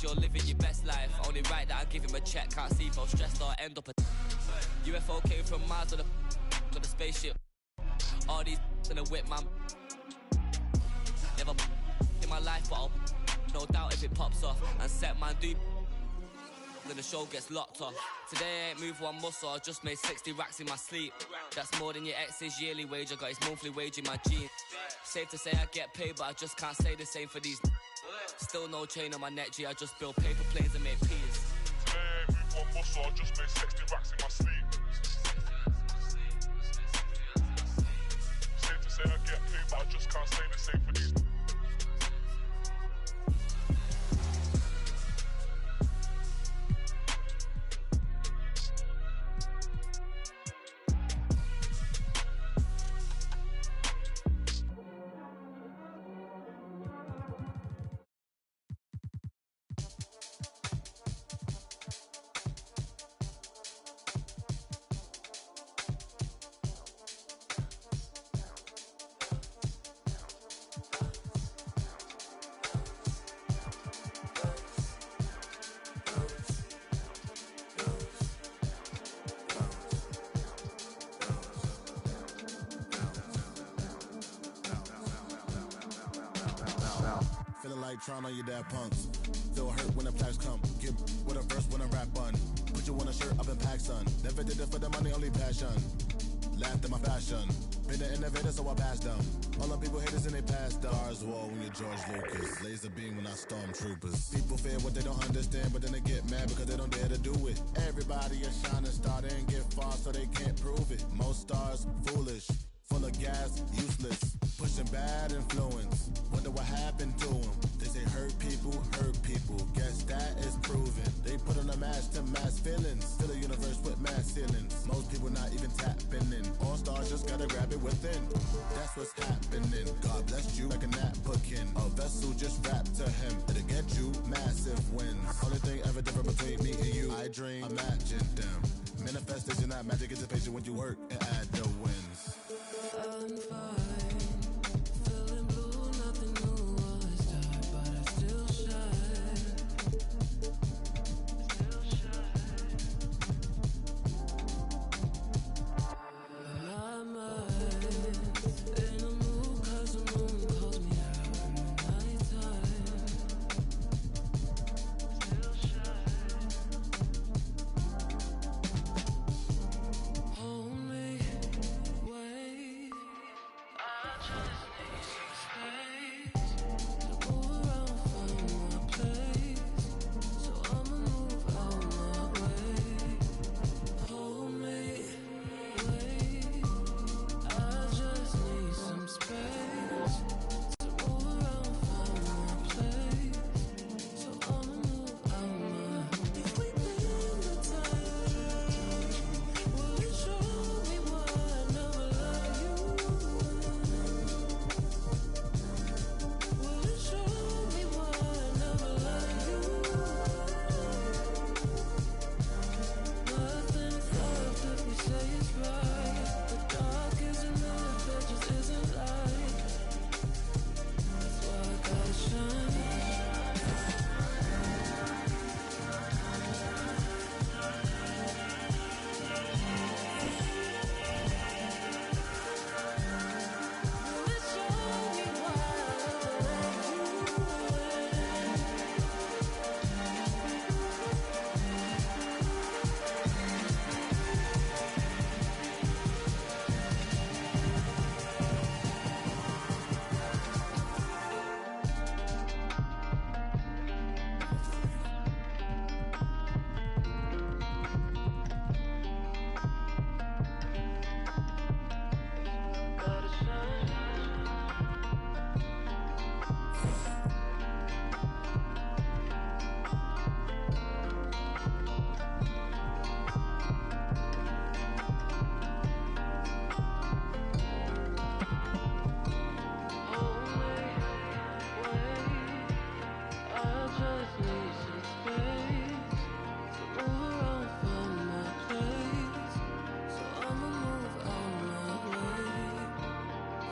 you're living your best life. Only right that I give him a check. Can't see if I'm stressed or end up a UFO came from Mars on a spaceship. All these in a whip, man. Never in my life, but I'll no doubt if it pops off. And set man do then the show gets locked off. Today I ain't moved one muscle, I just made 60 racks in my sleep. That's more than your ex's yearly wage, I got his monthly wage in my jeans. Safe to say I get paid, but I just can't say the same for these. Still no chain on my neck, G, I just build paper planes and make peas. Today I ain't moved one muscle, I just made 60 racks in my sleep. Safe to say I get paid, but I just can't say the same for these. Feeling like trying on your dad punks. Feel hurt when the plaques come. Get with a verse when I rap bun. Put you on a shirt up in pack, son. Never did it for the money, only passion. Laughed at my fashion. Been an innovator, so I passed them. All the people haters and they passed them. Stars wall when you're George Lucas. Laser beam when I stormtroopers. People fear what they don't understand, but then they get mad because they don't dare to do it. Everybody a shining star, they ain't get far, so they can't prove it. Most stars foolish, full of gas, useless. Pushing bad influence. Wonder what happened to them. They say hurt people. Guess that is proven. They put on a mask to mask feelings. Still a universe with mass ceilings. Most people not even tapping in. All stars just gotta grab it within. That's what's happening. God bless you like a napkin. A vessel just wrapped to him. It'll get you massive wins. Only thing ever different between me and you. I dream, imagine them. Manifestation, not magic, it's a patient when you work and add the wins. I'm fine. Feeling blue, nothing new was dark, but I still shine. My mind's in a mood 'cause the moon calls me out in the nighttime. Still shine. Hold me, wait. I just need some space to move around, find my place. So I'ma move out my way. Hold me, wait. I just need some space to move around, find my place. So I'ma move out my. If we bend the time, will you show me why I never loved you? Will you show me why I never loved you? Nothing's left if we say it's right. The dark isn't lit, there just isn't light. That's why I gotta shine. Will you show me why I never loved you? Gotta shine. Hold me, wait. I just need some space to move around, find my place. So I'ma move out my way.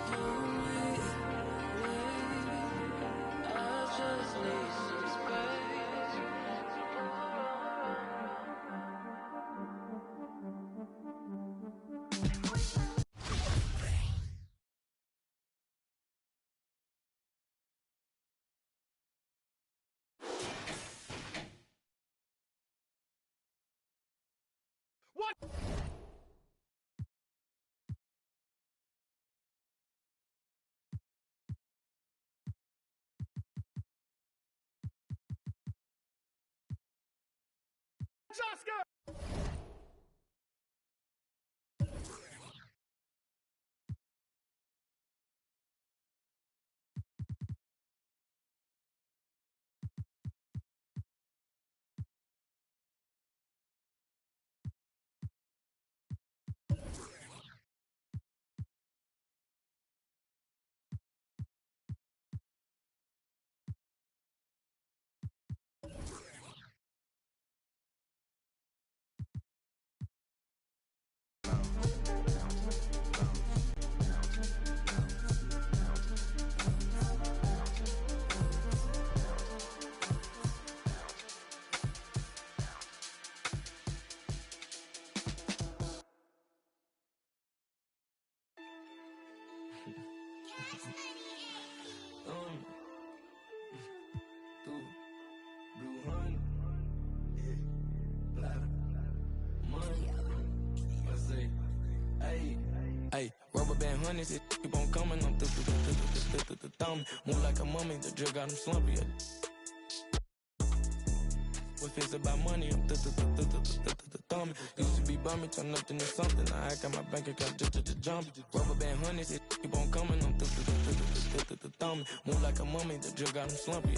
Hold me, wait. I just need some space Hey, rubber band honeys, it keep on coming. I'm thumb. Move like a mummy, the drug got him slumpy. If it's about money, I'm thumb. Used to be bummy, turn nothing into something. I got my bank account just jump. Rubber band honeys, it keep on coming. I'm thumb. Move like a mummy, the drug got him slumpy.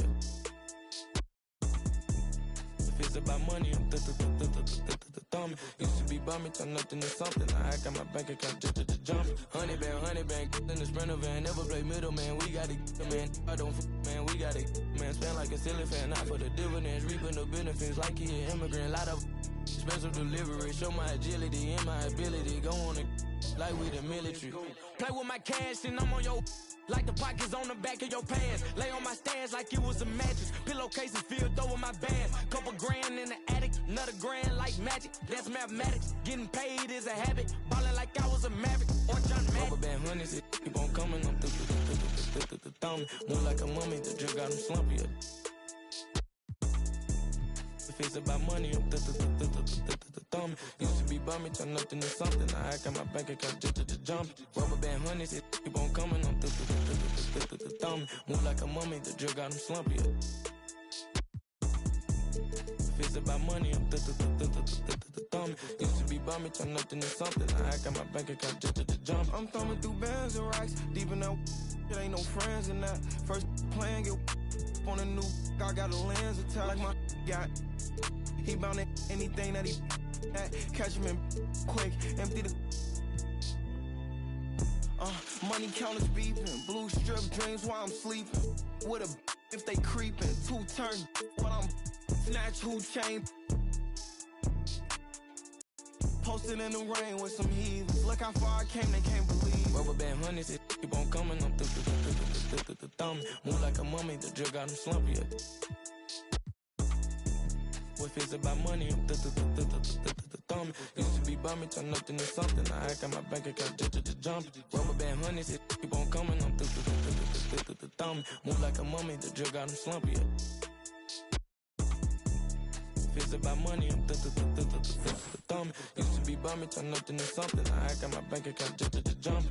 If it's about money, I'm thumb. Used to be bummy, turn nothing into something. I got my bank account just jump. Honey band, in the Sprinter van. Never play middleman, we got it, man. I don't man, we got it, man. Spend like a silly fan, not for the dividends. Reaping the benefits like he an immigrant. Lot of special delivery. Show my agility and my ability. Go on like we the military. Play with my cash and I'm on your like the pockets on the back of your pants. Lay on my stands like it was a mattress. Pillowcases filled over my bands. Couple grand in the attic, another grand like magic. That's mathematics. Getting paid is a habit. Ballin' like I was a maverick or John Madden. Rubber band honeys, it keep on coming. I'm thumb. Move like a mummy, the drug got him slumpy. If it's about money, I'm thumb. Used to be bummy, turn nothing into something. I got my bank account just jump. Rubber band honeys, it keep on coming. I'm thumb. Move like a mummy, the drug got him slumpy. If it's about money, I'm thumb. Used to be bummy, turn nothing into something. I got my bank account just jump. I'm thumbing through bands and racks, deep in that. It ain't no friends in that. First playing, get on a new. I got a lens attack like my got. He bound to anything that he at. Catch him in quick, empty the. Money counters beeping, blue strip dreams while I'm sleeping. With a if they creeping, 2 turn while I'm snatch who chain. Posted in the rain with some heathens. Look how far I came, they can't believe. Rubber band honeys, it keep on coming. I'm thumb. Move like a mummy, the drug got him slumpy. If it's about money, I'm thumb. Used to be bummy, turn nothing into something. I got my bank account just jump. Rubber band honeys, it keep on coming. I'm thumb. Move like a mummy, the drug got him slumpy. If it's about money, I'm thumb. Used to be bummy, turn nothing into something. I got my bank account just jump.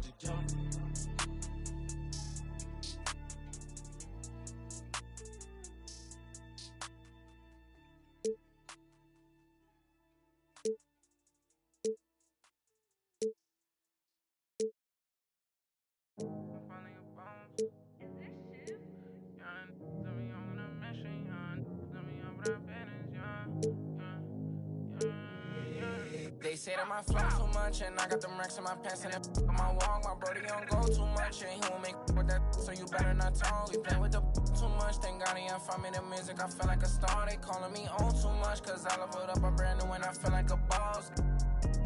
They say that my flow too much and I got them racks in my pants and on my walk. My brody don't go too much and he won't make with that, so you better not talk. We play with the too much, thank God he ain't find me the music. I feel like a star, they calling me on too much, cause I leveled up a brand new and I feel like a boss.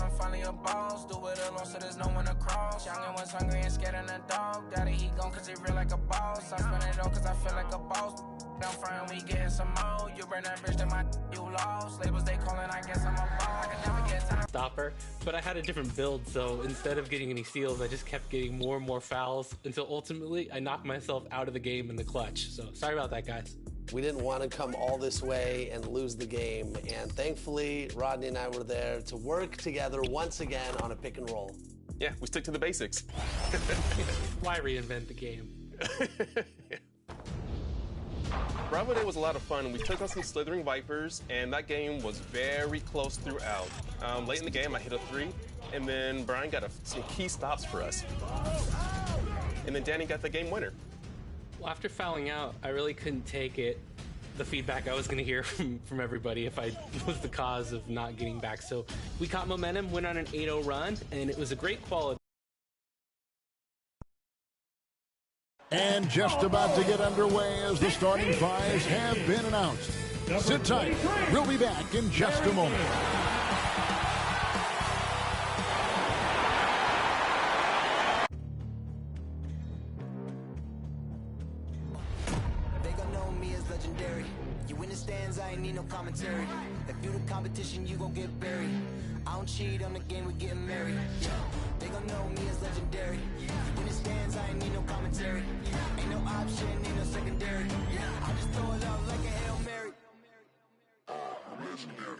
I'm finally a boss, do it alone so there's no one to cross. Youngin' was hungry and scared of the dog. Daddy he gone cause he real like a boss. I spend it all cause I feel like a boss. I'm front, we getting some more. You burn that bridge to my you lost. Labels they calling, I guess I'm a ball. I can never get time. Stopper, but I had a different build, so instead of getting any steals, I just kept getting more and more fouls until ultimately I knocked myself out of the game in the clutch. So sorry about that, guys. We didn't want to come all this way and lose the game, and thankfully Rodney and I were there to work together once again on a pick and roll. Yeah, we stick to the basics. Why reinvent the game? Bravo Day was a lot of fun. We took on some Slithering Vipers, and that game was very close throughout. Late in the game, I hit a 3, and then Brian got some key stops for us. And then Danny got the game winner. Well, after fouling out, I really couldn't take it, the feedback I was going to hear from everybody if I was the cause of not getting back. So we caught momentum, went on an 8-0 run, and it was a great quality. And just about to get underway as the starting fives have been announced. Sit tight. We'll be back in just a moment. They gon' know me as legendary. You in the stands, I ain't need no commentary. If you the competition, you gon' get buried. I don't cheat on the game, we getting married. They gon' know me as legendary. You in the stands, I ain't need no commentary. Ain't no option, ain't no secondary. I just throw it up like a Hail Mary. I'm legendary.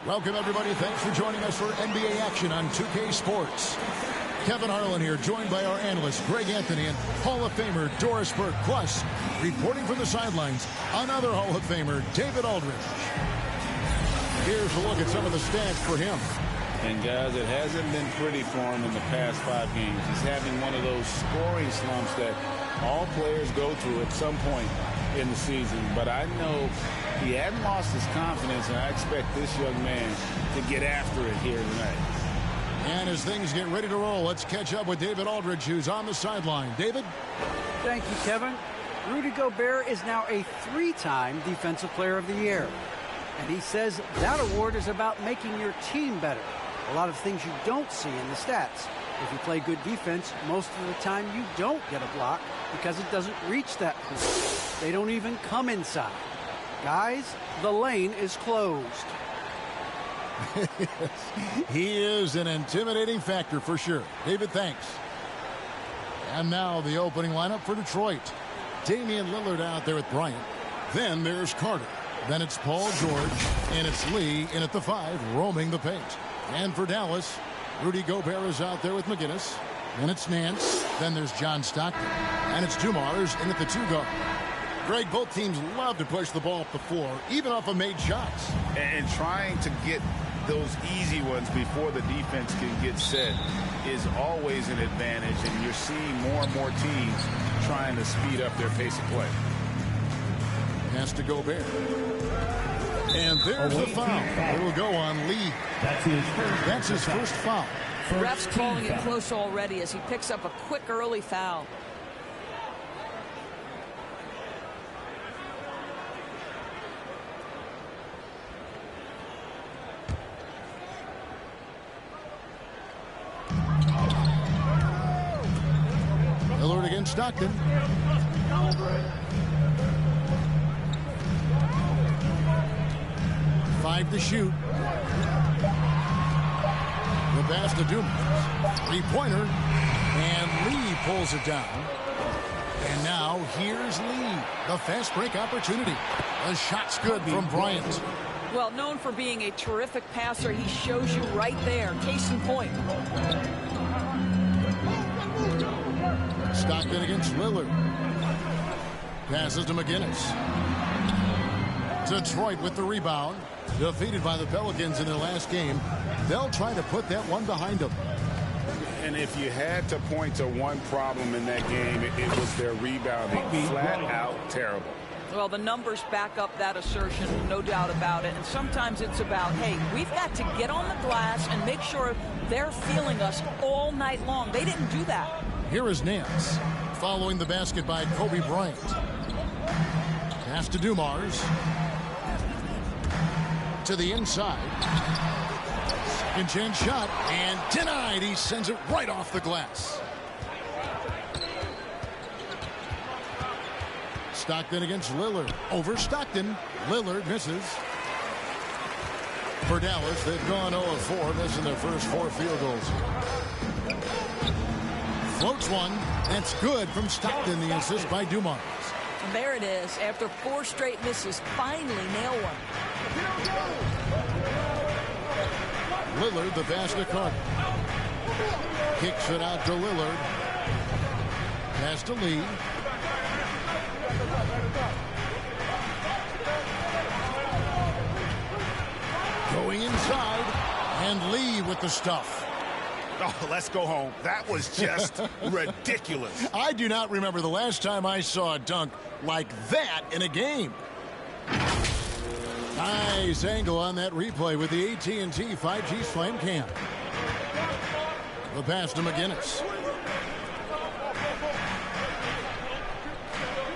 Welcome, everybody. Thanks for joining us for NBA action on 2K Sports. Kevin Harlan here, joined by our analyst, Greg Anthony, and Hall of Famer Doris Burke. Plus, reporting from the sidelines, another Hall of Famer, David Aldridge. Here's a look at some of the stats for him. And, guys, it hasn't been pretty for him in the past 5 games. He's having one of those scoring slumps that all players go through at some point in the season. But I know he hadn't lost his confidence, and I expect this young man to get after it here tonight. And as things get ready to roll, let's catch up with David Aldridge, who's on the sideline. David? Thank you, Kevin. Rudy Gobert is now a 3-time Defensive Player of the Year. And he says that award is about making your team better. A lot of things you don't see in the stats. If you play good defense, most of the time you don't get a block because it doesn't reach that point. They don't even come inside. Guys, the lane is closed. He is an intimidating factor for sure. David, thanks. And now the opening lineup for Detroit. Damian Lillard out there with Bryant. Then there's Carter. Then it's Paul George. And it's Lee in at the 5, roaming the paint. And for Dallas, Rudy Gobert is out there with McGinnis. Then it's Nance. Then there's John Stockton. And it's Dumars in at the 2 guard. Greg, both teams love to push the ball up the floor, even off of made shots. And trying to get those easy ones before the defense can get set is always an advantage, and you're seeing more and more teams trying to speed up their pace of play. Has to Gobert. And there's the foul. It will go on Lee. That's his first foul. Ref's calling it close already as he picks up a quick early foul. Lillard against Stockton. Five to shoot. The pass to Dumars. 3-pointer. And Lee pulls it down. And now here's Lee. The fast break opportunity. The shot's good from Bryant. Well, known for being a terrific passer, he shows you right there. Case in point. Stockton against Lillard. Passes to McGinnis. Detroit with the rebound. Defeated by the Pelicans in their last game. They'll try to put that one behind them. And if you had to point to one problem in that game, it was their rebounding. Flat out terrible. Well, the numbers back up that assertion, no doubt about it. And sometimes it's about, hey, we've got to get on the glass and make sure they're feeling us all night long. They didn't do that. Here is Nance, following the basket by Kobe Bryant. Pass to Dumars. To the inside. Second chance shot, and denied. He sends it right off the glass. Stockton against Lillard. Over Stockton. Lillard misses. For Dallas, they've gone 0 of 4, missing their first 4 field goals. Floats one. That's good from Stockton. The assist by Dumars. And there it is. After 4 straight misses, finally nail one. Lillard, the pass to Carter. Kicks it out to Lillard. Pass to Lee. Going inside. And Lee with the stuff. Oh, let's go home. That was just ridiculous. I do not remember the last time I saw a dunk like that in a game. Nice angle on that replay with the AT&T 5G Slam Cam. The pass to McGinnis.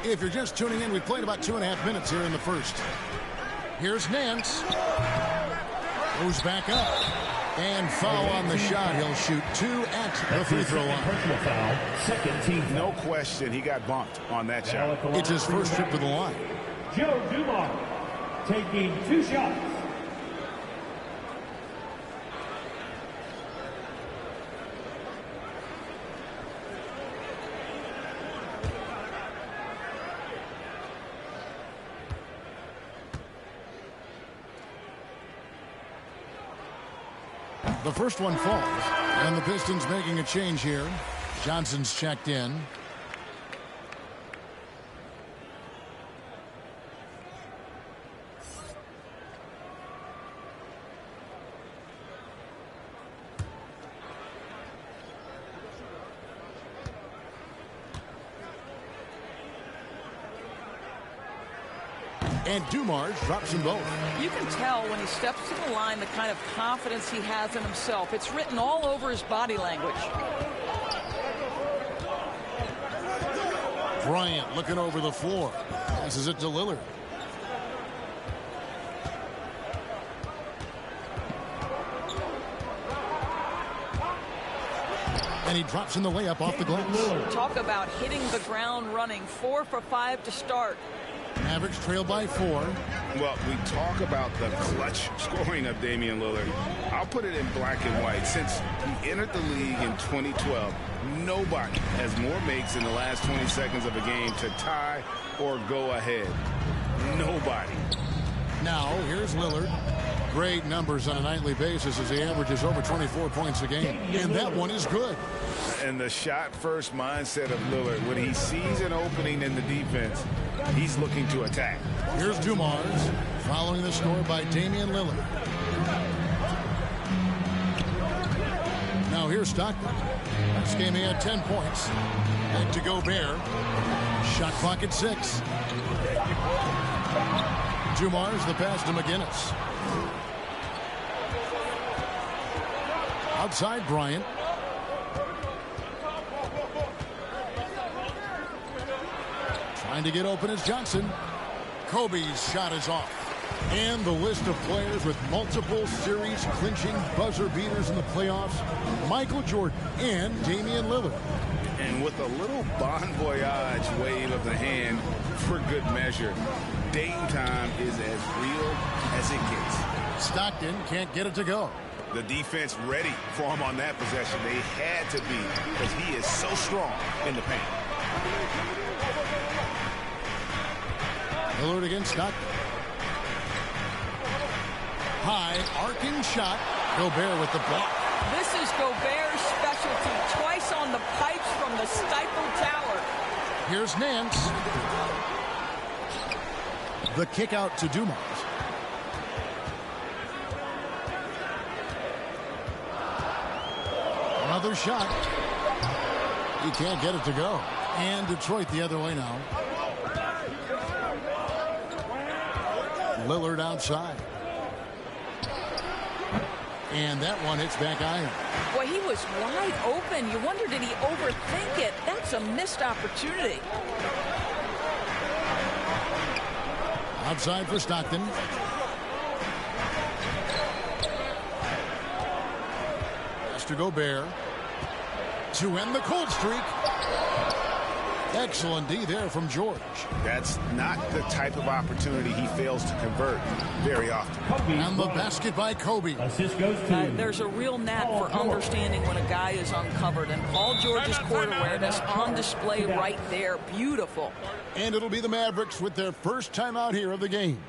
If you're just tuning in, we played about 2.5 minutes here in the first. Here's Nance. Goes back up. And foul on the shot. He'll shoot 2 at the free throw line. Personal foul, second team. No question, he got bumped on that shot. It's his first trip to the line. Joe Dumars taking 2 shots. The first one falls, and the Pistons making a change here. Johnson's checked in. And Dumars drops them both. You can tell when he steps to the line the kind of confidence he has in himself. It's written all over his body language. Bryant looking over the floor. Passes it to Lillard. And he drops in the layup off the glass. Talk about hitting the ground running. 4 for 5 to start. Mavericks trail by 4. Well, we talk about the clutch scoring of Damian Lillard. I'll put it in black and white. Since he entered the league in 2012, nobody has more makes in the last 20 seconds of a game to tie or go ahead. Nobody. Now, here's Lillard. Great numbers on a nightly basis as he averages over 24 points a game. And that one is good. And the shot-first mindset of Lillard, when he sees an opening in the defense, he's looking to attack. Here's Dumars, following the score by Damian Lillard. Now here's Stockton. This game he had 10 points. And to Gobert. Shot clock at 6. Dumars, the pass to McGinnis. Outside Bryant. Trying to get open is Johnson. Kobe's shot is off. And the list of players with multiple series clinching buzzer beaters in the playoffs. Michael Jordan and Damian Lillard. And with a little bon voyage wave of the hand for good measure, Dame time is as real as it gets. Stockton can't get it to go. The defense ready for him on that possession. They had to be because he is so strong in the paint. Lillard against Stockton. High, arcing shot. Gobert with the block. This is Gobert's specialty. Twice on the pipes from the stifled tower. Here's Nance. The kick out to Dumars. Another shot. He can't get it to go. And Detroit the other way now. Lillard outside. And that one hits back iron. Boy, he was wide open. You wonder, did he overthink it? That's a missed opportunity. Outside for Stockton. Pass to Gobert. To end the cold streak. Excellent D there from George. That's not the type of opportunity he fails to convert very often. And the basket by Kobe. Assist goes to. There's a real knack for understanding when a guy is uncovered, and Paul George's court awareness on display right there. Beautiful. And it'll be the Mavericks with their first timeout here of the game.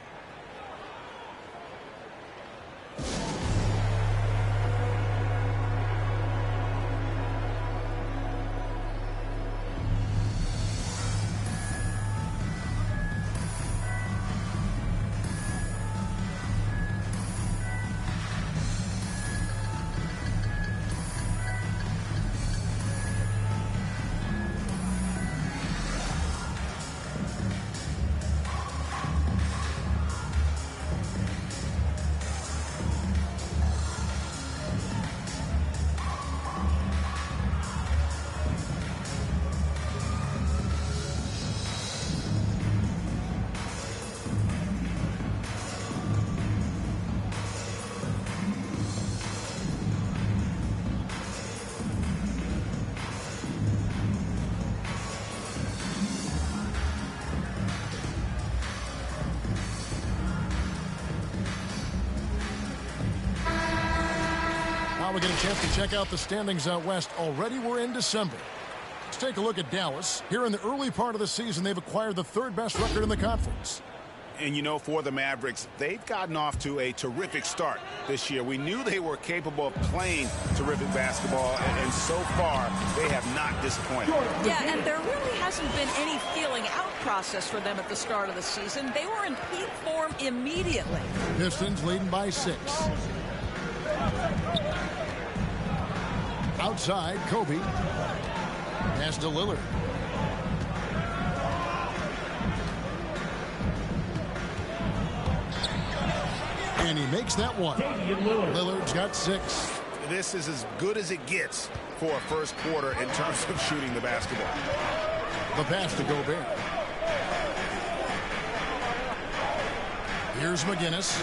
We get a chance to check out the standings out west. Already we're in December. Let's take a look at Dallas. Here in the early part of the season, they've acquired the third best record in the conference. And, you know, for the Mavericks, they've gotten off to a terrific start this year. We knew they were capable of playing terrific basketball, and so far, they have not disappointed. Yeah, and there really hasn't been any feeling out process for them at the start of the season. They were in peak form immediately. Pistons leading by 6. Outside, Kobe. Pass to Lillard. And he makes that one. Lillard's got 6. This is as good as it gets for a first quarter in terms of shooting the basketball. The pass to Gobert. Here's McGinnis.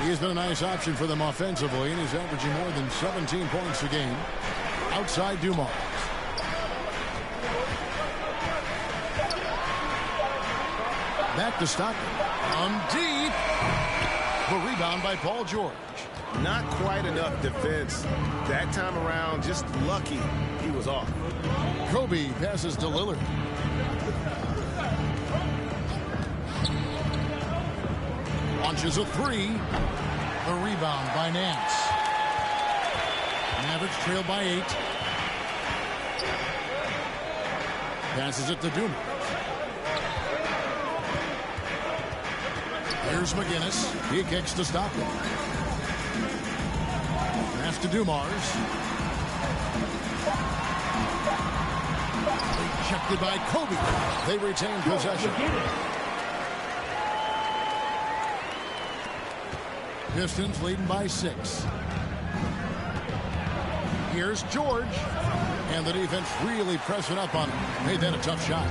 He's been a nice option for them offensively, and he's averaging more than 17 points a game. Outside Dumars. Back to Stockton. Deep. The rebound by Paul George. Not quite enough defense. That time around, just lucky he was off. Kobe passes to Lillard. Launches a 3. The rebound by Nance. Mavericks trail by 8. Passes it to Dumars. Here's McGinnis. He kicks to Stockton. Pass to Dumars. Rejected by Kobe. They retain possession. Pistons leading by 6. Here's George. And the defense really pressing up on him. Made that a tough shot.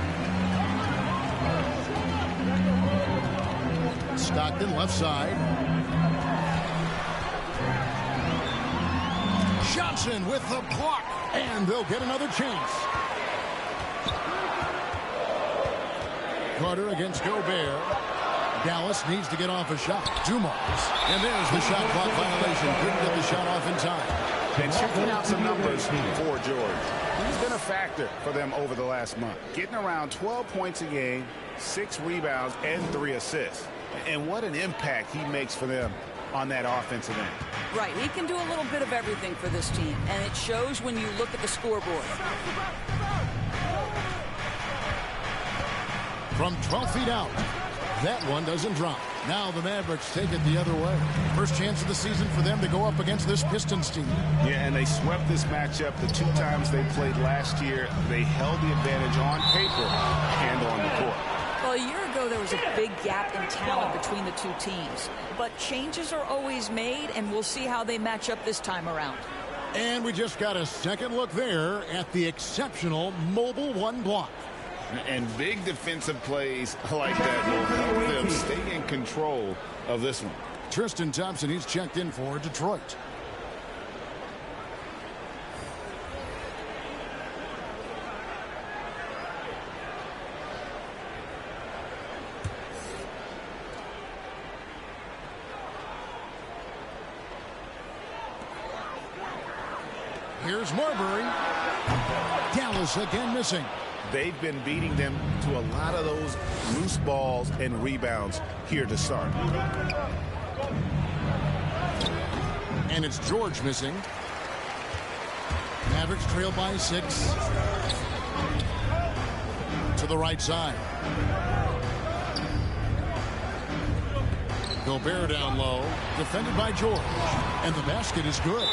Stockton left side. Johnson with the block. And they'll get another chance. Carter against Gobert. Dallas needs to get off a shot. Dumars. And there's the shot clock violation. Couldn't get the shot off in time. And checking out some numbers for George. He's been a factor for them over the last month. Getting around 12 points a game, 6 rebounds, and 3 assists. And what an impact he makes for them on that offensive end. Right, he can do a little bit of everything for this team, and it shows when you look at the scoreboard. From 12 feet out. That one doesn't drop. Now the Mavericks take it the other way. First chance of the season for them to go up against this Pistons team. Yeah, and they swept this matchup the 2 times they played last year. They held the advantage on paper and on the court. Well, a year ago, there was a big gap in talent between the two teams. But changes are always made, and we'll see how they match up this time around. And we just got a second look there at the exceptional Mobile One block. And big defensive plays like that will help them stay in control of this one. Tristan Thompson, he's checked in for Detroit. Here's Marbury. Dallas again missing. They've been beating them to a lot of those loose balls and rebounds here to start. And it's George missing. Mavericks trail by 6. To the right side. Gobert down low, defended by George. And the basket is good.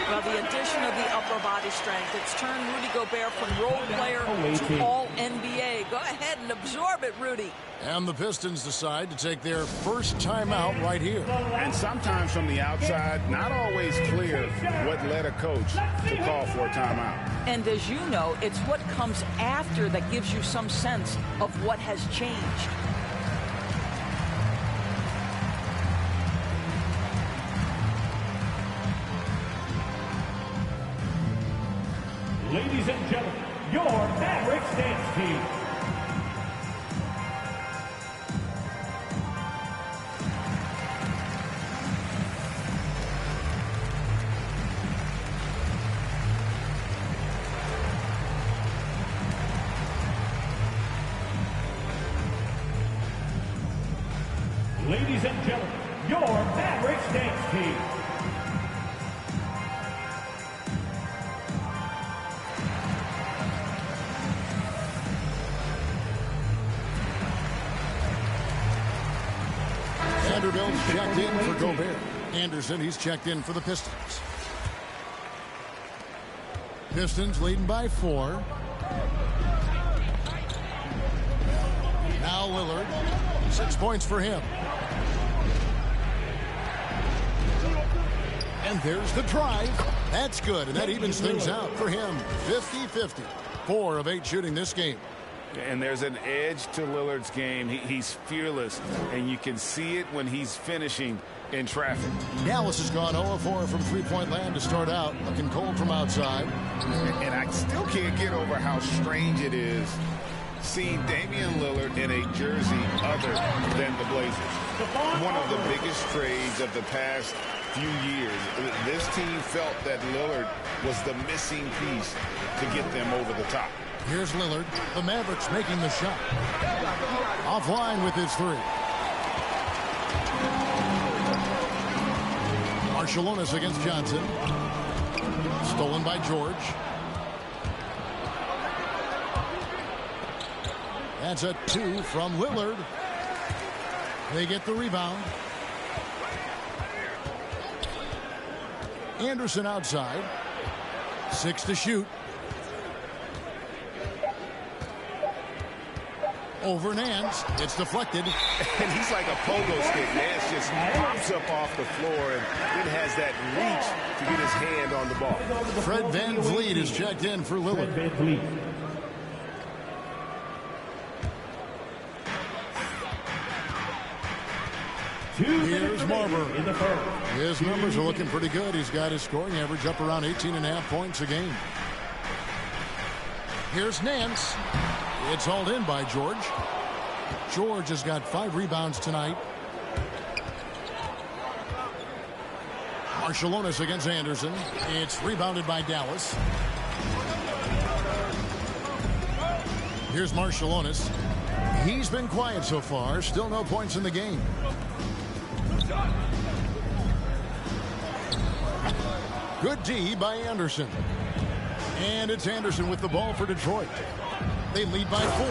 Well, the addition of the upper body strength, it's turned Rudy Gobert from role player to all-NBA. Go ahead and absorb it, Rudy. And the Pistons decide to take their first timeout right here. And sometimes from the outside, not always clear what led a coach to call for a timeout. And as you know, it's what comes after that gives you some sense of what has changed. Ladies and gentlemen, your Mavericks dance team. Ladies and gentlemen, your Mavericks dance team. Vanderbilt's checked in for Gobert. Anderson, he's checked in for the Pistons. Pistons leading by 4. Now Lillard. 6 points for him. And there's the drive. That's good, and that evens things out for him. 50-50. 4 of 8 shooting this game. And there's an edge to Lillard's game. He's fearless, and you can see it when he's finishing in traffic. Dallas has gone 0-4 from three-point land to start out, looking cold from outside. And I still can't get over how strange it is seeing Damian Lillard in a jersey other than the Blazers. One of the biggest trades of the past few years. This team felt that Lillard was the missing piece to get them over the top. Here's Lillard. The Mavericks making the shot. Offline with his 3. Marciulionis against Johnson. Stolen by George. That's a 2 from Lillard. They get the rebound. Anderson outside. 6 to shoot. Over Nance. It's deflected. And he's like a pogo stick. Nance just pops up off the floor and then has that reach to get his hand on the ball. Fred VanVleet is checked in for Lillard. Here's Marbury. His numbers are looking pretty good. He's got his scoring average up around 18.5 points a game. Here's Nance. It's hauled in by George. George has got 5 rebounds tonight. Marciulionis against Anderson. It's rebounded by Dallas. Here's Marciulionis. He's been quiet so far. Still no points in the game. Good D by Anderson. And it's Anderson with the ball for Detroit. They lead by 4.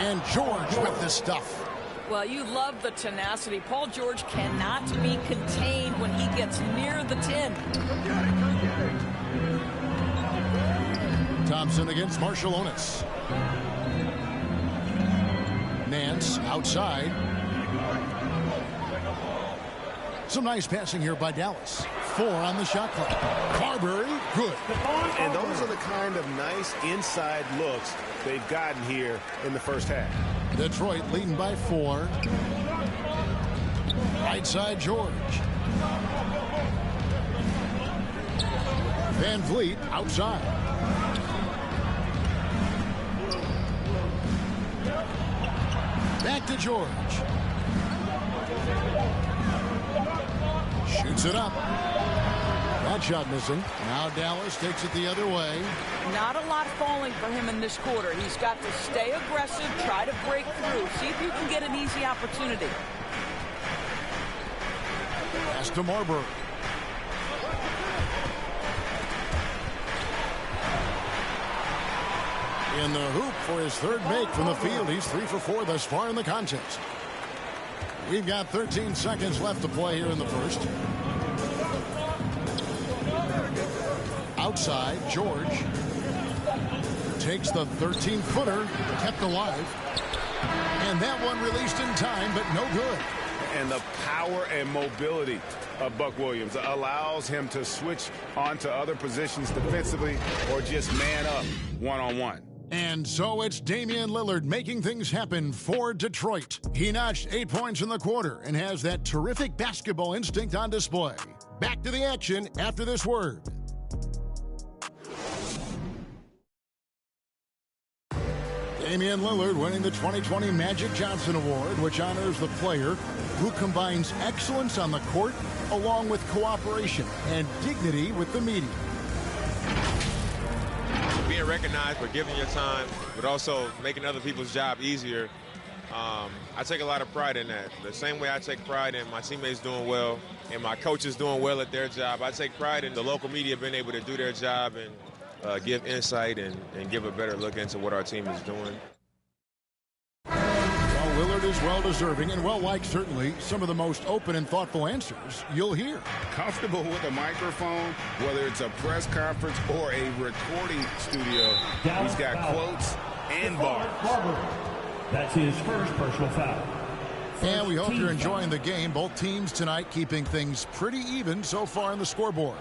And George with the stuff. Well, you love the tenacity. Paul George cannot be contained when he gets near the 10. Thompson against Marciulionis. Nance outside. Some nice passing here by Dallas. 4 on the shot clock. Marbury, good. And those are the kind of nice inside looks they've gotten here in the first half. Detroit leading by 4. Right side George. VanVleet outside. Back to George. Shoots it up. That shot missing. Now Dallas takes it the other way. Not a lot falling for him in this quarter. He's got to stay aggressive, try to break through, see if you can get an easy opportunity. Pass to Marbury. In the hoop for his third make from the field. He's 3 for 4 thus far in the contest. We've got 13 seconds left to play here in the first. Outside, George takes the 13-footer, kept alive. And that one released in time, but no good. And the power and mobility of Buck Williams allows him to switch onto other positions defensively or just man up one-on-one. And so it's Damian Lillard making things happen for Detroit. He notched 8 points in the quarter and has that terrific basketball instinct on display. Back to the action after this word. Damian Lillard winning the 2020 Magic Johnson Award, which honors the player who combines excellence on the court along with cooperation and dignity with the media. Being recognized for giving your time, but also making other people's job easier. I take a lot of pride in that. The same way I take pride in my teammates doing well and my coaches doing well at their job, I take pride in the local media being able to do their job and give insight and give a better look into what our team is doing. Well, Lillard is well-deserving and well-liked, certainly. Some of the most open and thoughtful answers you'll hear. Comfortable with a microphone, whether it's a press conference or a recording studio. He's got quotes and bars. That's his first personal foul. And we hope you're enjoying the game. Both teams tonight keeping things pretty even so far on the scoreboard.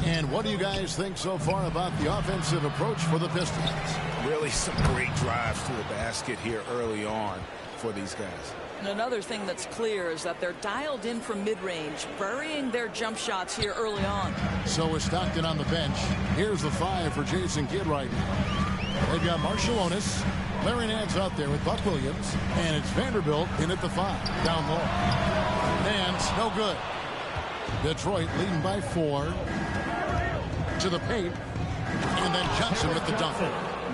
And what do you guys think so far about the offensive approach for the Pistons? Really some great drives to the basket here early on for these guys. And another thing that's clear is that they're dialed in from mid-range, varying their jump shots here early on. So with Stockton on the bench, here's the 5 for Jason Kidd right now. They've got Marciulionis, Larry Nance out there with Buck Williams, and it's Vanderbilt in at the 5, down low. Nance, no good. Detroit leading by 4. To the paint, and then Johnson with the dunk.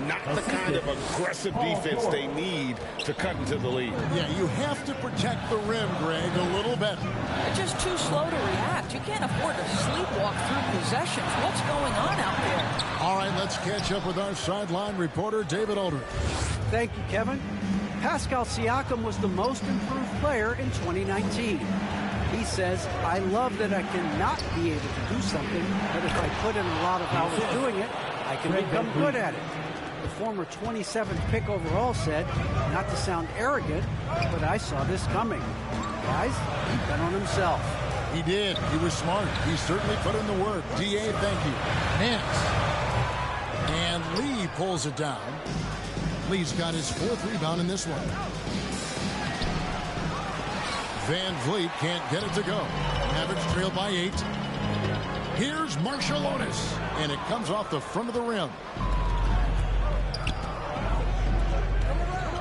Not the kind of aggressive defense they need to cut into the lead. Yeah, you have to protect the rim, Greg, a little better. They're just too slow to react. You can't afford to sleepwalk through possessions. What's going on out there? All right, let's catch up with our sideline reporter, David Aldridge. Thank you, Kevin. Pascal Siakam was the most improved player in 2019. He says, I love that I cannot be able to do something, but if I put in a lot of hours doing it, I can become good at it. The former 27th pick overall said, not to sound arrogant, but I saw this coming. Guys, he bet on himself. He did. He was smart. He certainly put in the work. D.A., thank you. Nance. And Lee pulls it down. Lee's got his 4th rebound in this one. Van Vliet can't get it to go. Mavericks trail by 8. Here's Marciulionis, and it comes off the front of the rim.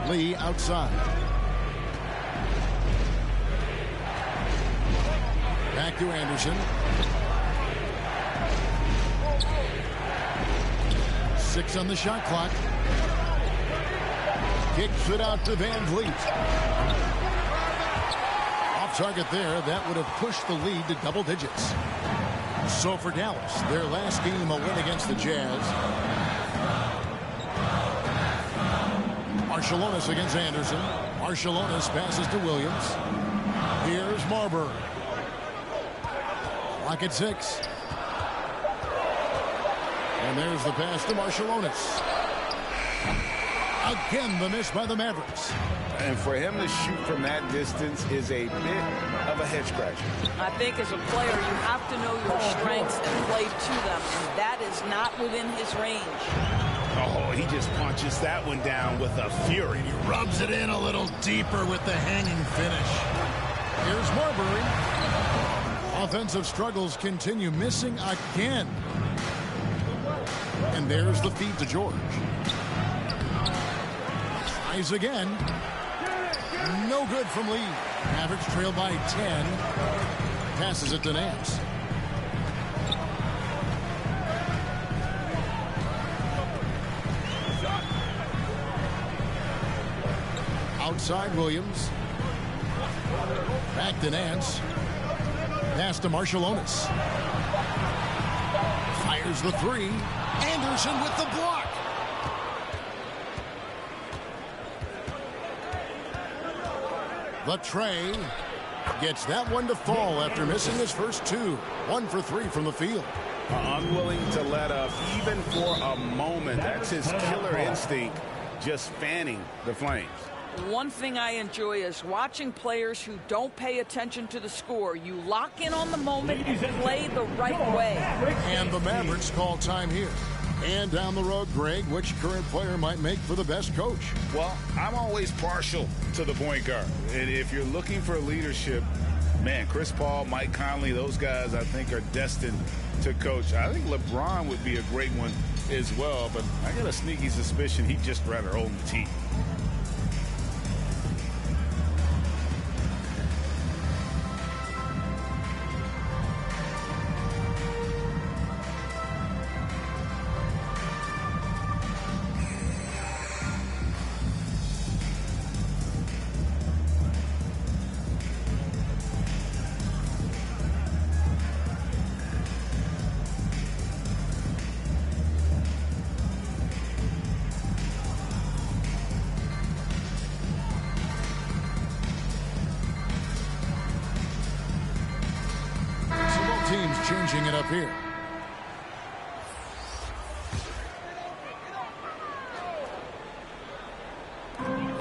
Lee outside. Back to Anderson. 6 on the shot clock. Kicks it out to Van Vliet. Target there, that would have pushed the lead to double digits. So for Dallas, their last game a win against the Jazz. Marciulionis against Anderson. Marciulionis passes to Williams. Here's Marbury. Clock at 6. And there's the pass to Marciulionis. Again, the miss by the Mavericks. And for him to shoot from that distance is a bit of a head scratcher. I think as a player, you have to know your strengths and play to them, and that is not within his range. Oh, he just punches that one down with a fury. He rubs it in a little deeper with the hanging finish. Here's Marbury. Offensive struggles continue, missing again. And there's the feed to George. Tries again. No good from Lee. Mavericks trail by 10. Passes it to Nance. Outside Williams. Back to Nance. Pass to Marciulionis. Fires the three. Anderson with the block. The Trey gets that one to fall after missing his first two. 1 for 3 from the field. Unwilling to let up even for a moment. That's his killer instinct, just fanning the flames. One thing I enjoy is watching players who don't pay attention to the score. You lock in on the moment and play the right way. And the Mavericks call time here. And down the road, Greg, which current player might make for the best coach? Well, I'm always partial to the point guard. And if you're looking for leadership, man, Chris Paul, Mike Conley, those guys I think are destined to coach. I think LeBron would be a great one as well, but I got a sneaky suspicion he'd just rather own the team. Changing it up here.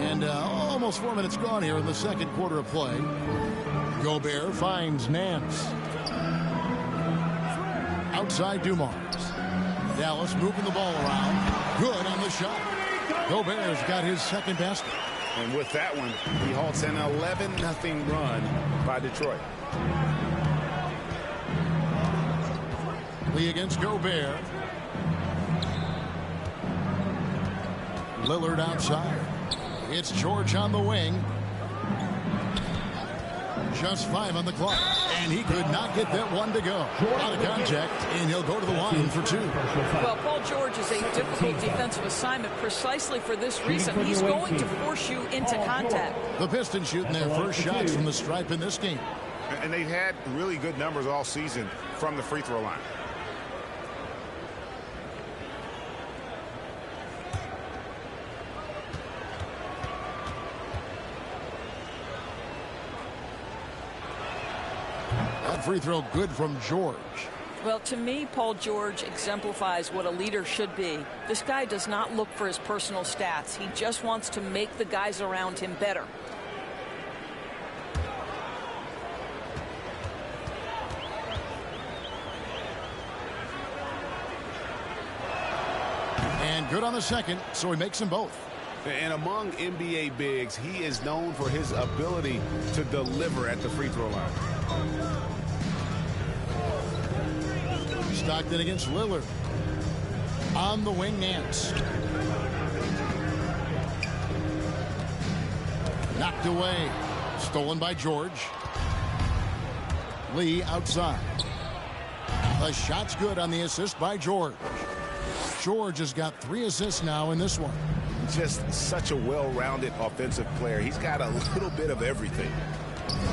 And almost 4 minutes gone here in the second quarter of play. Gobert finds Nance. Outside Dumars. Dallas moving the ball around. Good on the shot. Gobert's got his second basket. And with that one, he halts an 11-0 run by Detroit. Lee against Gobert. Lillard outside. It's George on the wing. Just 5 on the clock. And he could not get that one to go. Out of contact, and he'll go to the line for 2. Well, Paul George is a difficult defensive assignment precisely for this reason. He's going to force you into contact. The Pistons shooting their first shots from the stripe in this game. And they've had really good numbers all season from the free throw line. That free throw good from George. Well, to me, Paul George exemplifies what a leader should be. This guy does not look for his personal stats. He just wants to make the guys around him better. And good on the second, so he makes them both. And among NBA bigs, he is known for his ability to deliver at the free throw line. Stockton against Lillard. On the wing, Nance. Knocked away. Stolen by George. Lee outside. The shot's good on the assist by George. George has got 3 assists now in this one. Just such a well-rounded offensive player. He's got a little bit of everything.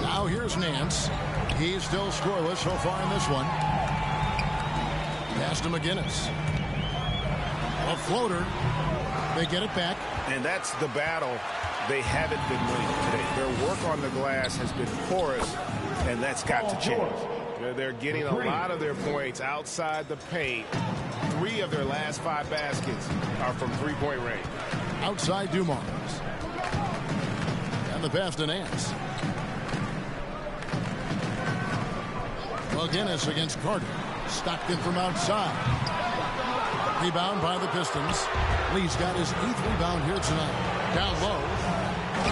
Now here's Nance. He's still scoreless so far in this one. Pass to McGinnis. A floater. They get it back. And that's the battle they haven't been winning today. Their work on the glass has been porous, and that's got to change. They're getting a lot of their points outside the paint. 3 of their last 5 baskets are from three-point range. Outside Dumars. And the pass to Nance. McGinnis against Carter. Stockton from outside. Rebound by the Pistons. Lee's got his 8th rebound here tonight. Down low.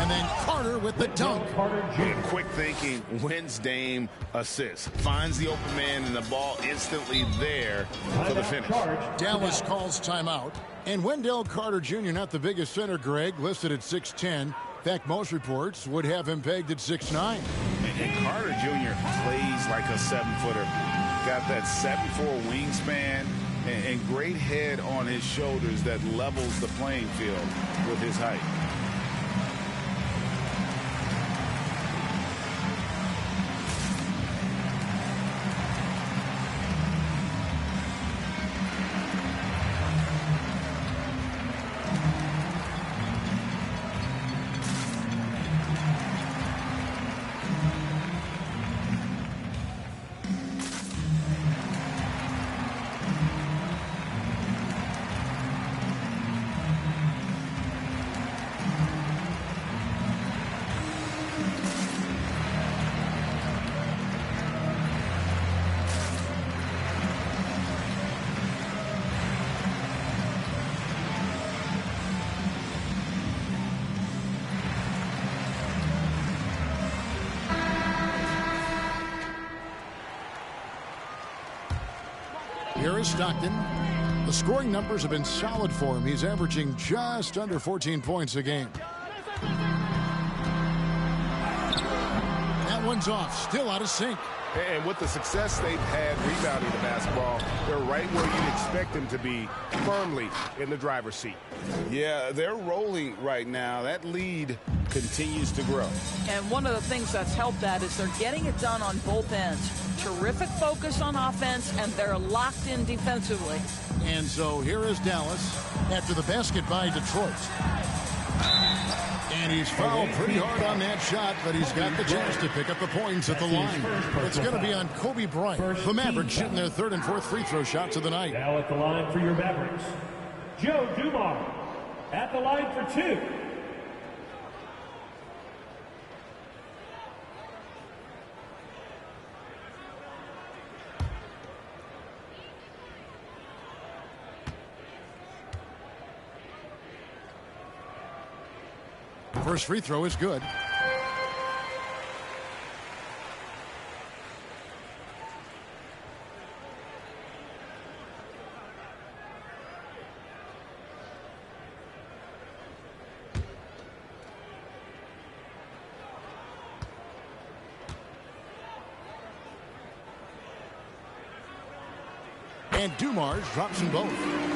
And then Carter with the dunk. Quick thinking wins Dame assist. Finds the open man and the ball instantly there for the finish. Dallas calls timeout. And Wendell Carter Jr., not the biggest center, Greg, listed at 6'10". In fact, most reports would have him pegged at 6'9". And Carter Jr. plays like a 7-footer. Got that 7'4" wingspan and great head on his shoulders that levels the playing field with his height. Here is Stockton. The scoring numbers have been solid for him. He's averaging just under 14 points a game. That one's off, still out of sync. And with the success they've had rebounding the basketball, they're right where you'd expect them to be, firmly in the driver's seat. Yeah, they're rolling right now. That lead continues to grow. And one of the things that's helped that is they're getting it done on both ends. Terrific focus on offense, and they're locked in defensively. And so here is Dallas after the basket by Detroit. And he's fouled pretty hard on that shot, but he's got the chance to pick up the points at the line. It's going to be on Kobe Bryant. The Mavericks shooting their third and fourth free throw shots of the night. Now at the line for your Mavericks, Joe Dumars. At the line for 2. First free throw is good. And Dumars drops them both.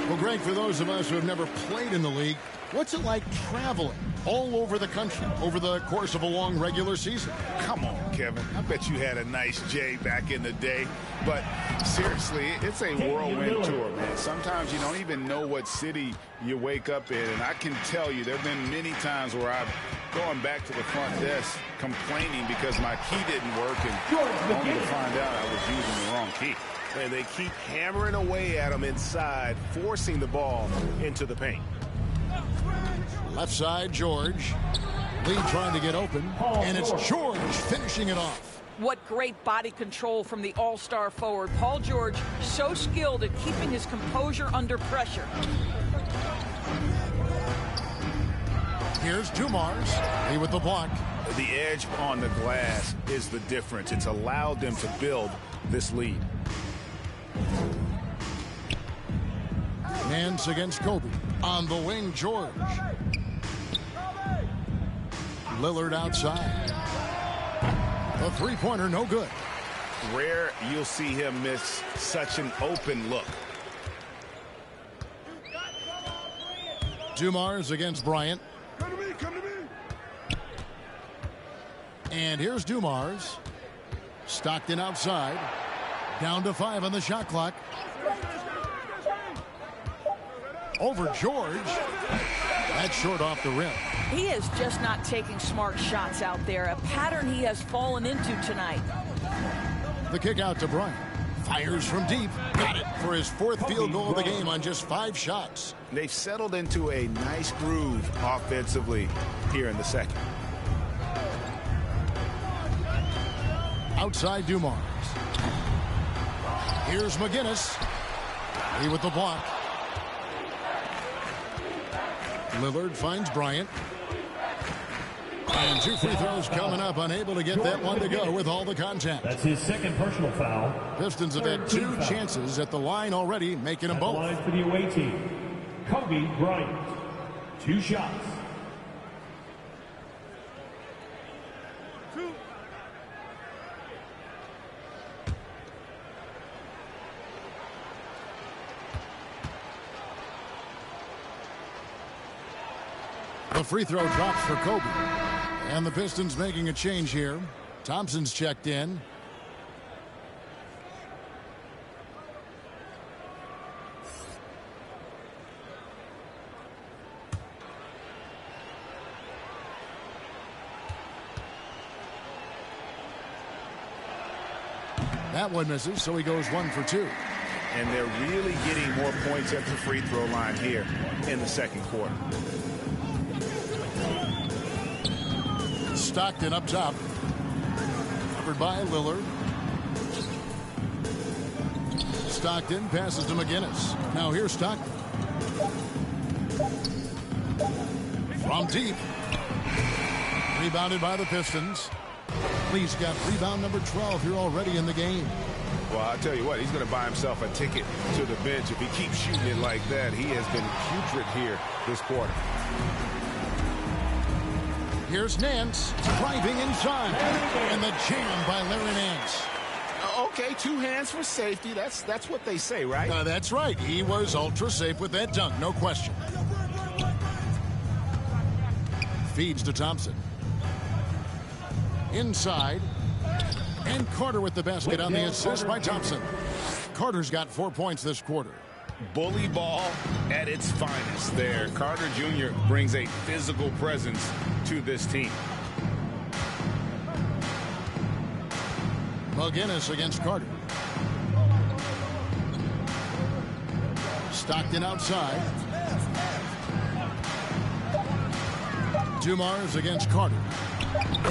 Well, Greg, for those of us who have never played in the league, what's it like traveling all over the country over the course of a long regular season? Come on, Kevin. I bet you had a nice J back in the day. But seriously, it's a whirlwind tour, man. Sometimes you don't even know what city you wake up in. And I can tell you there have been many times where I've gone back to the front desk complaining because my key didn't work and only to find out I was using the wrong key. And they keep hammering away at him inside, forcing the ball into the paint. Left side, George. Lee trying to get open, and it's George finishing it off. What great body control from the all-star forward. Paul George, so skilled at keeping his composure under pressure. Here's Dumars. Lee with the block. The edge on the glass is the difference. It's allowed them to build this lead. Nance against Kobe. On the wing, George. Lillard outside. The three-pointer, no good. Rare you'll see him miss such an open look. Dumars against Bryant. Come to me. And here's Dumars. Stockton outside. Down to 5 on the shot clock. Over George. That's short off the rim. He is just not taking smart shots out there, a pattern he has fallen into tonight. The kick out to Bryant. Fires from deep. Got it for his fourth field goal of the game on just 5 shots. They've settled into a nice groove offensively here in the second. Outside Dumars. Here's McGinnis. He with the block. Lillard finds Bryant. And 2 free throws coming up. Unable to get that one to go with all the contact. That's his second personal foul. Pistons have had 2 chances at the line already, making them both. At the line for the away team, Kobe Bryant. 2 shots. The free throw drops for Kobe. And the Pistons making a change here. Thompson's checked in. That one misses, so he goes 1 for 2. And they're really getting more points at the free throw line here in the second quarter. Stockton up top. Covered by Lillard. Stockton passes to McGinnis. Now here's Stockton. From deep. Rebounded by the Pistons. Lee's got rebound number 12 here already in the game. Well, I'll tell you what, he's going to buy himself a ticket to the bench. If he keeps shooting it like that, he has been putrid here this quarter. Here's Nance driving inside. And the jam by Larry Nance. Okay, 2 hands for safety. That's what they say, right? That's right. He was ultra safe with that dunk, no question. Feeds to Thompson. Inside. And Carter with the basket on the assist by Thompson. Carter's got 4 points this quarter. Bully ball at its finest there. Carter Jr. brings a physical presence to this team. McGinnis against Carter. Stockton outside. Dumars against Carter.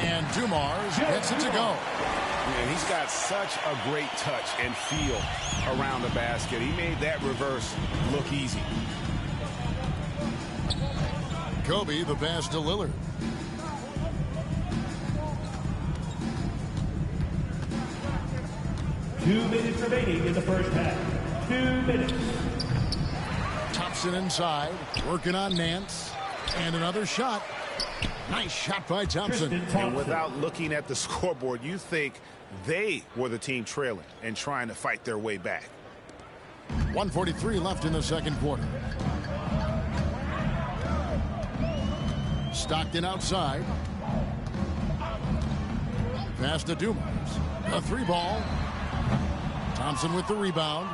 And Dumars gets it to go. And he's got such a great touch and feel around the basket. He made that reverse look easy. Kobe the pass to Lillard. Two minutes remaining in the first half. 2 minutes. Thompson inside, working on Nance. And another shot. Nice shot by Thompson. And without looking at the scoreboard, you think they were the team trailing and trying to fight their way back. 1:43 left in the second quarter. Stockton outside. Pass to Dumars. A 3-ball. Thompson with the rebound.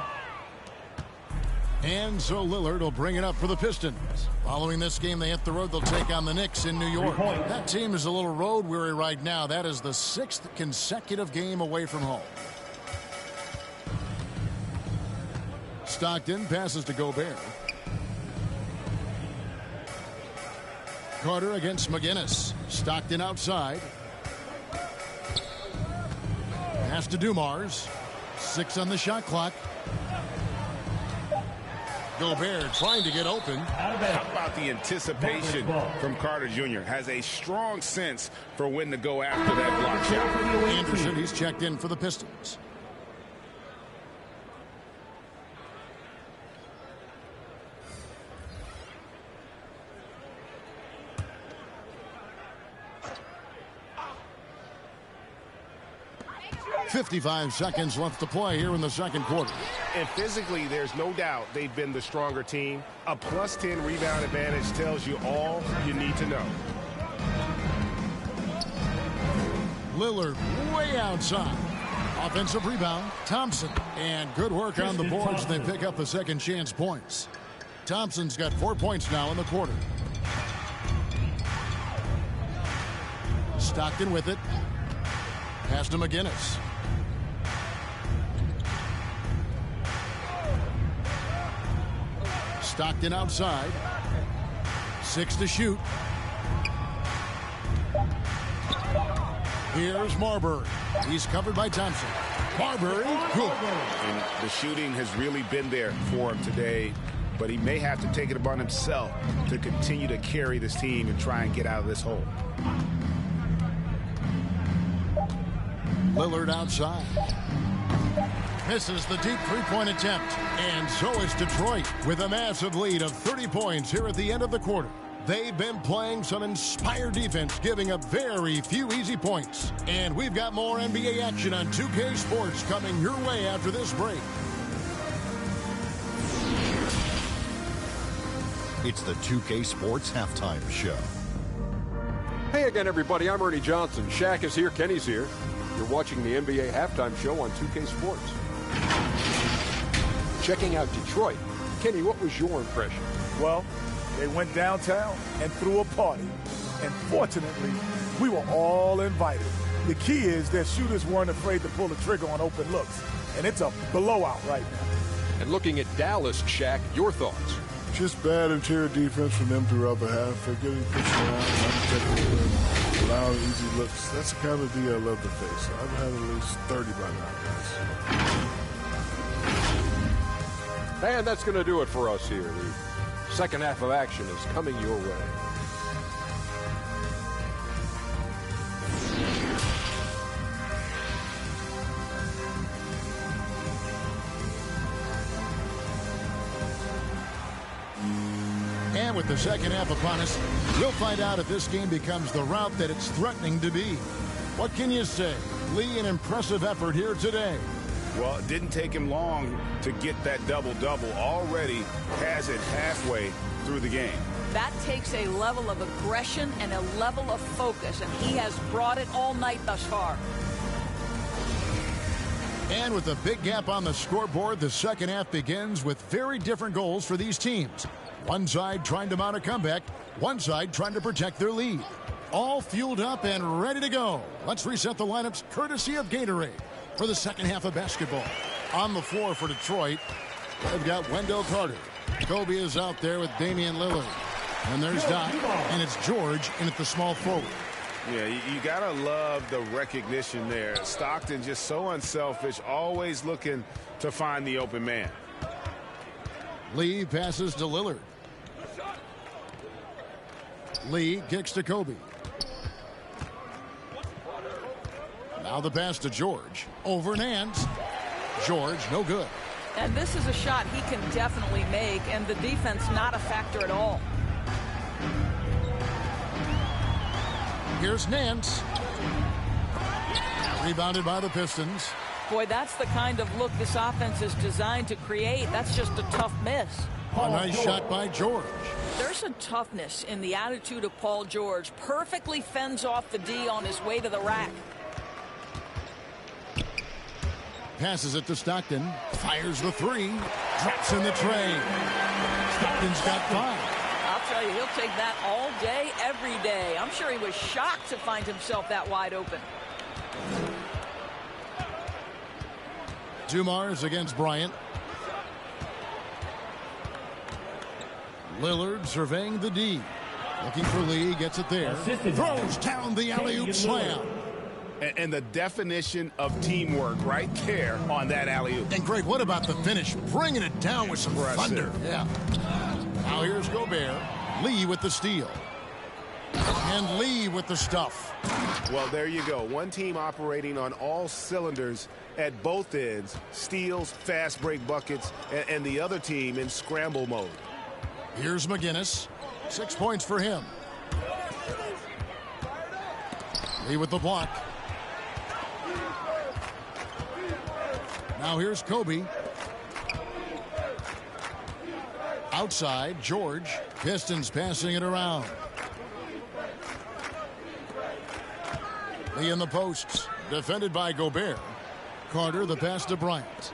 And so Lillard will bring it up for the Pistons. Following this game, they hit the road. They'll take on the Knicks in New York. That team is a little road weary right now. That is the 6th consecutive game away from home. Stockton passes to Gobert. Carter against McGinnis. Stockton outside. Pass to Dumars. 6 on the shot clock. Gobert trying to get open. How about the anticipation from Carter Jr.? Has a strong sense for when to go after that block shot. Anderson, he's checked in for the Pistons. .55 seconds left to play here in the second quarter. And physically, there's no doubt they've been the stronger team. A +10 rebound advantage tells you all you need to know. Lillard way outside. Offensive rebound, Thompson. And good work on the boards. They pick up the second chance points. Thompson's got 4 points now in the quarter. Stockton with it. Pass to McGinnis. Stockton outside. 6 to shoot. Here's Marbury. He's covered by Thompson. Marbury, good. And the shooting has really been there for him today, but he may have to take it upon himself to continue to carry this team and try and get out of this hole. Lillard outside. Misses the deep three-point attempt. And so is Detroit with a massive lead of 30 points here at the end of the quarter. They've been playing some inspired defense, giving up very few easy points. And we've got more NBA action on 2K Sports coming your way after this break. It's the 2K Sports Halftime Show. Hey again, everybody. I'm Ernie Johnson. Shaq is here. Kenny's here. You're watching the NBA Halftime Show on 2K Sports. Checking out Detroit. Kenny, what was your impression? Well, they went downtown and threw a party. And fortunately, we were all invited. The key is their shooters weren't afraid to pull the trigger on open looks. And it's a blowout right now. And looking at Dallas, Shaq, your thoughts? Just bad interior defense from them throughout the half. They're getting pushed around, unprotected, allowing easy looks. That's the kind of D I love to face. I've had at least 30 by now, guys. And that's going to do it for us here. The second half of action is coming your way. And with the second half upon us, we'll find out if this game becomes the route that it's threatening to be. What can you say? Lee, an impressive effort here today. Well, it didn't take him long to get that double-double. Already has it halfway through the game. That takes a level of aggression and a level of focus, and he has brought it all night thus far. And with a big gap on the scoreboard, the second half begins with very different goals for these teams. One side trying to mount a comeback, one side trying to protect their lead. All fueled up and ready to go. Let's reset the lineups courtesy of Gatorade for the second half of basketball. On the floor for Detroit, they've got Wendell Carter. Kobe is out there with Damian Lillard. And there's Doc, and it's George in at the small forward. Yeah, you got to love the recognition there. Stockton just so unselfish, always looking to find the open man. Lee passes to Lillard. Lee kicks to Kobe. Now the pass to George. Over Nance. George, no good. And this is a shot he can definitely make, and the defense not a factor at all. Here's Nance. Rebounded by the Pistons. Boy, that's the kind of look this offense is designed to create. That's just a tough miss. A nice shot by George. There's a toughness in the attitude of Paul George. Perfectly fends off the D on his way to the rack. Passes it to Stockton. Fires the three. Drops in the tray. Stockton's got 5. I'll tell you, he'll take that all day, every day. I'm sure he was shocked to find himself that wide open. Dumars against Bryant. Lillard surveying the D. Looking for Lee, gets it there. Throws down the alley-oop slam. And the definition of teamwork right there on that alley-oop. And Greg, what about the finish? Bringing it down with some thunder. Yeah. Now here's Gobert. Lee with the steal. And Lee with the stuff. Well, there you go. One team operating on all cylinders at both ends. Steals, fast break buckets, and the other team in scramble mode. Here's McGinnis. 6 points for him. Lee with the block. Now here's Kobe. Outside, George. Pistons passing it around. Lee in the posts. Defended by Gobert. Carter, the pass to Bryant.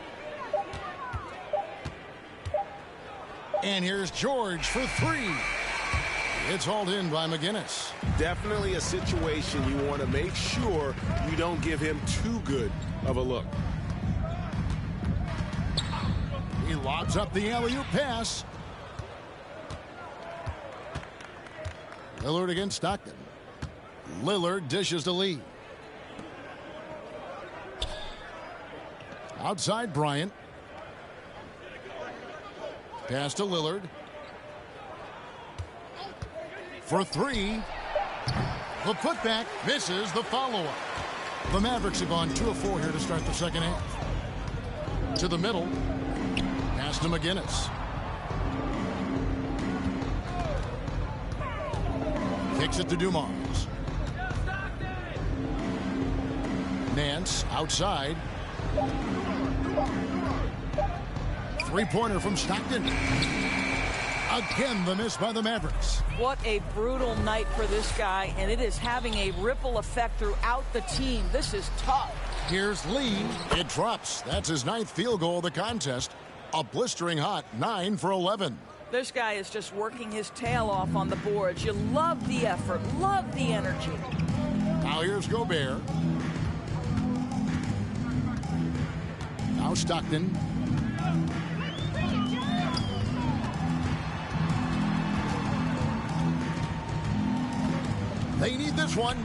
And here's George for 3. It's hauled in by McGinnis. Definitely a situation you want to make sure you don't give him too good of a look. He lobs up the alley-oop pass. Lillard against Stockton. Lillard dishes to Lee. Outside Bryant. Pass to Lillard. For 3. The putback misses the follow-up. The Mavericks have gone 2 of 4 here to start the second half. To the middle. Pass to McGinnis. Kicks it to Dumars. Nance outside. 3-pointer from Stockton. Again, the miss by the Mavericks. What a brutal night for this guy, and it is having a ripple effect throughout the team. This is tough. Here's Lee. It drops. That's his 9th field goal of the contest. A blistering hot 9 for 11. This guy is just working his tail off on the boards. You love the effort, love the energy. Now here's Gobert. Now Stockton. They need this one.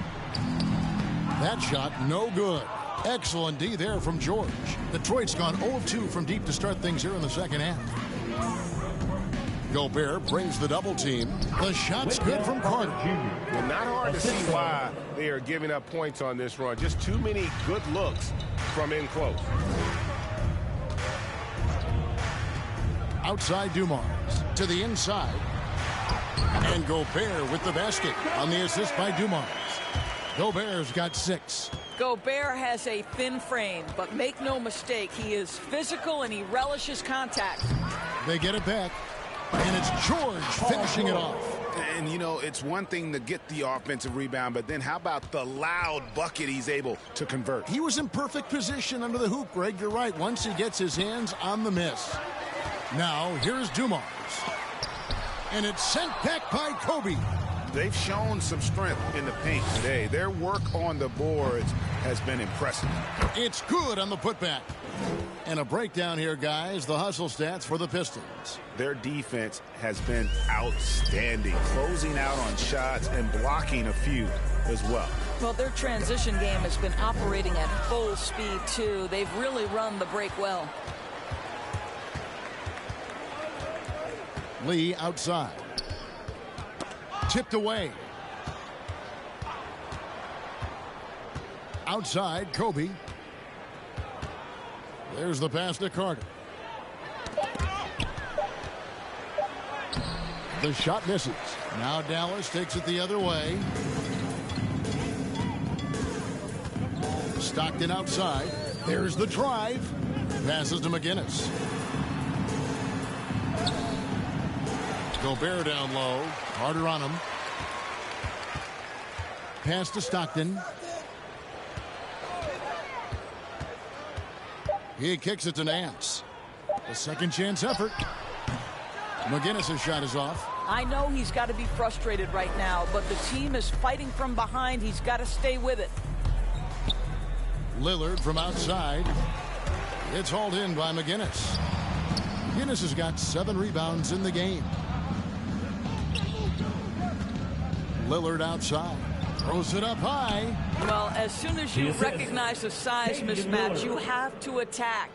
That shot, no good. Excellent D there from George. Detroit's gone 0-2 from deep to start things here in the second half. Gobert brings the double team. The shot's good from Carter. Well, not hard to see why they are giving up points on this run. Just too many good looks from in close. Outside Dumars. To the inside. And Gobert with the basket on the assist by Dumars. Gobert's got 6. Gobert has a thin frame, but make no mistake, he is physical and he relishes contact. They get it back, and it's George finishing it off. And, you know, it's one thing to get the offensive rebound, but then how about the loud bucket he's able to convert? He was in perfect position under the hoop, Greg. You're right, once he gets his hands on the miss. Now, here's Dumars. And it's sent back by Kobe. They've shown some strength in the paint today. Their work on the boards has been impressive. It's good on the putback. And a breakdown here, guys. The hustle stats for the Pistons. Their defense has been outstanding, closing out on shots and blocking a few as well. Well, their transition game has been operating at full speed, too. They've really run the break well. Lee outside. Tipped away. Outside, Kobe. There's the pass to Carter. The shot misses. Now Dallas takes it the other way. Stockton outside. There's the drive. Passes to McGinnis. Gobert down low. Carter on him. Pass to Stockton. He kicks it to Nance. A second chance effort. McGinnis' shot is off. I know he's got to be frustrated right now, but the team is fighting from behind. He's got to stay with it. Lillard from outside. It's hauled in by McGinnis. McGinnis has got 7 rebounds in the game. Lillard outside. Throws it up high. Well, as soon as you recognize the size mismatch, you have to attack.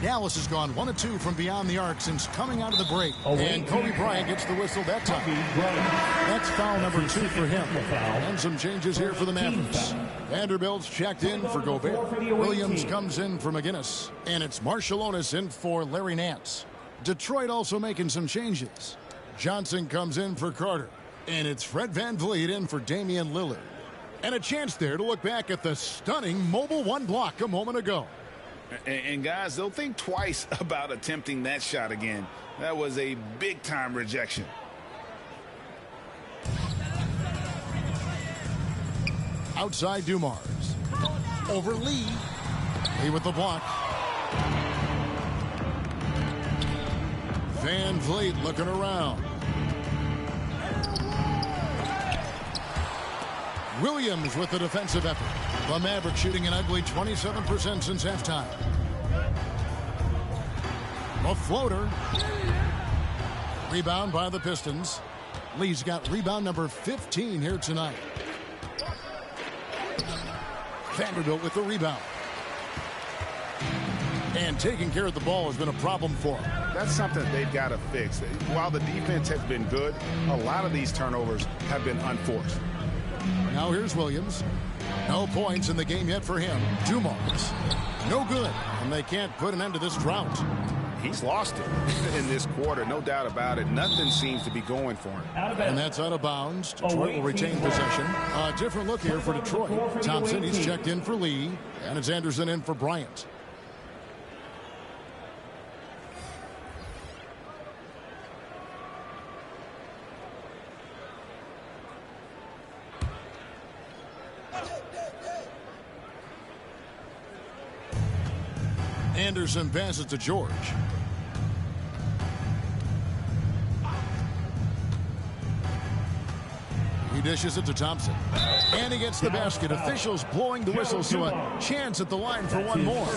Dallas has gone 1 of 2 from beyond the arc since coming out of the break. And Kobe Bryant gets the whistle that time. That's foul number 2 for him. And some changes here for the Mavericks. Vanderbilt's checked in for Gobert. Williams comes in for McGinnis. And it's Marciulionis in for Larry Nance. Detroit also making some changes. Johnson comes in for Carter. And it's Fred VanVleet in for Damian Lillard. And a chance there to look back at the stunning mobile 1 block a moment ago. And guys, they'll think twice about attempting that shot again. That was a big-time rejection. Outside Dumars. Over Lee. Lee with the block. VanVleet looking around. Williams with the defensive effort. The Mavericks shooting an ugly 27% since halftime. A floater. Rebound by the Pistons. Lee's got rebound number 15 here tonight. Vanderbilt with the rebound. And taking care of the ball has been a problem for them. That's something they've got to fix. While the defense has been good, a lot of these turnovers have been unforced. Now here's Williams. No points in the game yet for him. Dumars. No good. And they can't put an end to this drought. He's lost it in this quarter, no doubt about it. Nothing seems to be going for him. And that's out of bounds. Detroit will retain possession. A different look here for Detroit. Thompson, he's checked in for Lee. And it's Anderson in for Bryant. Anderson passes to George. He dishes it to Thompson. And he gets the basket. Officials blowing the whistle, so a chance at the line for one more.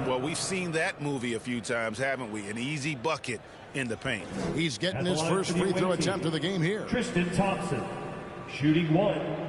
Well, we've seen that movie a few times, haven't we? An easy bucket in the paint. He's getting his first free throw attempt of the game here. Tristan Thompson, shooting 1.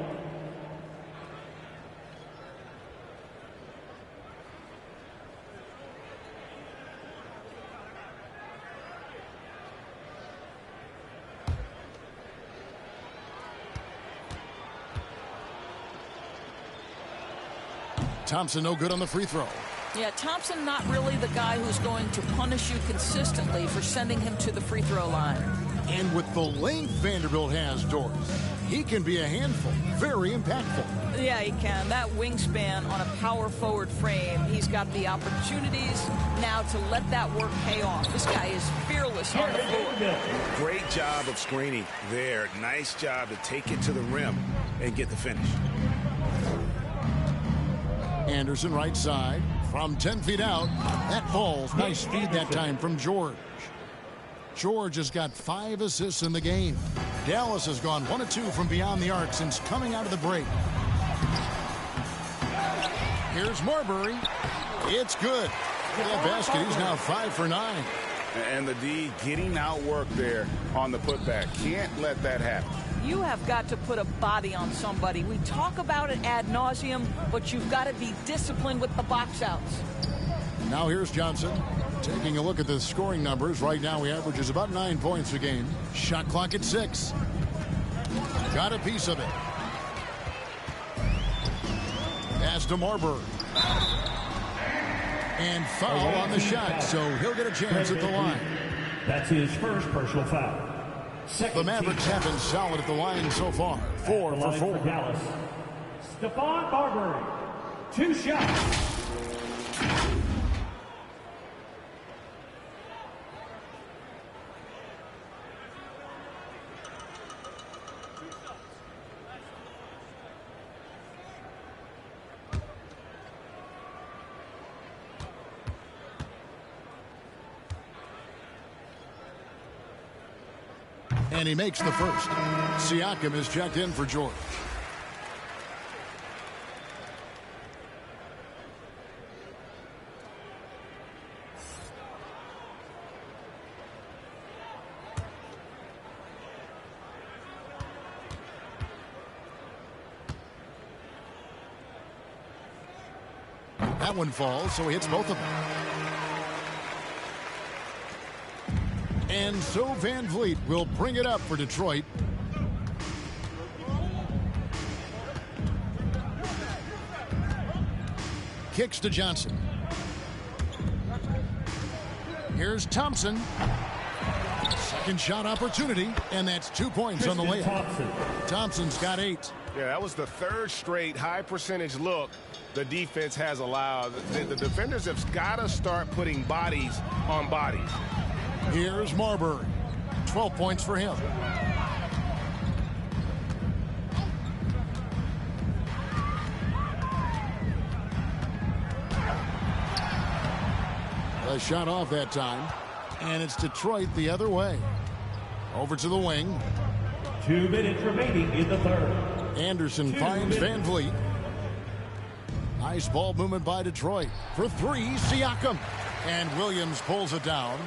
Thompson no good on the free throw. Yeah, Thompson not really the guy who's going to punish you consistently for sending him to the free throw line. And with the length Vanderbilt has, Doris, he can be a handful. Very impactful. Yeah, he can. That wingspan on a power forward frame, he's got the opportunities now to let that work pay off. This guy is fearless on the floor. Great job of screening there. Nice job to take it to the rim and get the finish. Anderson right side from 10 feet out. That falls. Nice feed that time from George. George has got 5 assists in the game. Dallas has gone 1 of 2 from beyond the arc since coming out of the break. Here's Marbury. It's good. Look at that basket. He's now 5 for 9. And the D getting out work there on the putback. Can't let that happen. You have got to put a body on somebody. We talk about it ad nauseum, but you've got to be disciplined with the box outs. Now here's Johnson. Taking a look at the scoring numbers. Right now he averages about 9 points a game. Shot clock at 6. Got a piece of it. Pass to Marbury. And foul on the shot, so he'll get a chance at the line. That's his first personal foul. The Mavericks have been solid at the line so far. 4 for 4. Dallas. Stephon Marbury. 2 shots. And he makes the first. Siakam is checked in for George. That one falls, so he hits both of them. And so Van Vliet will bring it up for Detroit. Kicks to Johnson. Here's Thompson. Second shot opportunity, and that's 2 points on the layup. Thompson's got 8. Yeah, that was the 3rd straight high percentage look the defense has allowed. The defenders have got to start putting bodies on bodies. Here's Marbury. 12 points for him. A shot off that time. And it's Detroit the other way. Over to the wing. 2 minutes remaining in the third. Anderson finds Van Vliet. Nice ball movement by Detroit. For 3, Siakam. And Williams pulls it down.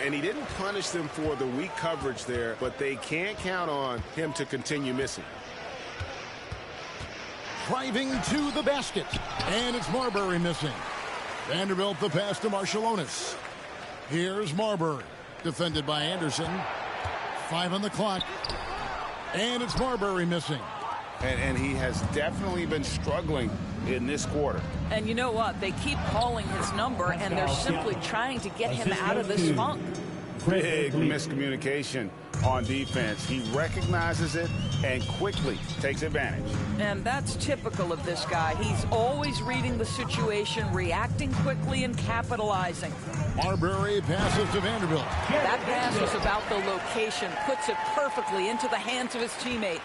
And he didn't punish them for the weak coverage there, but they can't count on him to continue missing. Driving to the basket. And it's Marbury missing. Vanderbilt the pass to Marciulionis. Here's Marbury. Defended by Anderson. 5 on the clock. And it's Marbury missing. And he has definitely been struggling in this quarter. And you know what? They keep calling his number, and they're simply trying to get him out of this funk. Big miscommunication on defense. He recognizes it and quickly takes advantage. And that's typical of this guy. He's always reading the situation, reacting quickly, and capitalizing. Marbury passes to Vanderbilt. That pass was about the location, puts it perfectly into the hands of his teammate.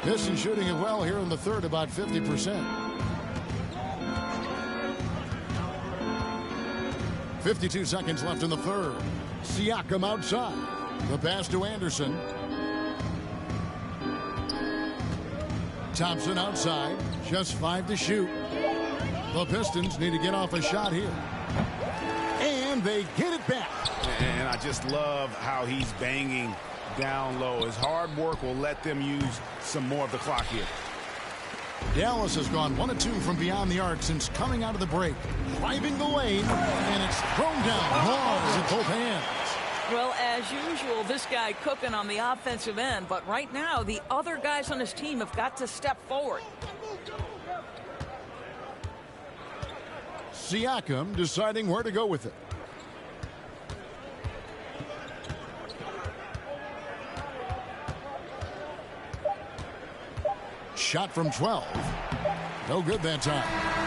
Pistons shooting it well here in the third, about 50%. 52 seconds left in the third. Siakam outside. The pass to Anderson. Thompson outside. Just 5 to shoot. The Pistons need to get off a shot here. And they get it back. And I just love how he's banging down low. His hard work will let them use some more of the clock here. Dallas has gone 1 of 2 from beyond the arc since coming out of the break. Driving the lane, and it's thrown down. Laws at both hands. Well, as usual, this guy cooking on the offensive end, but right now the other guys on his team have got to step forward. Siakam deciding where to go with it. Shot from 12. No good that time.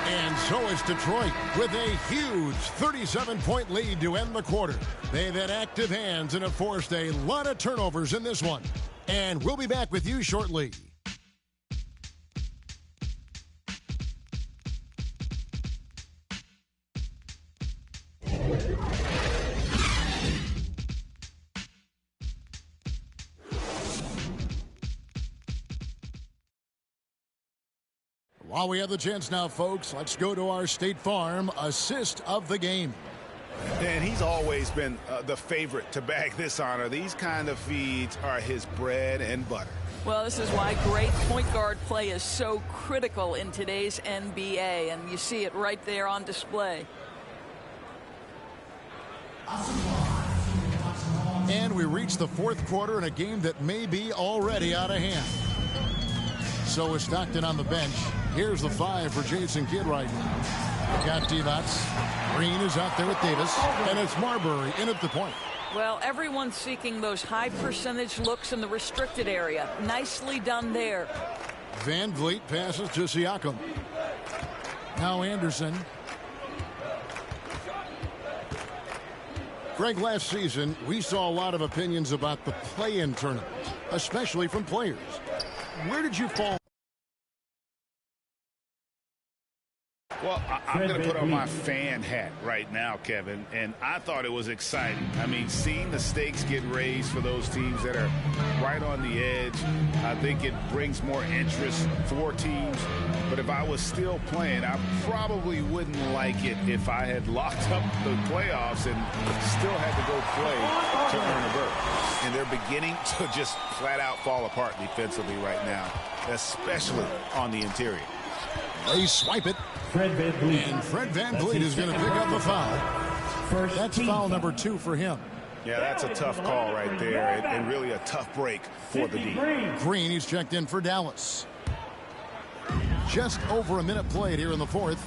And so it's Detroit with a huge 37-point lead to end the quarter. They've had active hands and have forced a lot of turnovers in this one. And we'll be back with you shortly. While we have the chance now, folks, let's go to our State Farm assist of the game. And he's always been the favorite to bag this honor. These kind of feeds are his bread and butter. Well, this is why great point guard play is so critical in today's NBA, and you see it right there on display. And we reach the fourth quarter in a game that may be already out of hand. So is Stockton on the bench. Here's the 5 for Jason Kidd right now. Got Divac. Green is out there with Davis. And it's Marbury in at the point. Well, everyone's seeking those high percentage looks in the restricted area. Nicely done there. Van Vliet passes to Siakam. Now Anderson. Greg, last season, we saw a lot of opinions about the play-in tournament, especially from players. Where did you fall? Well, I'm going to put on my fan hat right now, Kevin, and I thought it was exciting. I mean, seeing the stakes get raised for those teams that are right on the edge, I think it brings more interest for teams. But if I was still playing, I probably wouldn't like it if I had locked up the playoffs and still had to go play to earn a berth. And they're beginning to just flat out fall apart defensively right now, especially on the interior. They swipe it. Fred VanVleet. And Fred VanVleet is going to pick up the foul. That's foul number 2 for him. Yeah, that's a tough call right there, and really a tough break for the D. Green, he's checked in for Dallas. Just over a minute played here in the fourth.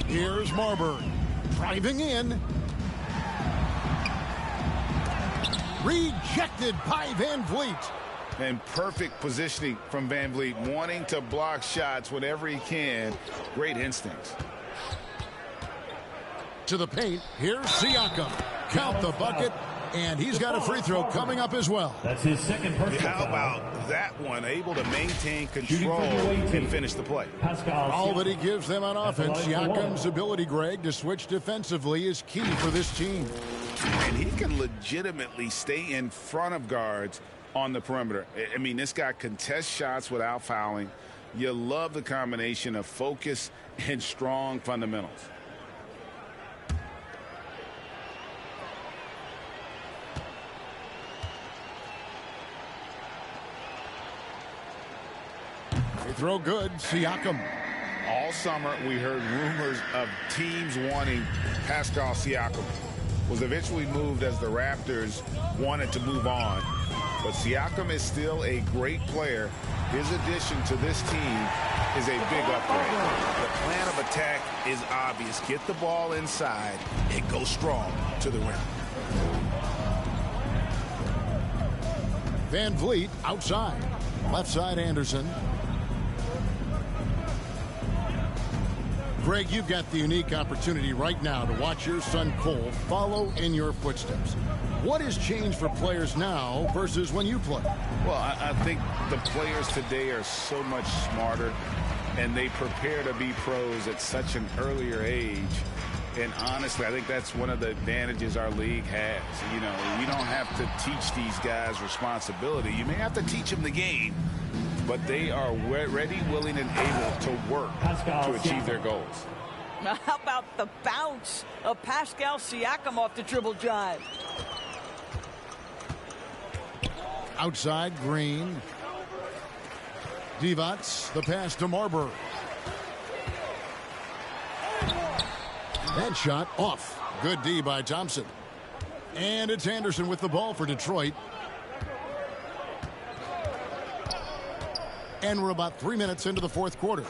Here's Marbury. Driving in. Rejected by VanVleet. And perfect positioning from VanVleet, wanting to block shots whenever he can. Great instincts. To the paint. Here's Siakam. Count the bucket. And he's got a free throw coming up as well. That's his second personal How about that one? Able to maintain control and finish the play. All that he gives them on offense. Siakam's ability, Greg, to switch defensively is key for this team. And he can legitimately stay in front of guards on the perimeter. I mean, this guy contests shots without fouling. You love the combination of focus and strong fundamentals. They throw good. Siakam. All summer, we heard rumors of teams wanting Pascal Siakam. Was eventually moved as the Raptors wanted to move on. But Siakam is still a great player. His addition to this team is a big upgrade. The plan of attack is obvious. Get the ball inside and go strong to the rim. VanVleet outside. Left side Anderson. Greg, you've got the unique opportunity right now to watch your son Cole follow in your footsteps. What has changed for players now versus when you played? Well, I think the players today are so much smarter, and they prepare to be pros at such an earlier age. And honestly, I think that's one of the advantages our league has. You know, you don't have to teach these guys responsibility. You may have to teach them the game, but they are ready, willing, and able to work to achieve their goals. How about the bounce of Pascal Siakam off the dribble drive? Outside, Green. Divac, the pass to Marbury. That shot off. Good D by Thompson. And it's Anderson with the ball for Detroit. And we're about 3 minutes into the fourth quarter.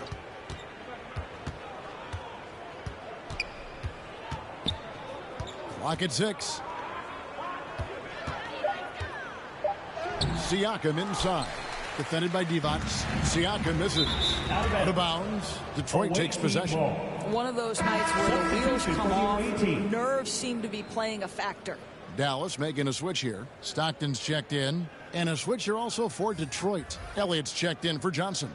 Clock at 6. Siakam inside. Defended by Divac. Siakam misses. Out of bounds. Detroit takes possession. One of those nights where the wheels come off, nerves seem to be playing a factor. Dallas making a switch here. Stockton's checked in. And a switch here also for Detroit. Elliott's checked in for Johnson.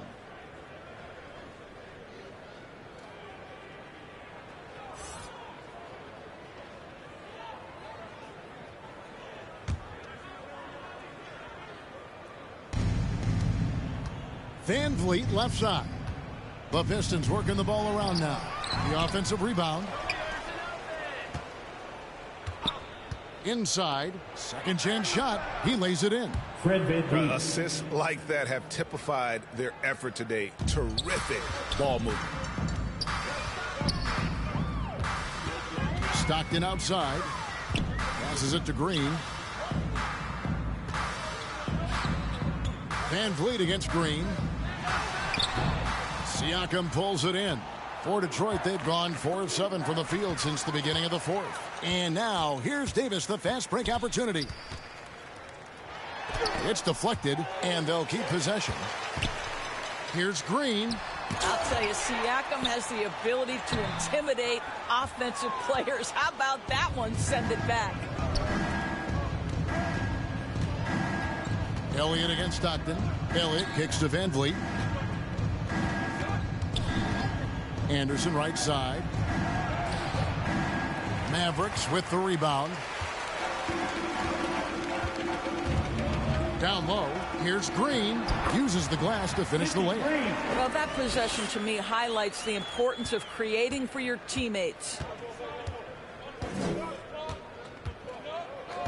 Van Vliet left side. The Pistons working the ball around now. The offensive rebound. Inside. Second chance shot. He lays it in. Assists like that have typified their effort today. Terrific ball movement. Stockton outside. Passes it to Green. Van Vliet against Green. Siakam pulls it in. For Detroit, they've gone 4 of 7 from the field since the beginning of the fourth. And now, here's Davis, the fast break opportunity. It's deflected, and they'll keep possession. Here's Green. I'll tell you, Siakam has the ability to intimidate offensive players. How about that one? Send it back. Elliott against Stockton. Elliott kicks to Van Vliet. Anderson right side. Mavericks with the rebound. Down low. Here's Green. Uses the glass to finish the layup. Well, that possession to me highlights the importance of creating for your teammates.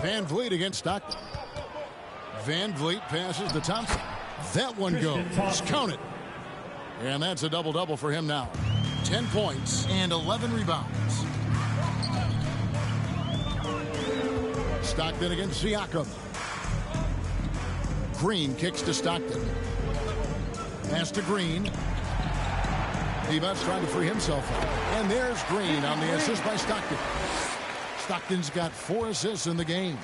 Van Vliet against Stockton. Van Vliet passes to Thompson. That one goes. Count it. And that's a double-double for him now. 10 points and 11 rebounds. Stockton against Siakam. Green kicks to Stockton. Pass to Green. Divac trying to free himself up. And there's Green on the assist by Stockton. Stockton's got 4 assists in the game.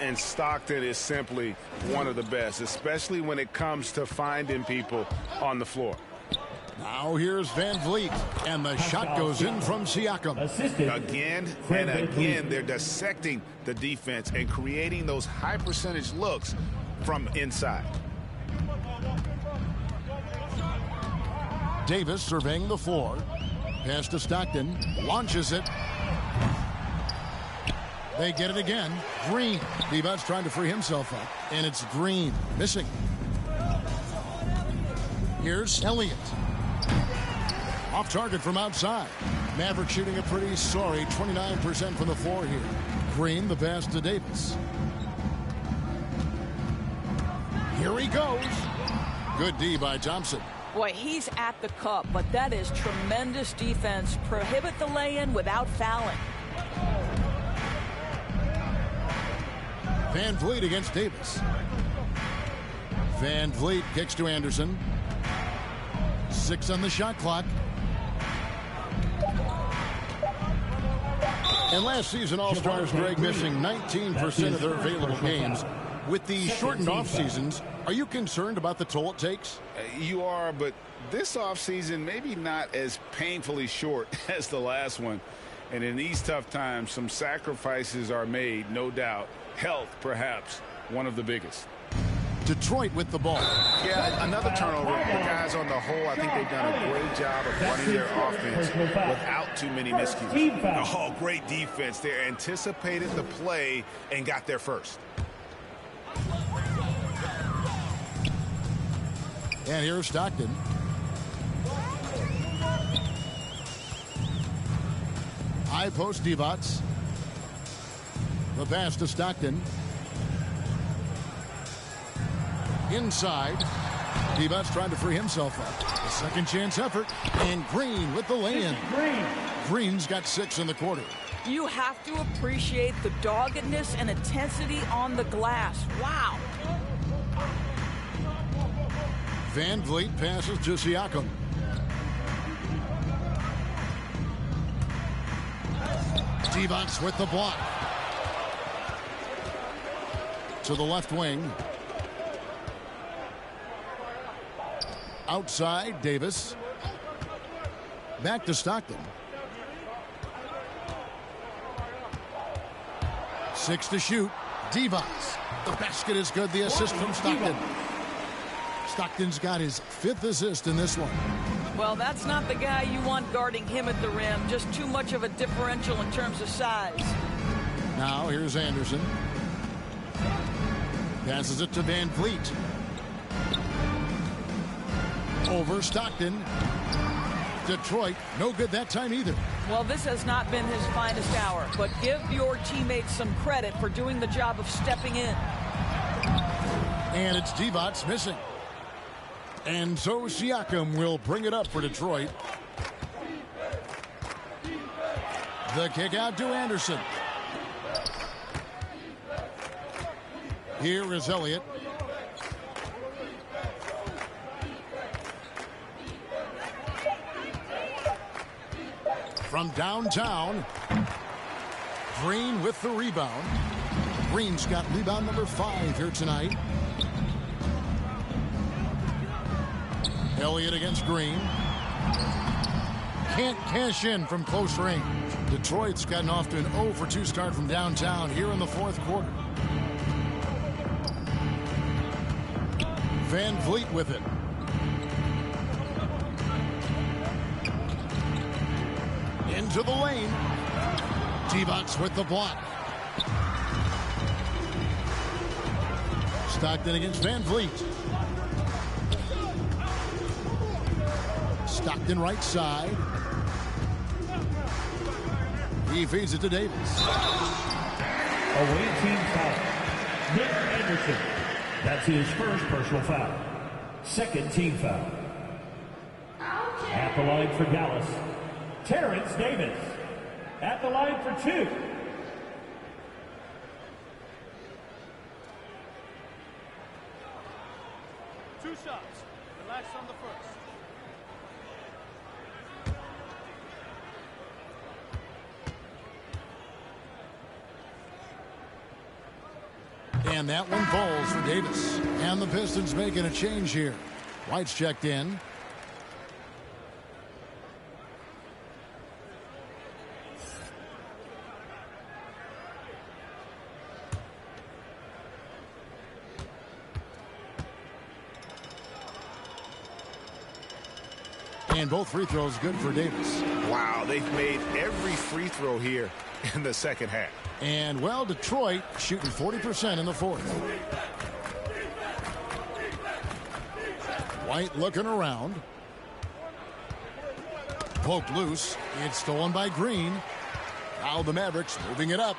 And Stockton is simply one of the best, especially when it comes to finding people on the floor. Now here's Van Vliet, and the shot goes in from Siakam. Again and again, they're dissecting the defense and creating those high percentage looks from inside. Davis surveying the floor. Pass to Stockton. Launches it. They get it again. Green. Divac's trying to free himself up. And it's Green. Missing. Here's Elliott. Off target from outside. Maverick shooting a pretty sorry 29% from the floor here. Green, the pass to Davis. Here he goes. Good D by Thompson. Boy, he's at the cup, but that is tremendous defense. Prohibit the lay-in without fouling. Van Vliet against Davis. Van Vliet kicks to Anderson. 6 on the shot clock. And last season, All-Stars Greg missing 19% of their available games. With the shortened off seasons, are you concerned about the toll it takes? You are, but this offseason maybe not as painfully short as the last one. And in these tough times, some sacrifices are made, no doubt. Health, perhaps, one of the biggest. Detroit with the ball. Yeah, another turnover. The guys on the whole, I think they've done a great job of running their offense without too many miscues. Oh, great defense. They anticipated the play and got there first. And here's Stockton. High post Divac. The pass to Stockton. Inside. Divac trying to free himself up. A second chance effort. And Green with the lay-in. Green's got 6 in the quarter. You have to appreciate the doggedness and intensity on the glass. Wow. Van Vliet passes to Divac with the block. To the left wing. Outside, Davis. Back to Stockton. 6 to shoot. Divac. The basket is good. The assist from Stockton. Stockton's got his 5th assist in this one. Well, that's not the guy you want guarding him at the rim. Just too much of a differential in terms of size. Now here's Anderson. Passes it to Van Vliet. Over Stockton. Detroit, no good that time either. Well, this has not been his finest hour, but give your teammates some credit for doing the job of stepping in. And it's Divac missing. And so Siakam will bring it up for Detroit. The kick out to Anderson. Here is Elliott. From downtown, Green with the rebound. Green's got rebound number 5 here tonight. Elliott against Green. Can't cash in from close range. Detroit's gotten off to an 0 for 2 start from downtown here in the 4th quarter. Van Vliet with it. Into the lane. Divac with the block. Stockton against Van Vliet. Stockton right side. He feeds it to Davis. Away team foul. Nick Anderson. That's his first personal foul. 2nd team foul. At the line for Dallas, Terrence Davis. At the line for 2. Two shots. Relax on the first. And that one falls for Davis. And the Pistons making a change here. White's checked in. And both free throws good for Davis. Wow, they've made every free throw here in the 2nd half. And, well, Detroit shooting 40% in the 4th. White looking around. Poked loose. It's stolen by Green. Now the Mavericks moving it up.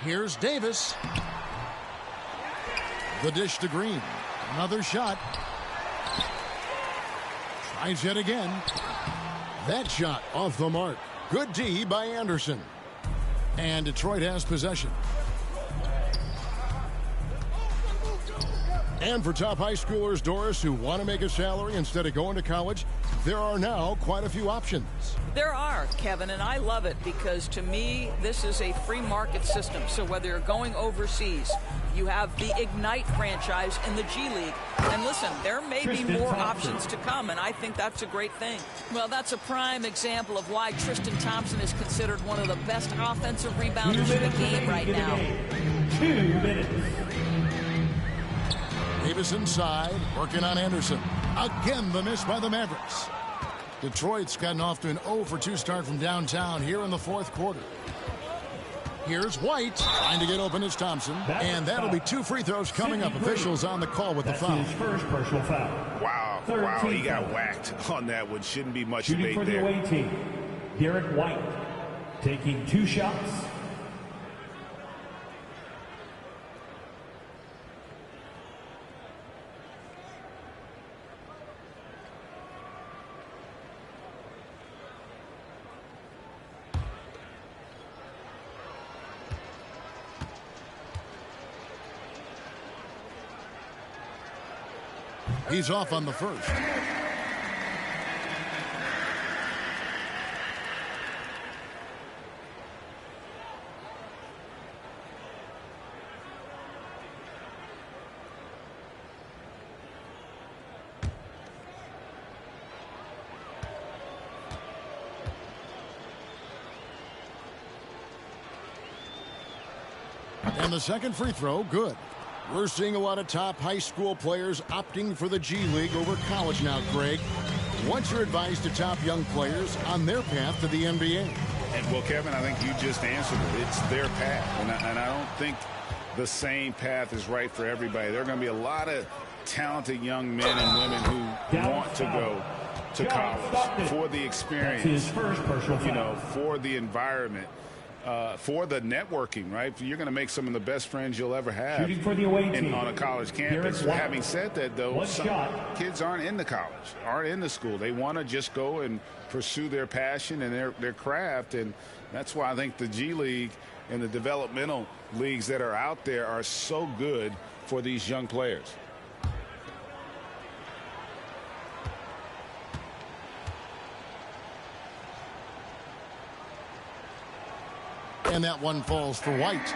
Here's Davis. The dish to Green. Another shot. Tries yet again. That shot off the mark. Good D by Anderson. And Detroit has possession. And for top high schoolers, Doris, who want to make a salary instead of going to college, there are now quite a few options. There are, Kevin, and I love it because to me, this is a free market system. So whether you're going overseas, you have the Ignite franchise in the G League. And listen, there may be more options to come, and I think that's a great thing. Well, that's a prime example of why Tristan Thompson is considered one of the best offensive rebounders in the game right now. 2 minutes. Davis inside, working on Anderson. Again, the miss by the Mavericks. Detroit's gotten off to an 0 for 2 start from downtown here in the 4th quarter. Here's White trying to get open as Thompson. And that'll be 2 free throws coming up. Officials on the call with the foul. His first personal foul. Wow, he got whacked on that one. Shouldn't be much Shooting debate for the there. away team, Derek White, taking 2 shots. He's off on the first. And the second free throw, good. We're seeing a lot of top high school players opting for the G League over college now, Craig. What's your advice to top young players on their path to the NBA? And, well, Kevin, I think you just answered it. It's their path. And I don't think the same path is right for everybody. There are going to be a lot of talented young men and women who want to go to college for the experience, for the environment, for the networking, right? You're going to make some of the best friends you'll ever have on a college campus. Having said that, though, some kids aren't into college, aren't into school. They want to just go and pursue their passion and their craft, and that's why I think the G League and the developmental leagues that are out there are so good for these young players. And that one falls for White.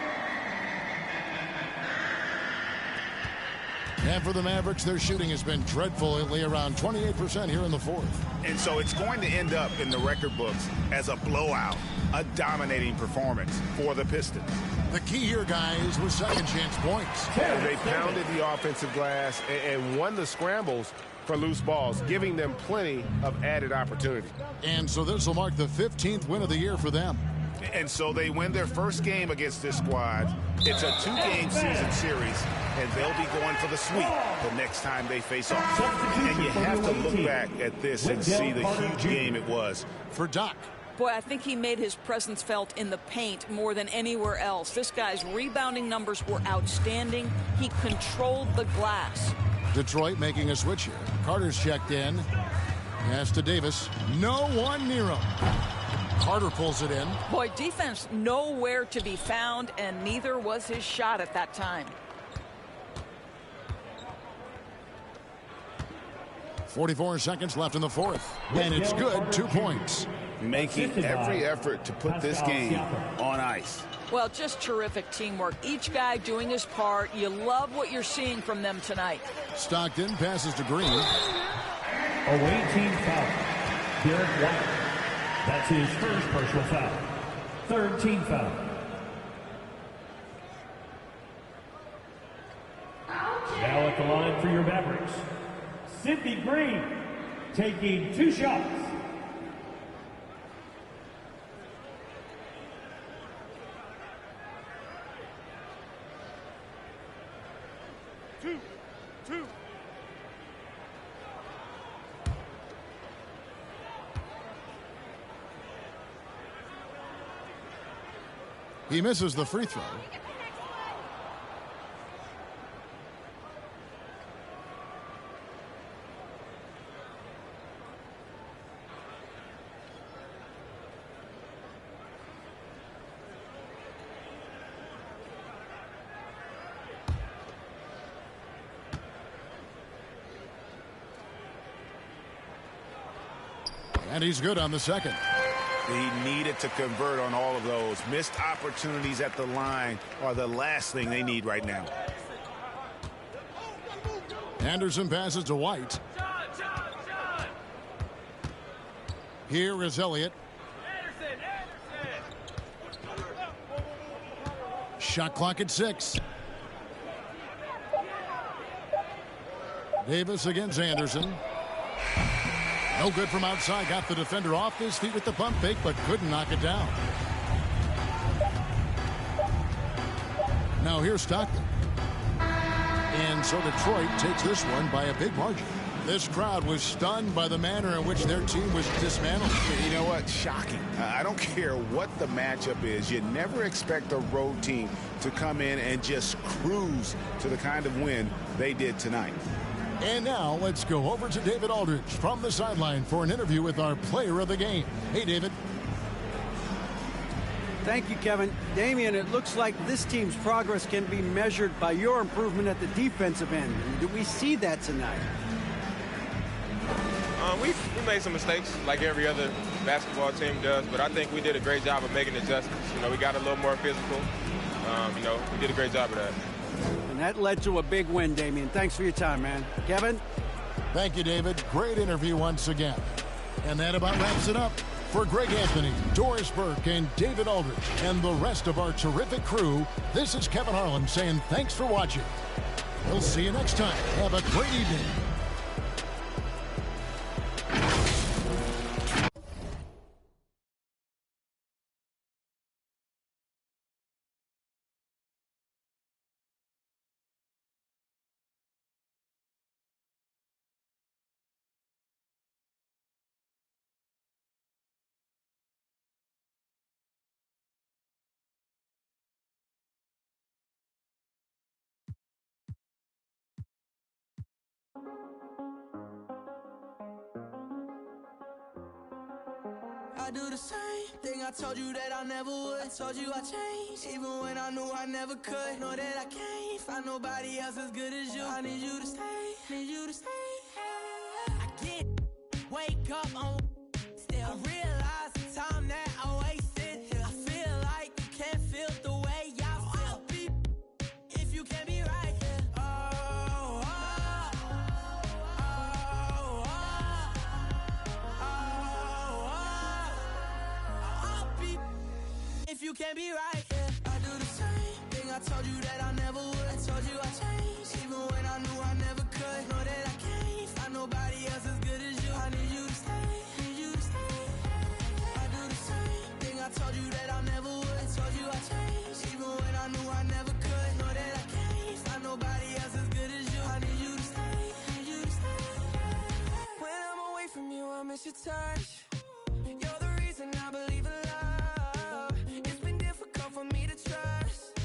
And for the Mavericks, their shooting has been dreadful lately, around 28% here in the fourth. And so it's going to end up in the record books as a blowout, a dominating performance for the Pistons. The key here, guys, was second chance points. They pounded the offensive glass and won the scrambles for loose balls, giving them plenty of added opportunity. And so this will mark the 15th win of the year for them. And so they win their first game against this squad. It's a 2-game season series, and they'll be going for the sweep the next time they face off. And you have to look back at this and see the huge game it was for Doc. Boy, I think he made his presence felt in the paint more than anywhere else. This guy's rebounding numbers were outstanding. He controlled the glass. Detroit making a switch here. Carter's checked in. Pass to Davis. No one near him. Carter pulls it in. Boy, defense nowhere to be found, and neither was his shot at that time. 44 seconds left in the fourth. And it's good, 2 points. Making every effort to put this game on ice. Well, just terrific teamwork. Each guy doing his part. You love what you're seeing from them tonight. Stockton passes to Green. Away team foul. Derek White. That's his first personal foul. Third team foul. Now at the line for your Mavericks, Sidney Green, taking 2 shots. Two. He misses the free throw. And he's good on the second. He needed to convert on all of those. Missed opportunities at the line are the last thing they need right now. Anderson passes to White. Here is Elliott. Shot clock at 6. Davis against Anderson. No good from outside. Got the defender off his feet with the pump fake, but couldn't knock it down. Now here's Stockton. And so Detroit takes this one by a big margin. This crowd was stunned by the manner in which their team was dismantled. You know what? Shocking. I don't care what the matchup is. You never expect a road team to come in and just cruise to the kind of win they did tonight. And now let's go over to David Aldridge from the sideline for an interview with our player of the game. Hey, David. Thank you, Kevin. Damian, it looks like this team's progress can be measured by your improvement at the defensive end. Do we see that tonight? We made some mistakes like every other basketball team does, but I think we did a great job of making adjustments. We got a little more physical. We did a great job of that. And that led to a big win, Damian. Thanks for your time, man. Kevin? Thank you, David. Great interview once again. And that about wraps it up. For Greg Anthony, Doris Burke, and David Aldridge, and the rest of our terrific crew, this is Kevin Harlan saying thanks for watching. We'll see you next time. Have a great evening. I do the same thing I told you that I never would. I told you I changed, even when I knew I never could. Know that I can't find nobody else as good as you. I need you to stay, need you to stay. I get, wake up on still. I realize the time that I wasted here. I feel like you can't feel the way I feel. I'll be if you can't be right here. Oh, oh, oh, oh, oh. I'll be if you can't be right here. I do the same thing I told you that I never would. I told you I changed, even when I knew I never could. Know that I can't find nobody else as good as you. I need you to stay, need you to stay. I do the same thing I told you that I never would. I told you I changed, even when I knew I never could. Know that I can't find nobody else as good as you. I need you to stay, need you to stay. When I'm away from you, I miss your touch. You're the reason I believe in love. It's been difficult for me to trust,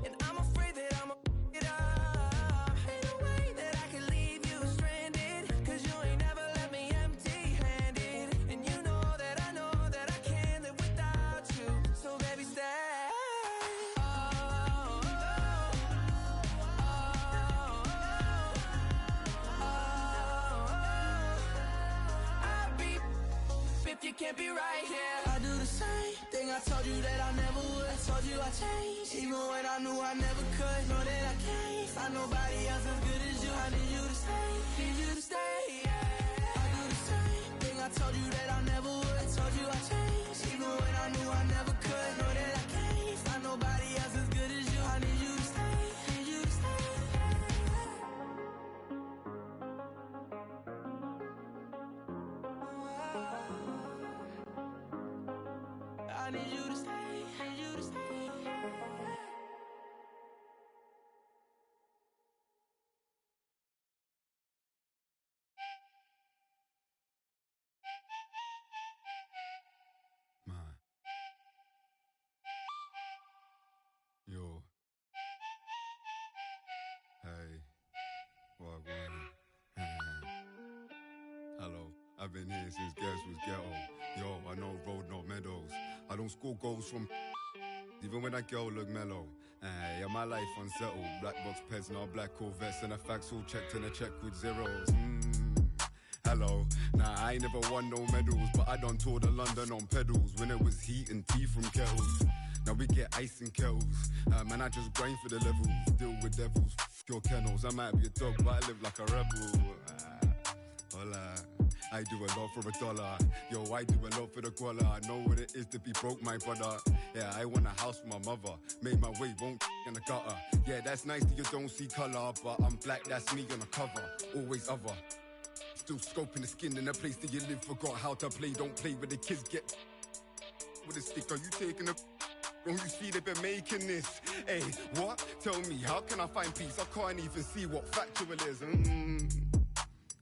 and I'm afraid that I'm it up. Ain't no way that I can leave you stranded, cause you ain't never left me empty-handed. And you know that I can't live without you. So baby, stay. Oh, oh, oh, oh. I'll be if you can't be right here. I do the same thing I told you that I never would. I told you I changed, even when I knew I never could. Know that I can't find nobody else as good as you. I need you to stay, need you to stay. I do the same thing I told you that I never would. I told you I changed, even when I knew I never could. Know that I can't find nobody else as good as you. I need you to stay, need you to stay. I need you to stay, need you to stay. Yo. Hey. Wagwan. Hello. I've been here since Guess was ghetto. Yo, I know road, not meadows. I don't score goals from even when that girl look mellow. Yeah, my life unsettled. Black box pets, now black Corvettes, and the facts all checked and a check with zeros. Hello. Nah, I ain't never won no medals, but I done toured of London on pedals when it was heat and tea from kettles. Now we get ice in kettles. Man, I just grind for the levels. Deal with devils, your kennels. I might be a dog, but I live like a rebel. Hola. I do a lot for $1. Yo, I do a lot for the guala. I know what it is to be broke, my brother. Yeah, I want a house for my mother. Made my way, won't in the gutter. Yeah, that's nice that you don't see color, but I'm black, that's me on the cover. Always other. Still scoping the skin in the place that you live. Forgot how to play, don't play with the kids. Get with a stick, are you taking a... Don't you see they've been making this? Hey, what? Tell me, how can I find peace? I can't even see what factual is.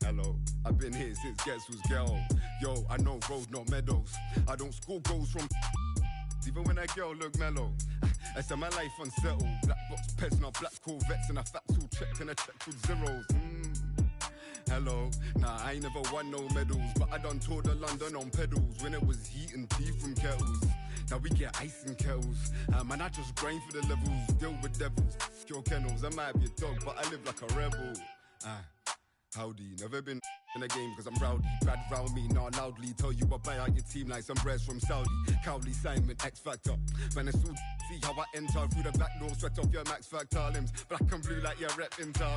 Hello, I've been here since Guess was ghetto. Yo, I know road, not meadows. I don't score goals from even when that girl look mellow. I said my life unsettled. Black box pets, now black Corvettes, and a facts all checked and a check with zeros. Hello, nah, I ain't never won no medals, but I done toured of London on pedals when it was heat and tea from kettles. Now we get ice in kettles. Man, I just grind for the levels, deal with devils, your kennels. I might be a dog, but I live like a rebel. Howdy, never been in the game cause I'm rowdy. Brad round me, not loudly. Tell you I buy out your team like some breads from Saudi. Cowley, Simon, X Factor. Man, it's all see how I enter through the back door. Sweat off your Max Factor limbs. Black and blue like your rep Inter.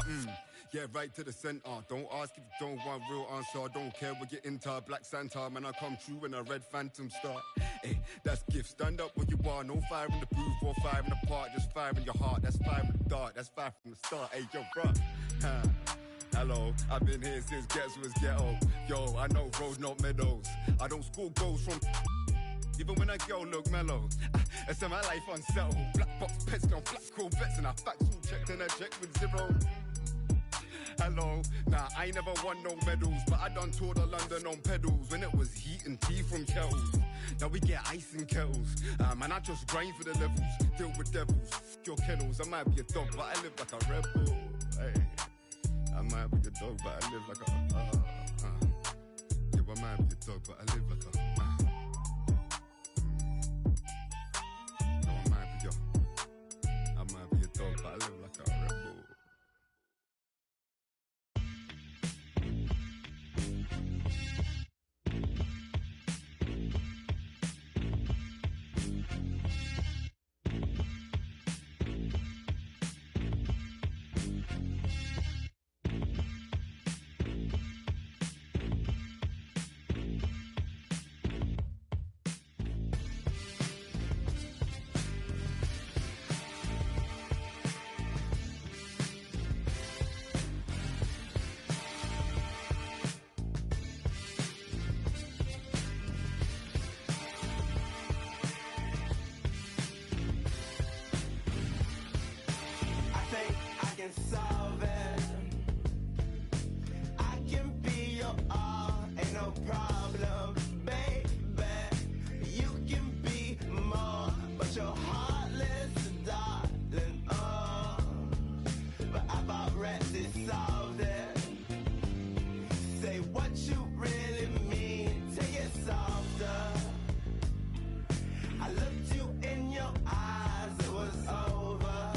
Yeah, right to the center. Don't ask if you don't want real answer. Don't care what you're into. Black Santa, man, I come true when a red phantom start. Hey, that's gift. Stand up where you are. No fire in the booth or fire in the park. Just fire in your heart. That's fire in the dark. That's fire from the start. Hey, yo, bruh. Hello, I've been here since Gets was ghetto. Yo, I know roads, not meadows. I don't score goals from even when a girl look mellow. I set my life unsettled. Black box pets on black Corvettes and I facts all checked and I checked with zero. Hello, nah, I ain't never won no medals, but I done toured of London on pedals when it was heat and tea from kettles. Now we get ice in kettles, man, I just grind for the levels, deal with devils, f*** your kennels. I might be a dog, but I live like a rebel. Hey, I might be a dog, but I live like a yeah, I might be a dog, but I live like a no, I might be a dog, but I live like a rebel. Solve it. I can be your all, ain't no problem, baby. You can be more, but you're heartless, darling. Oh, but I about ready solved it. Say what you really mean, take it softer. I looked you in your eyes, it was over.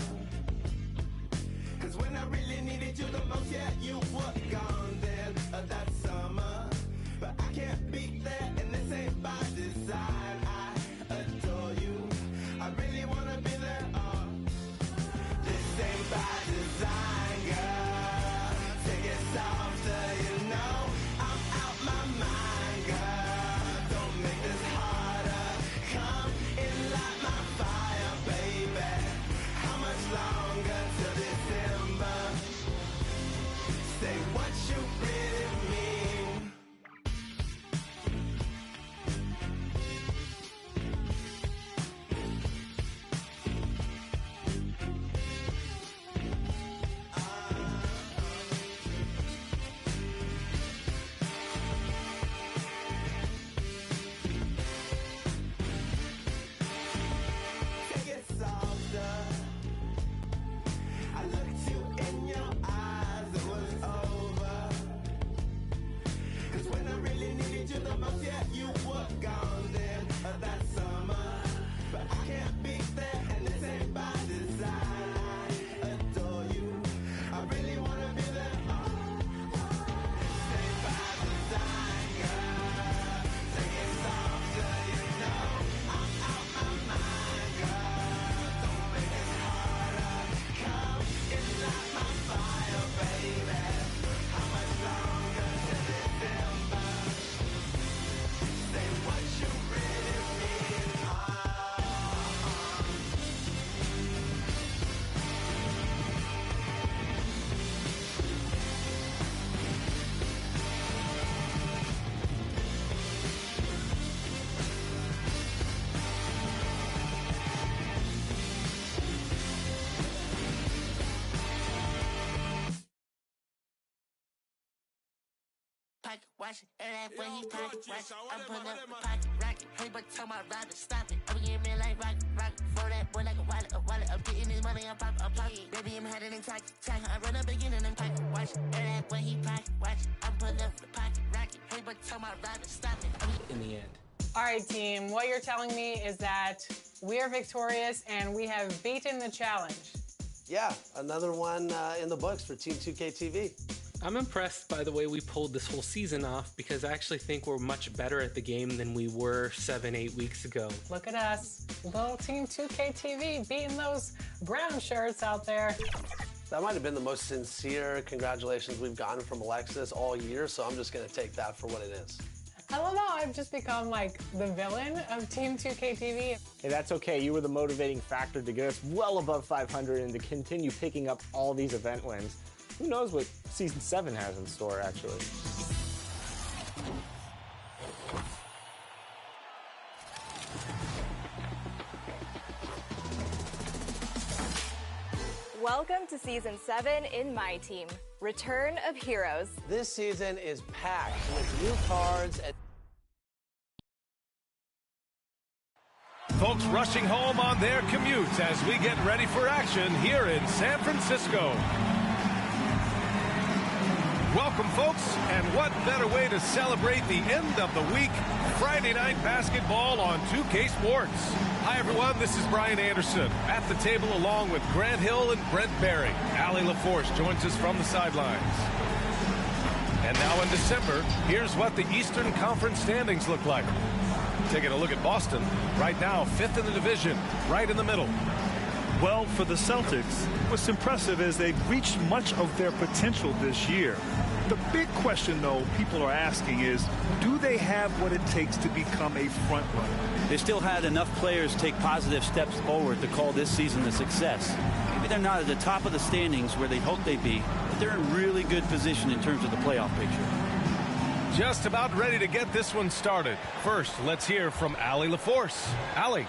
When I really needed you the most, yeah, you were gone then that summer. But I can't be there, and this ain't by design. I adore you, I really wanna be there. This ain't by design, girl. Take it softer, you know I'm out my mind, girl. Don't make this harder. Come in, light my fire, baby. How much longer till December? Say what you really mean. Take it softer. I looked you in your eyes, it was over. Cause when I really needed you the most, yeah, you were gone then that summer. But I can't be there, and this ain't by design. I adore you, I really wanna be there. This ain't by design, girl. Take it softer, you know I'm out my mind, girl. Don't make it harder. Come and light my fire, baby. How much longer till December? Say what you really mean. Pocket watch it, and when he pocket watch it, I'm pulling up the pocket rocket. Hey, but tell my rider stop it. I'm getting me like rocket. For that boy like a wallet. I'm getting this money, I'm pocket. Baby, I'm headed in tacky. I run up again and then pocket watch it, and when he pocket watch it, I'm pulling up the pocket rocket. Hey, but tell my rider stop it. In the end. All right, team, what you're telling me is that we are victorious and we have beaten the challenge. Yeah, another one in the books for Team 2K TV. I'm impressed by the way we pulled this whole season off because I actually think we're much better at the game than we were 7-8 weeks ago. Look at us, little Team 2K TV beating those brown shirts out there. That might have been the most sincere congratulations we've gotten from Alexis all year, so I'm just going to take that for what it is. I love how I've just become like the villain of Team 2K TV. Hey, that's okay. You were the motivating factor to get us well above 500 and to continue picking up all these event wins. Who knows what Season 7 has in store, actually. Welcome to Season 7 in My Team, Return of Heroes. This season is packed with new cards and folks rushing home on their commutes as we get ready for action here in San Francisco. Welcome, folks, and what better way to celebrate the end of the week? Friday night basketball on 2K Sports. Hi, everyone. This is Brian Anderson at the table along with Grant Hill and Brent Barry. Allie LaForce joins us from the sidelines. And now in December, here's what the Eastern Conference standings look like. Taking a look at Boston. Right now, 5th in the division, right in the middle. Well, for the Celtics, what's impressive is they've reached much of their potential this year. The big question, though, people are asking is, do they have what it takes to become a front runner? They still had enough players take positive steps forward to call this season a success. Maybe they're not at the top of the standings where they hoped they'd be, but they're in really good position in terms of the playoff picture. Just about ready to get this one started. First, let's hear from Allie LaForce. Allie.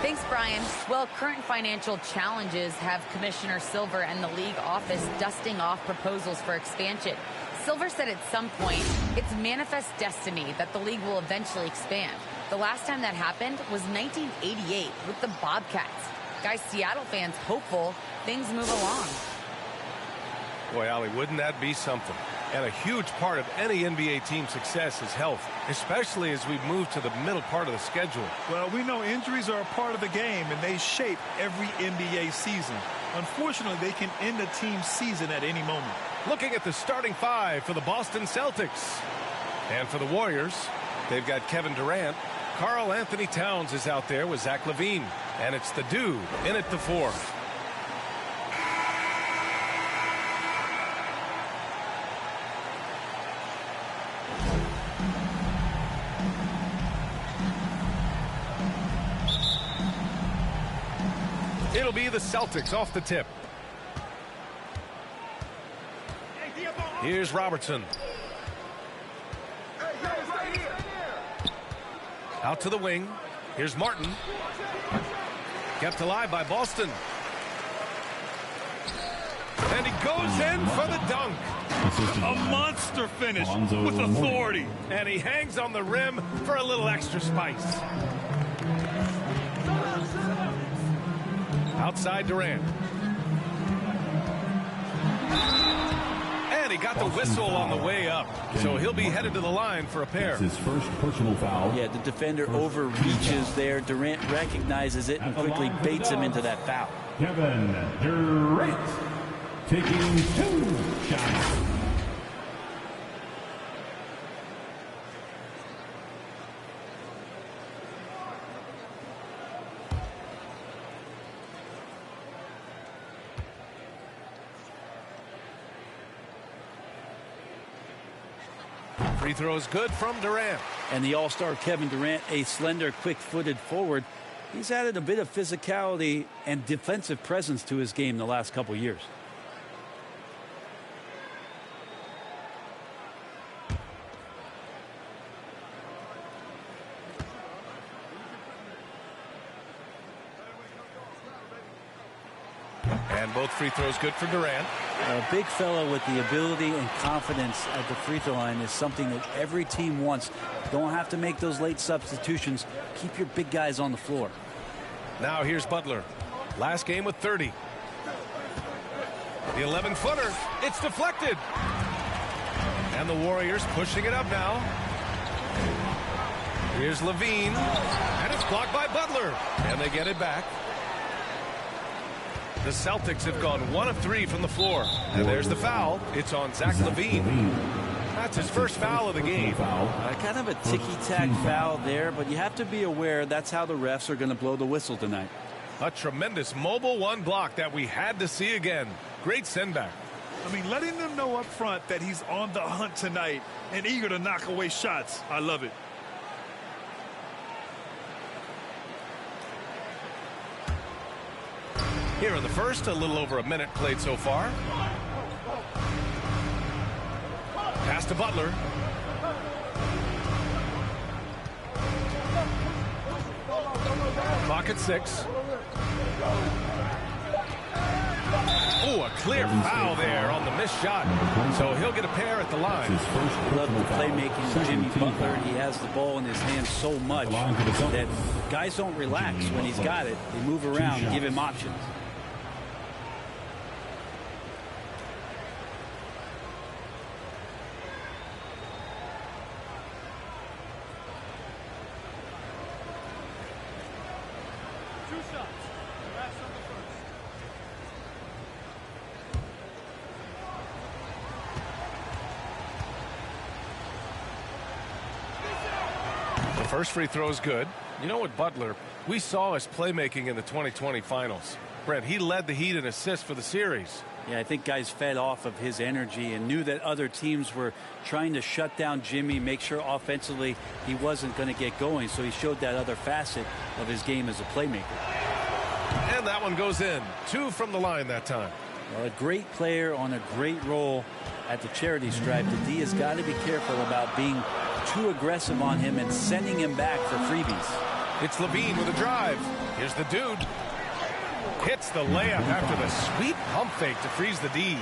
Thanks, Brian. Well, current financial challenges have Commissioner Silver and the league office dusting off proposals for expansion. Silver said at some point, it's manifest destiny that the league will eventually expand. The last time that happened was 1988 with the Bobcats. Guys, Seattle fans hopeful things move along. Boy, Allie, wouldn't that be something? And a huge part of any NBA team's success is health, especially as we move to the middle part of the schedule. Well, we know injuries are a part of the game, and they shape every NBA season. Unfortunately, they can end a team's season at any moment. Looking at the starting five for the Boston Celtics. And for the Warriors, they've got Kevin Durant. Karl Anthony Towns is out there with Zach LaVine. And it's the dude in at the 4. It'll be the Celtics off the tip. Here's Robertson. Out to the wing. Here's Martin. Kept alive by Boston. And he goes in for the dunk. A monster finish with authority. And he hangs on the rim for a little extra spice. Outside Durant. And he got the whistle on the way up. So he'll be headed to the line for a pair. His first personal foul. Yeah, the defender overreaches there. Durant recognizes it and quickly baits him into that foul. Kevin Durant taking 2 shots. Free throw is good from Durant. And the all-star Kevin Durant, a slender, quick-footed forward. He's added a bit of physicality and defensive presence to his game the last couple years. And both free throws good for Durant. A big fella with the ability and confidence at the free throw line is something that every team wants. Don't have to make those late substitutions. Keep your big guys on the floor. Now here's Butler. Last game with 30. The 11-footer. It's deflected. And the Warriors pushing it up now. Here's LaVine. And it's blocked by Butler. And they get it back. The Celtics have gone 1 of 3 from the floor. And there's the foul. It's on Zach LaVine. That's his first foul of the game. Kind of a ticky-tack foul there, but you have to be aware that's how the refs are going to blow the whistle tonight. A tremendous mobile one block that we had to see again. Great send back. I mean, letting them know up front that he's on the hunt tonight and eager to knock away shots. I love it. Here in the first, a little over a minute played so far. Pass to Butler. Clock at 6. Oh, a clear foul there on the missed shot. So he'll get a pair at the line. Love the playmaking of Jimmy Butler. He has the ball in his hands so much that guys don't relax when he's got it. They move around, give him options. First free throw is good. You know what, Butler, we saw his playmaking in the 2020 finals. Brent, he led the Heat in assists for the series. Yeah, I think guys fed off of his energy and knew that other teams were trying to shut down Jimmy, make sure offensively he wasn't going to get going. So he showed that other facet of his game as a playmaker. And that one goes in. 2 from the line that time. Well, a great player on a great role at the charity stripe. The D has got to be careful about being too aggressive on him and sending him back for freebies. It's LaVine with a drive. Here's the dude. Hits the layup after the sweet pump fake to freeze the D.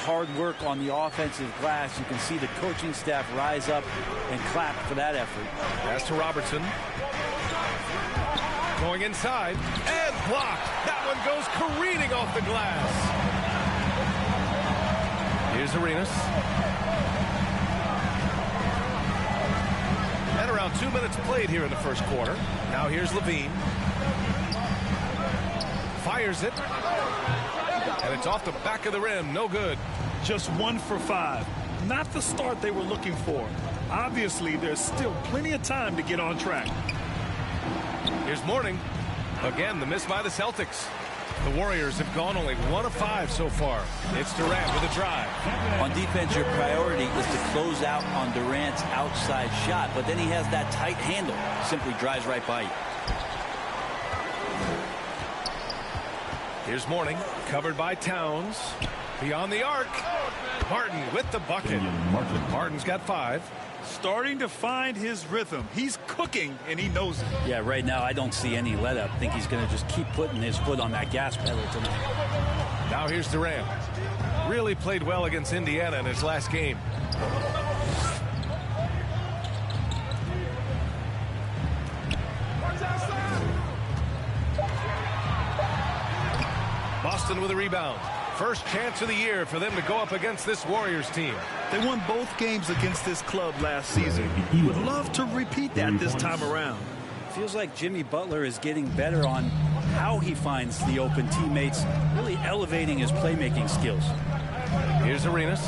Hard work on the offensive glass. You can see the coaching staff rise up and clap for that effort. Pass to Robertson. Going inside and blocked. That one goes careening off the glass. Here's Arenas. And around 2 minutes played here in the first quarter. Now here's LaVine. Fires it. And it's off the back of the rim. No good. Just 1 for 5. Not the start they were looking for. Obviously, there's still plenty of time to get on track. Here's Mourning. Again, the miss by the Celtics. The Warriors have gone only 1 of 5 so far. It's Durant with a drive. On defense, your priority is to close out on Durant's outside shot, but then he has that tight handle. Simply drives right by you. Here's Mourning, covered by Towns. Beyond the arc. Martin with the bucket. Martin's got 5. Starting to find his rhythm. He's cooking, and he knows it. Yeah, right now I don't see any let-up. I think he's going to just keep putting his foot on that gas pedal tonight. Now here's Durant. Really played well against Indiana in his last game. Boston with a rebound. First chance of the year for them to go up against this Warriors team. They won both games against this club last season. Would love to repeat that this time around. Feels like Jimmy Butler is getting better on how he finds the open teammates, really elevating his playmaking skills. Here's Arenas.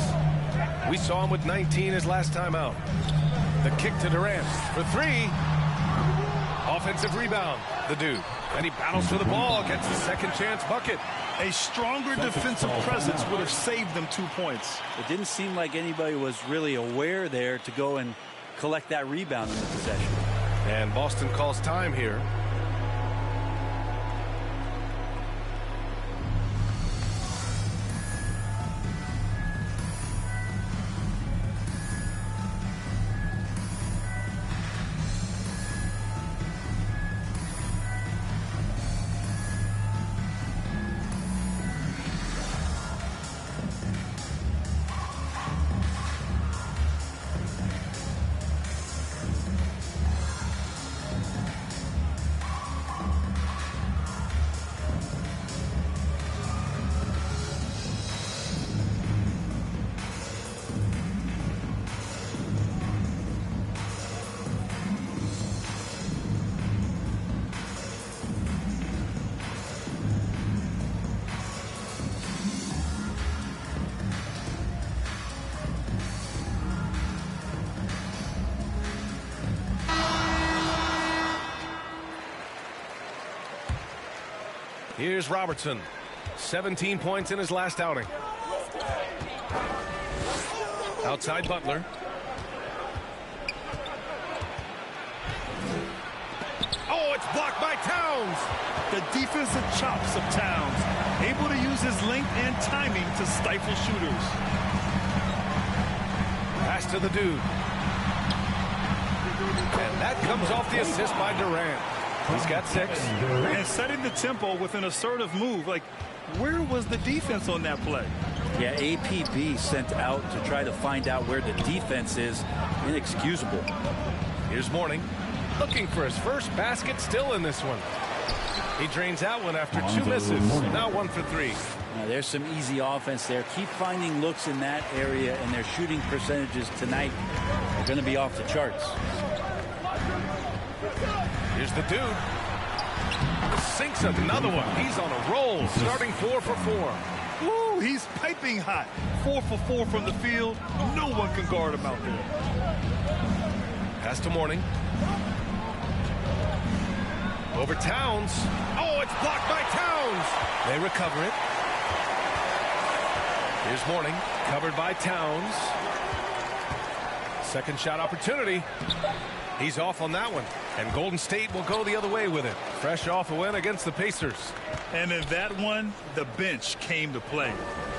We saw him with 19 his last time out. The kick to Durant for 3. Offensive rebound. The dude. And he battles for the ball, gets the second chance bucket. A stronger defensive presence would have saved them 2 points. It didn't seem like anybody was really aware there to go and collect that rebound in the possession. And Boston calls time here. Here's Robertson. 17 points in his last outing. Outside Butler. Oh, it's blocked by Towns. The defensive chops of Towns, able to use his length and timing to stifle shooters. Pass to the dude. And that comes off the assist by Durant. He's got 6. And setting the tempo with an assertive move. Like, where was the defense on that play? Yeah, APB sent out to try to find out where the defense is. Inexcusable. Here's Mourning. Looking for his first basket, still in this one. He drains out one after 2 misses. Now 1 for 3. Now there's some easy offense there. Keep finding looks in that area, and their shooting percentages tonight are going to be off the charts. Here's the dude. Sinks another one. He's on a roll, starting 4 for 4. Ooh, he's piping hot. 4 for 4 from the field. No one can guard him out there. Pass to Mourning. Over Towns. Oh, it's blocked by Towns. They recover it. Here's Mourning, covered by Towns. Second shot opportunity. He's off on that one. And Golden State will go the other way with it. Fresh off a win against the Pacers. And in that one, the bench came to play.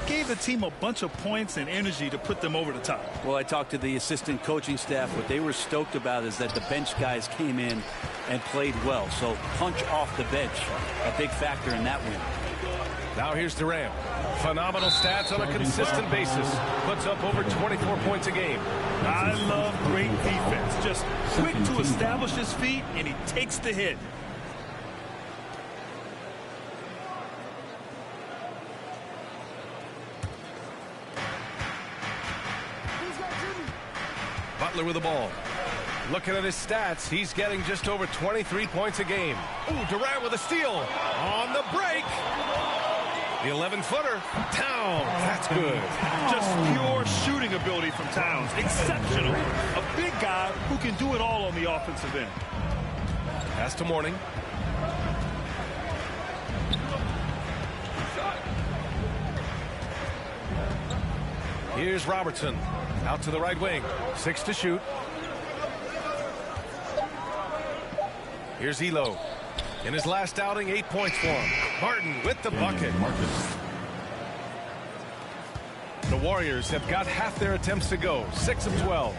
Gave the team a bunch of points and energy to put them over the top. Well, I talked to the assistant coaching staff. What they were stoked about is that the bench guys came in and played well. So punch off the bench, a big factor in that win. Now here's Durant. Phenomenal stats on a consistent basis. Puts up over 24 points a game. I love great defense. Just quick to establish his feet, and he takes the hit. Butler with the ball. Looking at his stats, he's getting just over 23 points a game. Ooh, Durant with a steal. On the break. The 11-footer. Towns. That's good. Just pure shooting ability from Towns. Exceptional. A big guy who can do it all on the offensive end. Pass to Mourning. Here's Robertson. Out to the right wing. 6 to shoot. Here's Elo. In his last outing, 8 points for him. Martin with the bucket. The Warriors have got half their attempts to go. 6 of 12.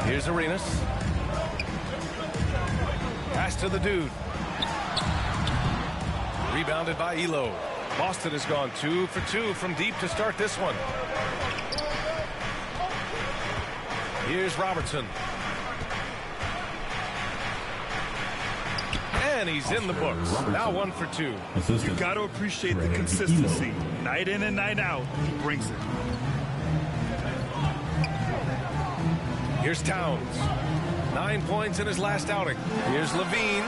Here's Arenas. Pass to the dude. Rebounded by Elo. Boston has gone 2 for 2 from deep to start this one. Here's Robertson. And he's in the books. Now 1 for 2. You got to appreciate the consistency. Night in and night out, he brings it. Here's Towns. 9 points in his last outing. Here's Levine.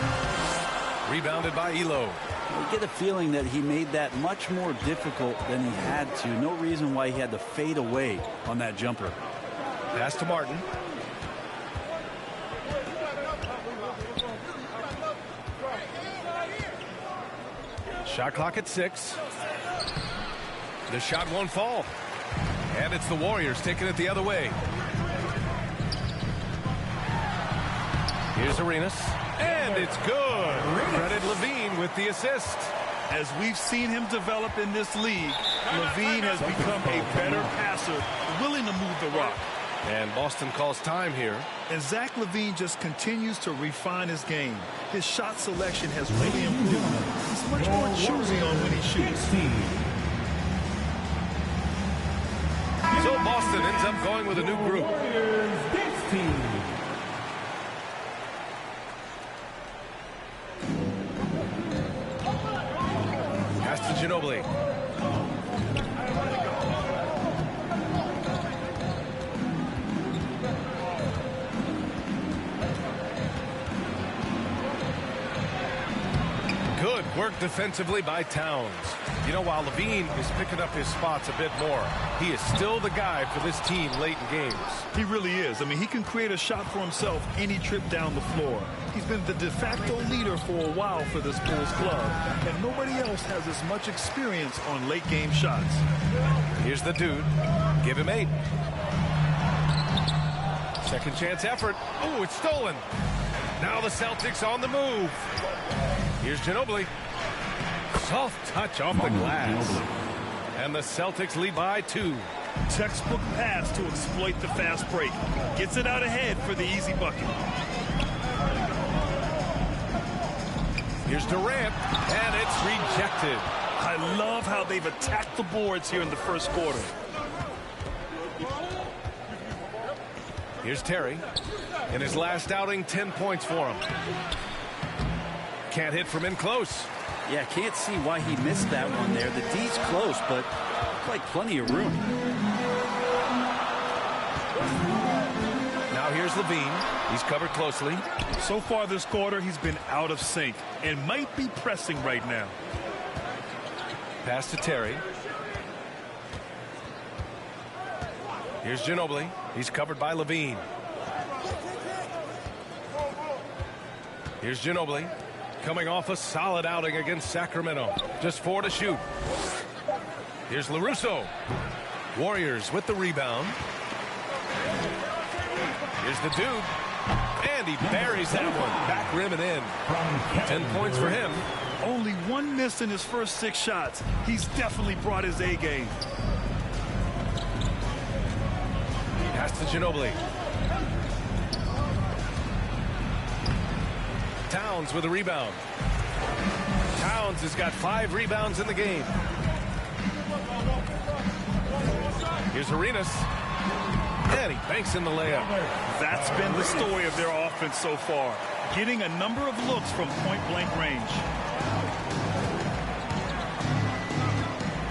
Rebounded by Elo. I get a feeling that he made that much more difficult than he had to. No reason why he had to fade away on that jumper. Pass to Martin. Shot clock at 6. The shot won't fall. And it's the Warriors taking it the other way. Here's Arenas. And it's good. Credit Levine with the assist. As we've seen him develop in this league, Levine has become a better passer, willing to move the rock. And Boston calls time here. And Zach LaVine just continues to refine his game. His shot selection has really improved. He's much more choosy on when he shoots. So Boston ends up going with a new group. Pass to Ginobili. Good work defensively by Towns. You know, while Levine is picking up his spots a bit more, he is still the guy for this team late in games. He really is. I mean, he can create a shot for himself any trip down the floor. He's been the de facto leader for a while for this Bulls club, and nobody else has as much experience on late game shots. Here's the dude. Give him 8. Second chance effort. Oh, it's stolen. Now the Celtics on the move. Here's Ginobili. Soft touch off the glass. And the Celtics lead by 2. Textbook pass to exploit the fast break. Gets it out ahead for the easy bucket. Here's Durant, and it's rejected. I love how they've attacked the boards here in the first quarter. Here's Terry. In his last outing, 10 points for him. Can't hit from in close. Yeah, can't see why he missed that one there. The D's close, but looks like plenty of room. Now here's Levine. He's covered closely. So far this quarter, he's been out of sync and might be pressing right now. Pass to Terry. Here's Ginobili. He's covered by Levine. Here's Ginobili. Coming off a solid outing against Sacramento. Just 4 to shoot. Here's LaRusso. Warriors with the rebound. Here's the dude. And he buries that one. Back rim and in. 10 points for him. Only 1 miss in his first 6 shots. He's definitely brought his A game. Pass to Ginobili. Towns with a rebound. Towns has got 5 rebounds in the game. Here's Arenas. And he banks in the layup. That's been the story of their offense so far. Getting a number of looks from point-blank range.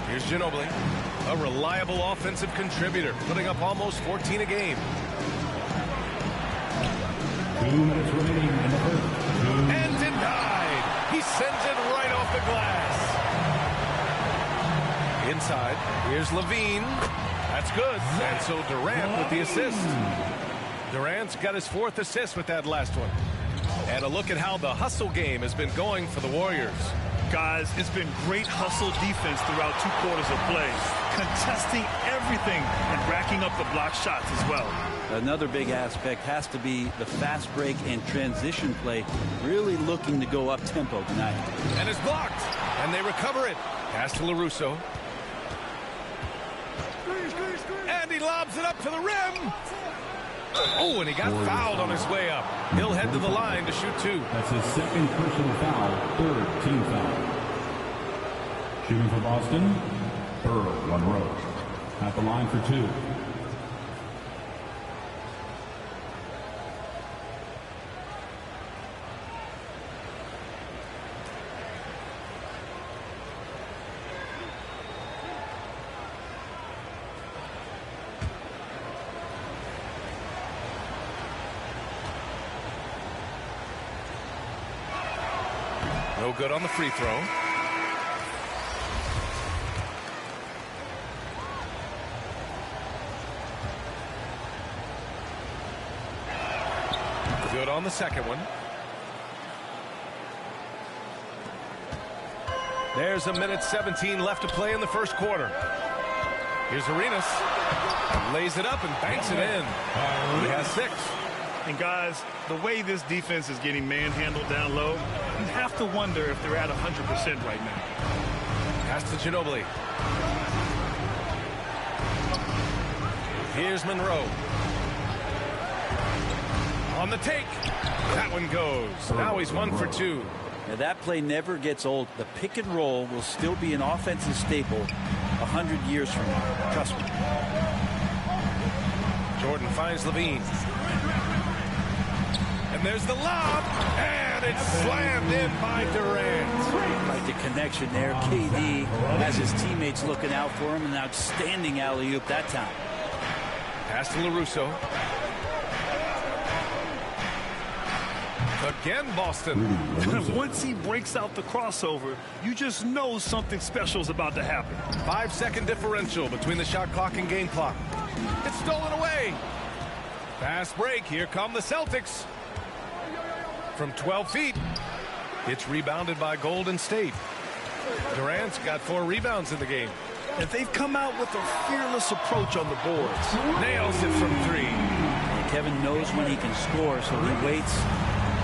Here's Ginobili. A reliable offensive contributor, putting up almost 14 a game. 2 minutes remaining in the first. And denied. He sends it right off the glass. Inside. Here's Levine. That's good. And so Durant with the assist. Durant's got his 4th assist with that last one. And a look at how the hustle game has been going for the Warriors. Guys, it's been great hustle defense throughout 2 quarters of play. Contesting everything and racking up the block shots as well. Another big aspect has to be the fast break and transition play. Really looking to go up tempo tonight. And it's blocked. And they recover it. Pass to LaRusso. And he lobs it up to the rim. Oh, and he got fouled on his way up. He'll head to the line to shoot 2. That's his 2nd personal foul, 3rd team foul. Shooting for Boston, Earl Monroe. At the line for 2. No good on the free throw. Good on the second one. There's a minute 17 left to play in the first quarter. Here's Arenas. Lays it up and banks it in. He has 6. And guys, the way this defense is getting manhandled down low, you have to wonder if they're at 100% right now. Pass to Ginobili. Here's Monroe. On the take. That one goes. Now he's 1 for 2. Now that play never gets old. The pick and roll will still be an offensive staple 100 years from now. Trust me. Jordan finds Levine. And there's the lob. And it's slammed in by Durant. Right, the connection there. KD has his teammates looking out for him. An outstanding alley-oop that time. Pass to LaRusso. again, Boston. Once he breaks out the crossover, you just know something special is about to happen. 5-second differential between the shot clock and game clock. It's stolen away. Fast break. Here come the Celtics. From 12 feet. It's rebounded by Golden State. Durant's got 4 rebounds in the game. And they've come out with a fearless approach on the boards. Nails it from 3. Kevin knows when he can score, so he waits,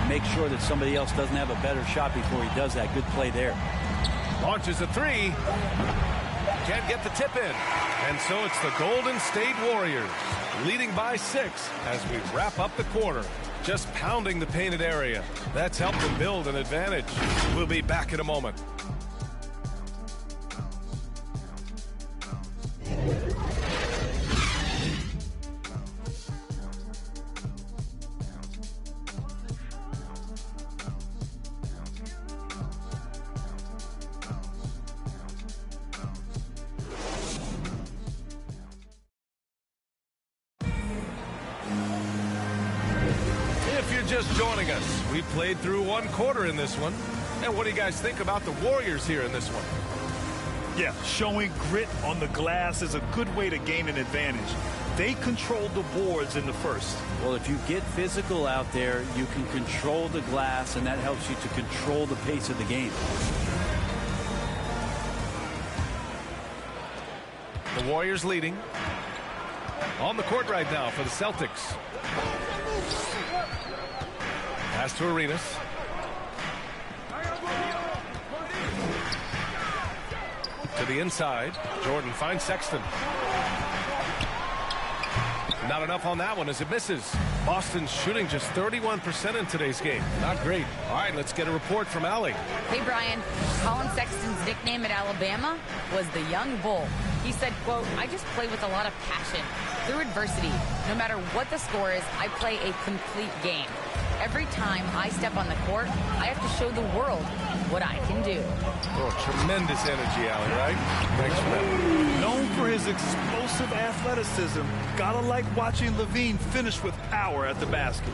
makes sure that somebody else doesn't have a better shot before he does that. Good play there. Launches a 3. Can't get the tip in. And so it's the Golden State Warriors leading by 6 as we wrap up the quarter. Just pounding the painted area. That's helped them build an advantage. We'll be back in a moment. Just joining us, we played through 1 quarter in this one. And what do you guys think about the Warriors here in this one? Yeah, showing grit on the glass is a good way to gain an advantage. They controlled the boards in the first. Well, if you get physical out there, you can control the glass, and that helps you to control the pace of the game. The Warriors leading. On the court right now for the Celtics. Pass to Arenas. To the inside. Jordan finds Sexton. Not enough on that one as it misses. Boston's shooting just 31% in today's game. Not great. All right, let's get a report from Allie. Hey, Brian. Colin Sexton's nickname at Alabama was the Young Bull. He said, quote, "I just play with a lot of passion. Through adversity, no matter what the score is, I play a complete game. Every time I step on the court, I have to show the world what I can do." Oh, tremendous energy, Allie, right? Thanks for that. Known for his explosive athleticism, gotta like watching Levine finish with power at the basket.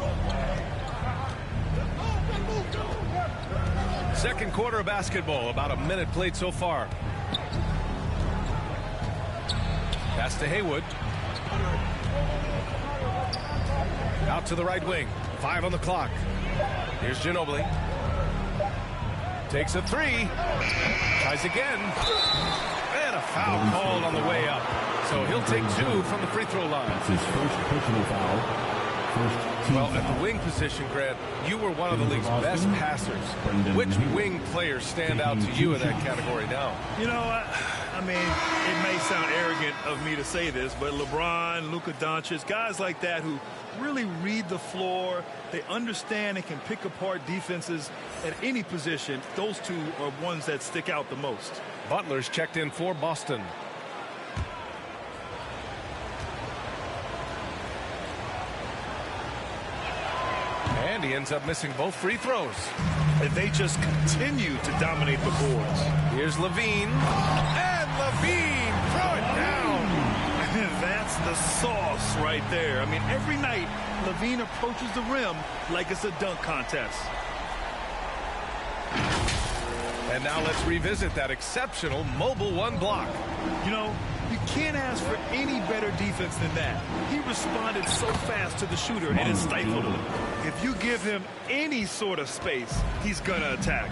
Second quarter of basketball, about a minute played so far. Pass to Haywood. Out to the right wing. 5 on the clock. Here's Ginobili. Takes a 3. Tries again. And a foul called on the way up. So he'll take 2 from the free throw line. That's his first personal foul. Well, at the wing position, Grant, you were one of the league's best passers. Which wing players stand out to you in that category now? You know, I mean, it may sound arrogant of me to say this, but LeBron, Luka Doncic, guys like that who really read the floor, they understand and can pick apart defenses at any position. Those two are ones that stick out the most. Butler's checked in for Boston. And he ends up missing both free throws. And they just continue to dominate the boards. Here's Levine. And Levine, throw it down. That's the sauce right there. I mean, every night, Levine approaches the rim like it's a dunk contest. And now let's revisit that exceptional mobile 1 block. You know, you can't ask for any better defense than that. He responded so fast to the shooter, and it stifled him. If you give him any sort of space, he's going to attack.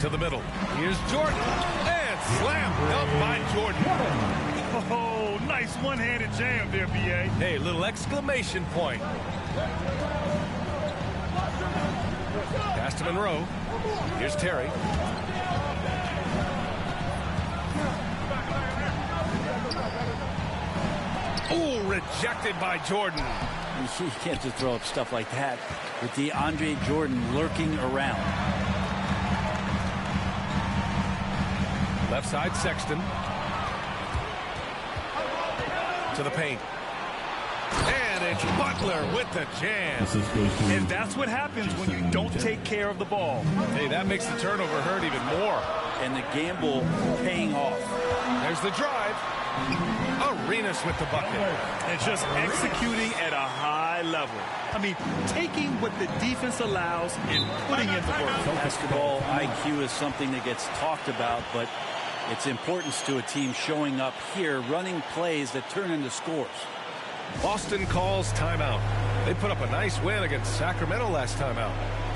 To the middle. Here's Jordan. And slam dunk by Jordan. Oh, nice one-handed jam there, B.A. Hey, little exclamation point. Pass to Monroe. Here's Terry. Oh, rejected by Jordan. You can't just throw up stuff like that with DeAndre Jordan lurking around. Left side, Sexton. To the paint. And it's Butler with the jam. And that's what happens when you don't take care of the ball. Hey, that makes the turnover hurt even more. And the gamble paying off. There's the drive. Arenas with the bucket. And just executing at a high level. I mean, taking what the defense allows and putting in the work. Basketball IQ is something that gets talked about, but its importance to a team showing up here, running plays that turn into scores. Boston calls timeout. They put up a nice win against Sacramento last time out.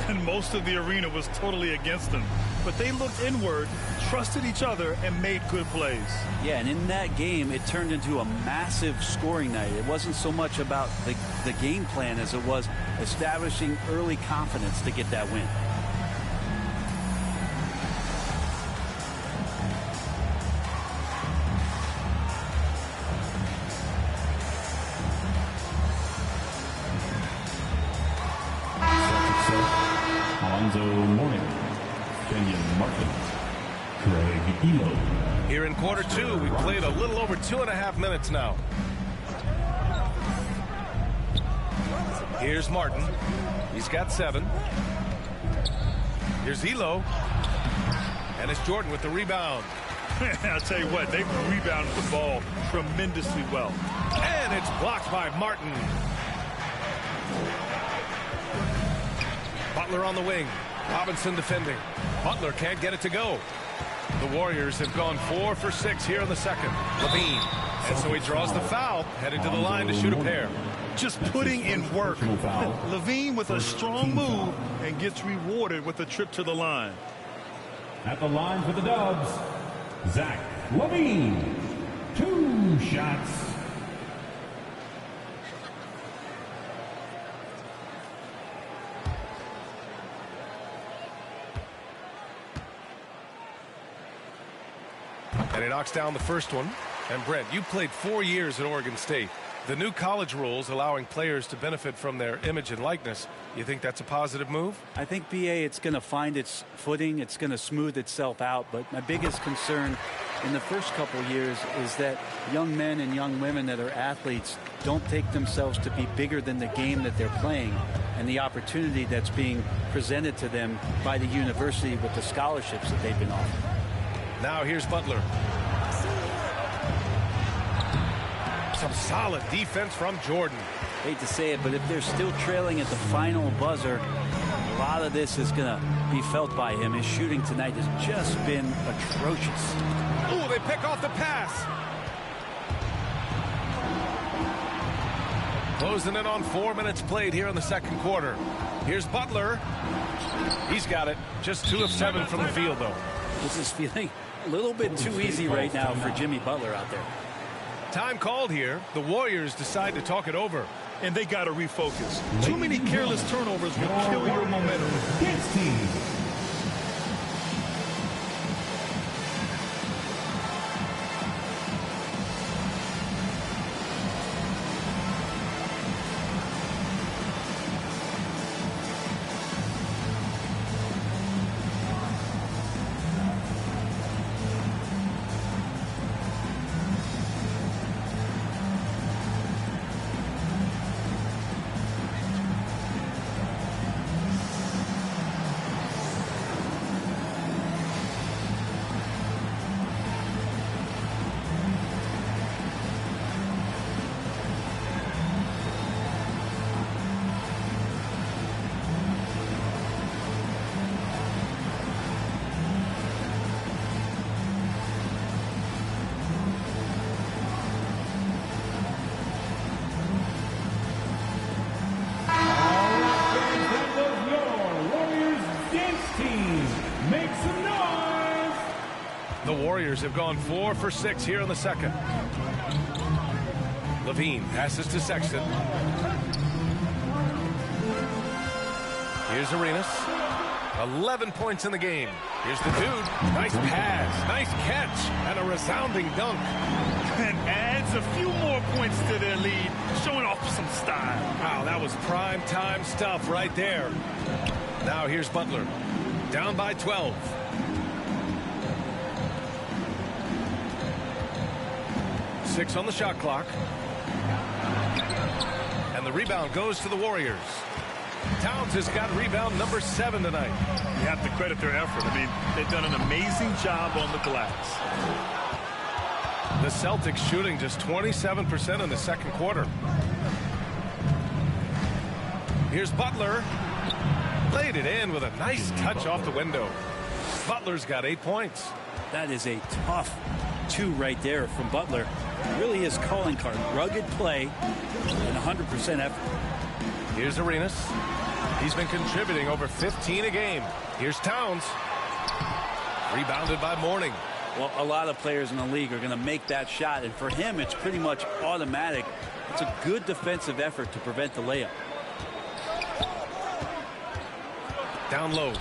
And most of the arena was totally against them. But they looked inward, trusted each other, and made good plays. Yeah, and in that game, it turned into a massive scoring night. It wasn't so much about the game plan as it was establishing early confidence to get that win. Alonzo Mourning, Kenyon Martin, Craig Elo. Here in quarter two, we've played a little over 2.5 minutes now. Here's Martin. He's got 7. Here's Elo. And it's Jordan with the rebound. I'll tell you what, they rebounded the ball tremendously well. And it's blocked by Martin. Butler on the wing. Robinson defending. Butler can't get it to go. The Warriors have gone 4 for 6 here in the second. Levine. And so he draws the foul, heading to the line to shoot a pair. Just putting in work. Levine with a strong move and gets rewarded with a trip to the line. At the line for the Dubs, Zach Levine. 2 shots. And he knocks down the first one. And Brent, you played 4 years at Oregon State. The new college rules allowing players to benefit from their image and likeness. You think that's a positive move? I think, BA, it's going to find its footing. It's going to smooth itself out. But my biggest concern in the first couple years is that young men and young women that are athletes don't take themselves to be bigger than the game that they're playing and the opportunity that's being presented to them by the university with the scholarships that they've been offered. Now here's Butler. Some solid defense from Jordan. Hate to say it, but if they're still trailing at the final buzzer, a lot of this is going to be felt by him. His shooting tonight has just been atrocious. Ooh, they pick off the pass. Closing in on 4 minutes played here in the second quarter. Here's Butler. He's got it. Just 2 of 7 from the field, though. This is feeling a little bit too easy right now for Jimmy Butler out there. Time called here. The Warriors decide to talk it over. And they got to refocus. Too many careless turnovers will kill your momentum. Dance team. Warriors have gone 4 for 6 here in the second. Levine passes to Sexton. Here's Arenas. 11 points in the game. Here's the dude. Nice pass, nice catch, and a resounding dunk. And adds a few more points to their lead, showing off some style. Wow, that was prime time stuff right there. Now here's Butler. Down by 12. Six on the shot clock. And the rebound goes to the Warriors. Towns has got rebound number 7 tonight. You have to credit their effort. I mean, they've done an amazing job on the glass. The Celtics shooting just 27% in the second quarter. Here's Butler. Laid it in with a nice touch off the window. Butler's got 8 points. That is a tough 2 right there from Butler. Really his calling card. Rugged play and 100% effort. Here's Arenas. He's been contributing over 15 a game. Here's Towns. Rebounded by Mourning. Well, a lot of players in the league are going to make that shot, and for him, it's pretty much automatic. It's a good defensive effort to prevent the layup. Down low.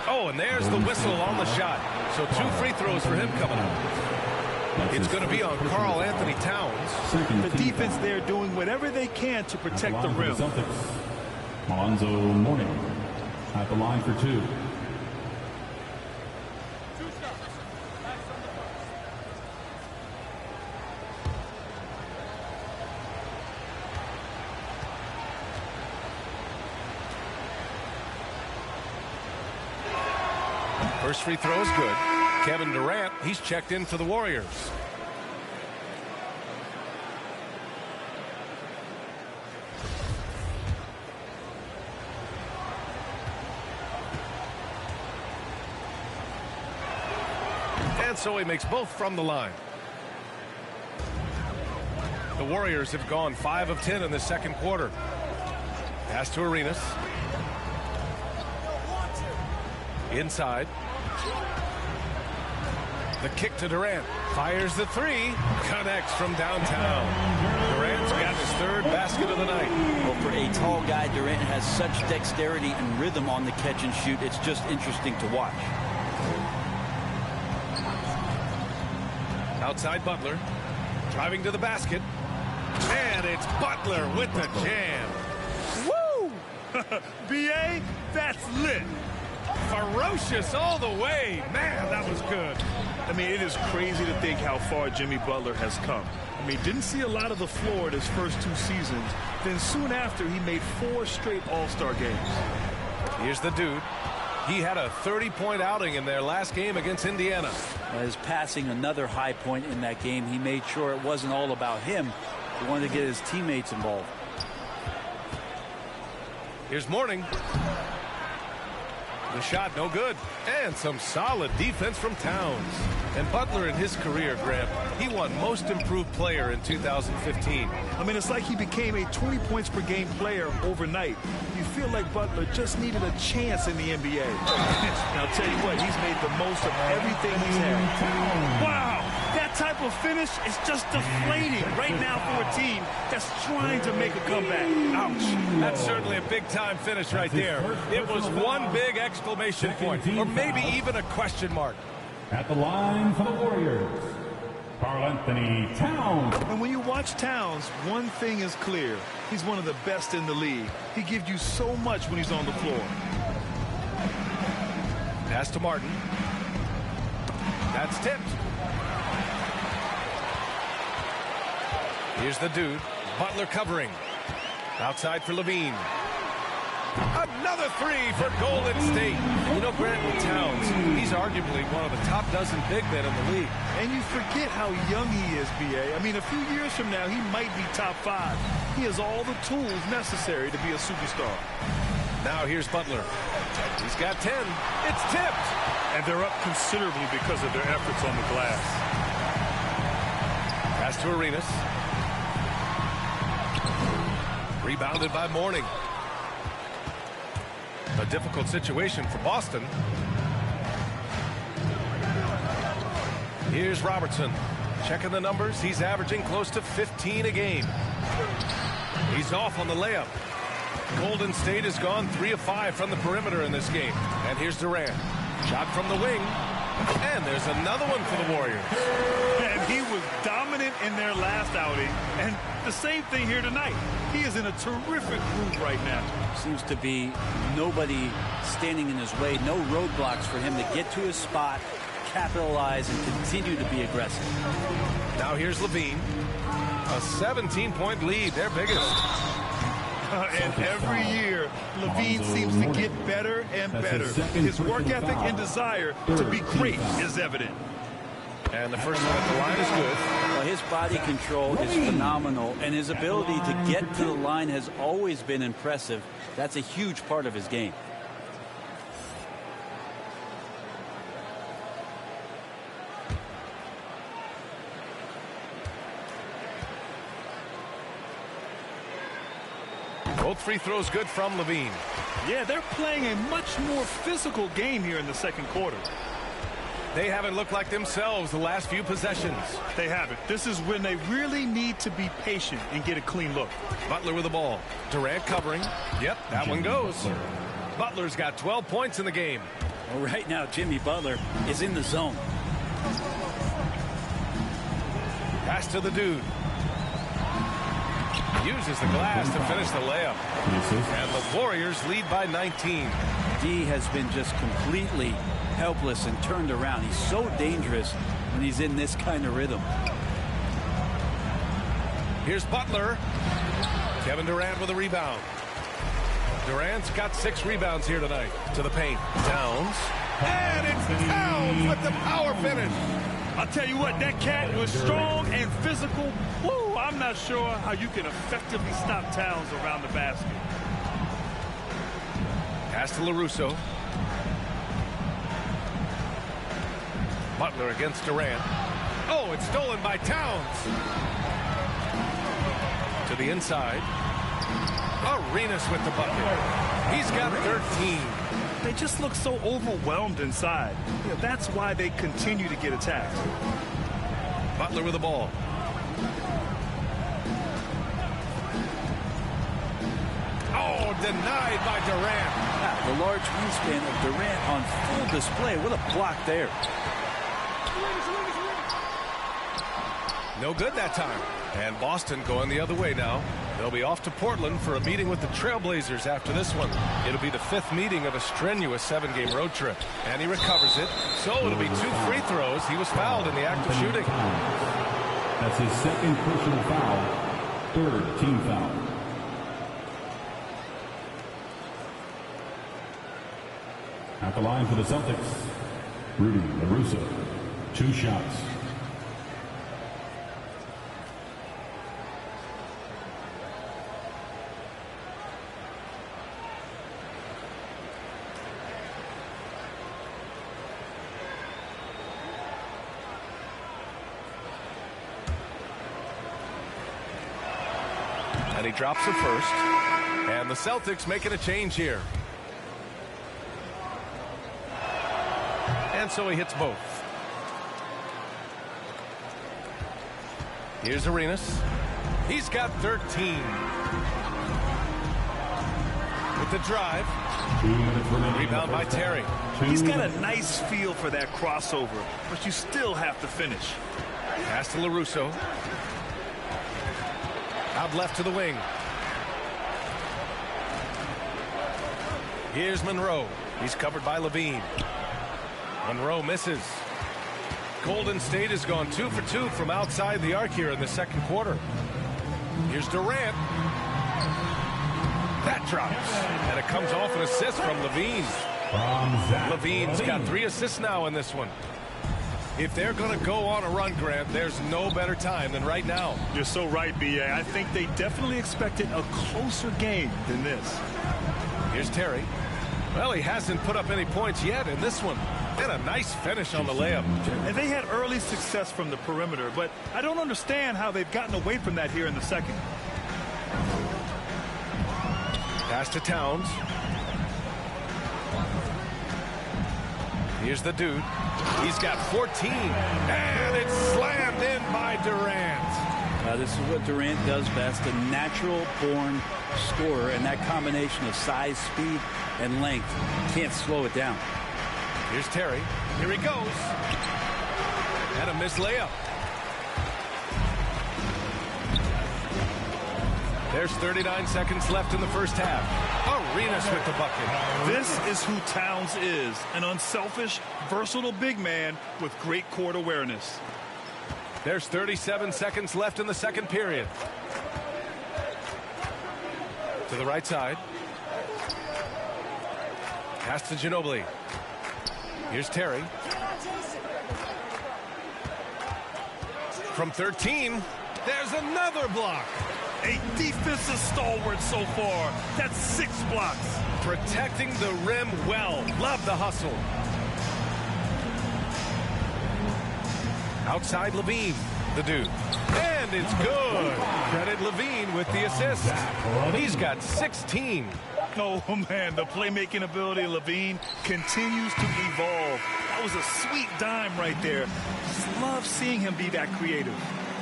Oh, and there's the whistle on the shot. So 2 free throws for him coming up. It's going to be on Karl Anthony Towns. The defense there doing whatever they can to protect the rim. Alonzo Mourning at the line for 2. First free throw is good. Kevin Durant, he's checked in for the Warriors. And so he makes both from the line. The Warriors have gone 5 of 10 in the second quarter. Pass to Arenas. Inside. The kick to Durant. Fires the 3. Connects from downtown. Durant's got his 3rd basket of the night. Well, for a tall guy, Durant has such dexterity and rhythm on the catch and shoot. It's just interesting to watch. Outside Butler. Driving to the basket. And it's Butler with the jam. Woo! B.A., that's lit. Ferocious all the way. Man, that was good. I mean, it is crazy to think how far Jimmy Butler has come. I mean, didn't see a lot of the floor in his first 2 seasons. Then soon after, he made 4 straight All-Star games. Here's the dude. He had a 30-point outing in their last game against Indiana. His passing, another high point in that game. He made sure it wasn't all about him. He wanted to get his teammates involved. Here's Mourning. The shot no good. And some solid defense from Towns. And Butler in his career, Grant, he won most improved player in 2015. I mean, it's like he became a 20 points per game player overnight. You feel like Butler just needed a chance in the NBA. Now, I'll tell you what, he's made the most of everything he's had. Wow! That type of finish is just deflating right now for a team that's trying to make a comeback. Ouch. That's certainly a big-time finish right there. It was one big exclamation point, or maybe even a question mark. At the line for the Warriors, Karl Anthony Towns. And when you watch Towns, one thing is clear. He's one of the best in the league. He gives you so much when he's on the floor. Pass to Martin. That's tipped. Here's the dude. Butler covering. Outside for Levine. Another 3 for Golden State. You know, Grant Towns, he's arguably one of the top dozen big men in the league. And you forget how young he is, B.A. I mean, a few years from now, he might be top 5. He has all the tools necessary to be a superstar. Now here's Butler. He's got 10. It's tipped. And they're up considerably because of their efforts on the glass. Pass to Arenas. Rebounded by Mourning. A difficult situation for Boston. Here's Robertson. Checking the numbers. He's averaging close to 15 a game. He's off on the layup. Golden State has gone 3 of 5 from the perimeter in this game. And here's Durant. Shot from the wing. And there's another one for the Warriors. And he was dominant in their last outing. And the same thing here tonight. He is in a terrific groove right now. Seems to be nobody standing in his way. No roadblocks for him to get to his spot, capitalize, and continue to be aggressive. Now here's Levine. A 17-point lead, their biggest. And every year, Levine seems to get better and better. His work ethic and desire to be great is evident. And the first one at the line is good. Well, his body control is phenomenal, and his ability to get to the line has always been impressive. That's a huge part of his game. Both free throws good from Levine. Yeah, they're playing a much more physical game here in the second quarter. They haven't looked like themselves the last few possessions. They haven't. This is when they really need to be patient and get a clean look. Butler with the ball. Durant covering. Yep, that one goes. Butler's got 12 points in the game. Well, right now, Jimmy Butler is in the zone. Pass to the dude. Uses the glass to finish the layup. And the Warriors lead by 19. D has been just completely helpless and turned around. He's so dangerous when he's in this kind of rhythm. Here's Butler. Kevin Durant with a rebound. Durant's got 6 rebounds here tonight. To the paint. Towns. And it's Towns with the power finish. I'll tell you what, that cat was strong and physical. Woo, I'm not sure how you can effectively stop Towns around the basket. Pass to LaRusso. Butler against Durant. Oh, it's stolen by Towns. To the inside. Arenas with the bucket. He's got 13. They just look so overwhelmed inside. Yeah, that's why they continue to get attacked. Butler with the ball. Oh, denied by Durant. The large wingspan of Durant on full display. What a block there. No good that time. And Boston going the other way now. They'll be off to Portland for a meeting with the Trailblazers after this one. It'll be the 5th meeting of a strenuous 7-game road trip. And he recovers it. So it'll be 2 free throws. He was fouled in the act of shooting. That's his second personal foul. 3rd team foul. At the line for the Celtics, Rudy LaRusso. 2 shots. And he drops it first. And the Celtics making a change here. And so he hits both. Here's Arenas. He's got 13. With the drive. Rebound by Terry. He's got a nice feel for that crossover, but you still have to finish. Pass to LaRusso. Out left to the wing. Here's Monroe. He's covered by Levine. Monroe misses. Golden State has gone 2 for 2 from outside the arc here in the second quarter. Here's Durant. That drops. And it comes off an assist from Levine. Levine's got 3 assists now in this one. If they're going to go on a run, Grant, there's no better time than right now. You're so right, B.A. I think they definitely expected a closer game than this. Here's Terry. Well, he hasn't put up any points yet in this one. And a nice finish on the layup. And they had early success from the perimeter, but I don't understand how they've gotten away from that here in the second. Pass to Towns. Here's the dude. He's got 14. And it's slammed in by Durant. This is what Durant does best, a natural-born scorer, and that combination of size, speed, and length can't slow it down. Here's Terry. Here he goes. And a missed layup. There's 39 seconds left in the first half. Arenas with the bucket. This is who Towns is, an unselfish, versatile big man with great court awareness. There's 37 seconds left in the second period. To the right side. Pass to Ginobili. Here's Terry. from 13. There's another block. A defensive stalwart so far. That's 6 blocks. Protecting the rim well. Love the hustle. Outside Levine, the dude. And it's good. Credit Levine with the assist. He's got 16. Oh, man, the playmaking ability of Levine continues to evolve. That was a sweet dime right there. Just love seeing him be that creative.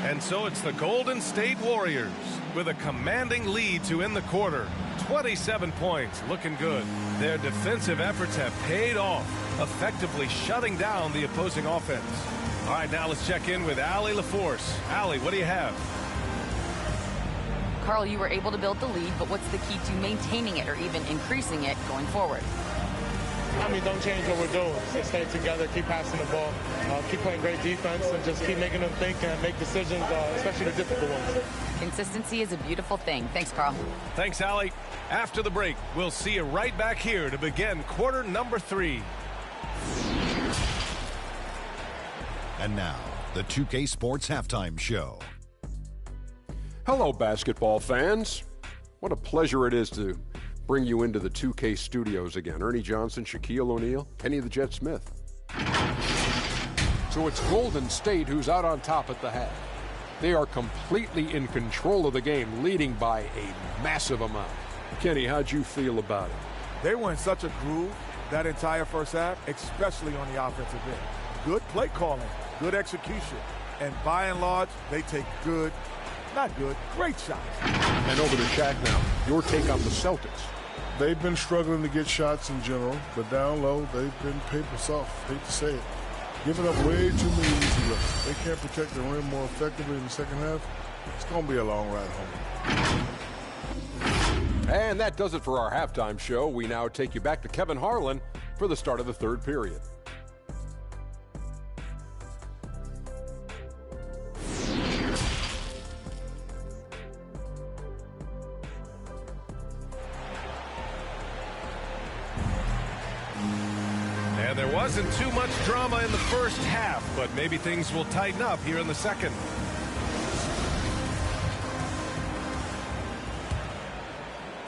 And so it's the Golden State Warriors with a commanding lead to end the quarter. 27 points, looking good. Their defensive efforts have paid off, effectively shutting down the opposing offense. All right, now let's check in with Allie LaForce. Allie, what do you have? Carl, you were able to build the lead, but what's the key to maintaining it or even increasing it going forward? I mean, don't change what we're doing. Just stay together, keep passing the ball, keep playing great defense, and just keep making them think and make decisions, especially the difficult ones. Consistency is a beautiful thing. Thanks, Carl. Thanks, Allie. After the break, we'll see you right back here to begin quarter number 3. And now, the 2K Sports Halftime Show. Hello, basketball fans. What a pleasure it is to bring you into the 2K studios again. Ernie Johnson, Shaquille O'Neal, Kenny the Jet Smith. So it's Golden State who's out on top at the half. They are completely in control of the game, leading by a massive amount. Kenny, how'd you feel about it? They were in such a groove that entire first half, especially on the offensive end. Good play calling, good execution, and by and large, they take great shots. And over to Shaq now. Your take on the Celtics. They've been struggling to get shots in general, but down low, they've been paper soft. Hate to say it. Giving up way too many easy looks. They can't protect the rim more effectively in the second half. It's going to be a long ride home. And that does it for our halftime show. We now take you back to Kevin Harlan for the start of the third period. And there wasn't too much drama in the first half, but maybe things will tighten up here in the second.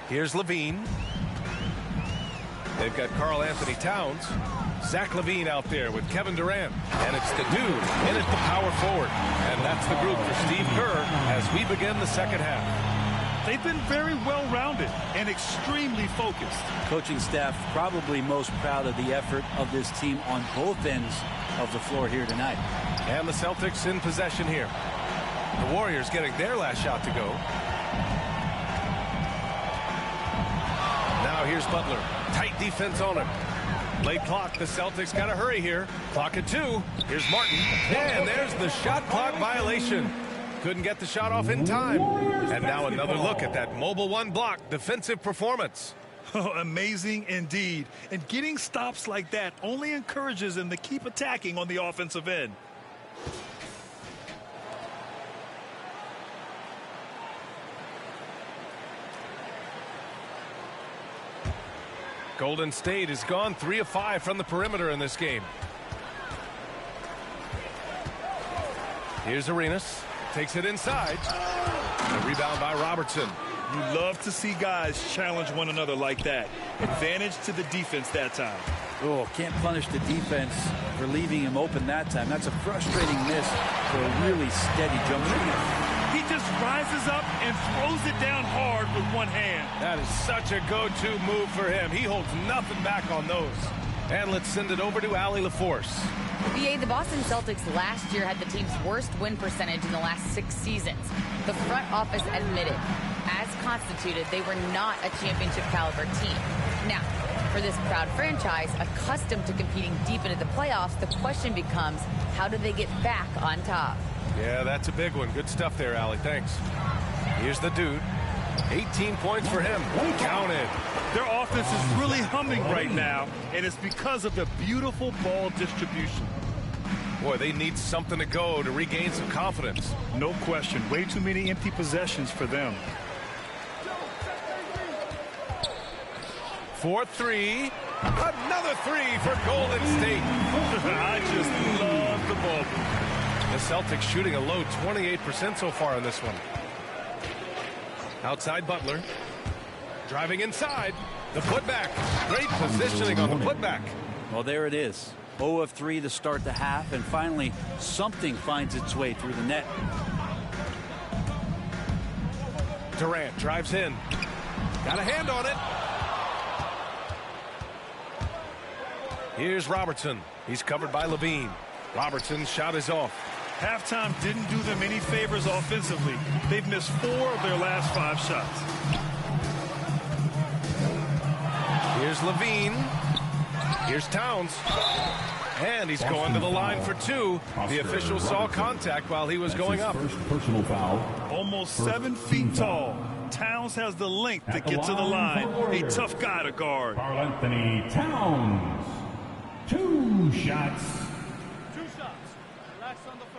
Here's Levine. They've got Karl Anthony Towns. Zach LaVine out there with Kevin Durant. And it's the dude in at the power forward. And that's the group for Steve Kerr as we begin the second half. They've been very well-rounded and extremely focused. Coaching staff probably most proud of the effort of this team on both ends of the floor here tonight. And the Celtics in possession here. The Warriors getting their last shot to go. Now here's Butler. Tight defense on him. Late clock. The Celtics got to hurry here. Clock at 2. Here's Martin. And there's the shot clock violation. Couldn't get the shot off in time. And now another look at that mobile one block defensive performance. Oh, amazing indeed. And getting stops like that only encourages them to keep attacking on the offensive end. Golden State has gone 3 of 5 from the perimeter in this game. Here's Arenas. Takes it inside. A rebound by Robertson. You love to see guys challenge one another like that. Advantage to the defense that time. Oh, can't punish the defense for leaving him open that time. That's a frustrating miss for a really steady jump shot. He just rises up and throws it down hard with one hand. That is such a go-to move for him. He holds nothing back on those. And let's send it over to Allie LaForce. VA, the Boston Celtics last year had the team's worst win percentage in the last 6 seasons. The front office admitted, as constituted, they were not a championship caliber team. Now, for this proud franchise, accustomed to competing deep into the playoffs, the question becomes, how do they get back on top? Yeah, that's a big one. Good stuff there, Allie. Thanks. Here's the dude. 18 points for him. Counted. Their offense is really humming right now, and it's because of the beautiful ball distribution. Boy, they need something to go to regain some confidence. No question. Way too many empty possessions for them. 4-3. Another 3 for Golden State. I just love the ball. The Celtics shooting a low 28% so far in this one. Outside Butler. Driving inside. The putback. Great positioning on the putback. Well, there it is. 0 of 3 to start the half, and finally something finds its way through the net. Durant drives in. Got a hand on it. Here's Robertson. He's covered by Levine. Robertson's shot is off. Halftime didn't do them any favors offensively. They've missed 4 of their last 5 shots. Here's Levine. Here's Towns. And he's going to the line for 2. The official saw contact while he was going up. First personal foul. Almost 7 feet tall. Towns has the length to get to the line. A tough guy to guard. Karl-Anthony Towns. 2 shots. 2 shots. Relax on the first.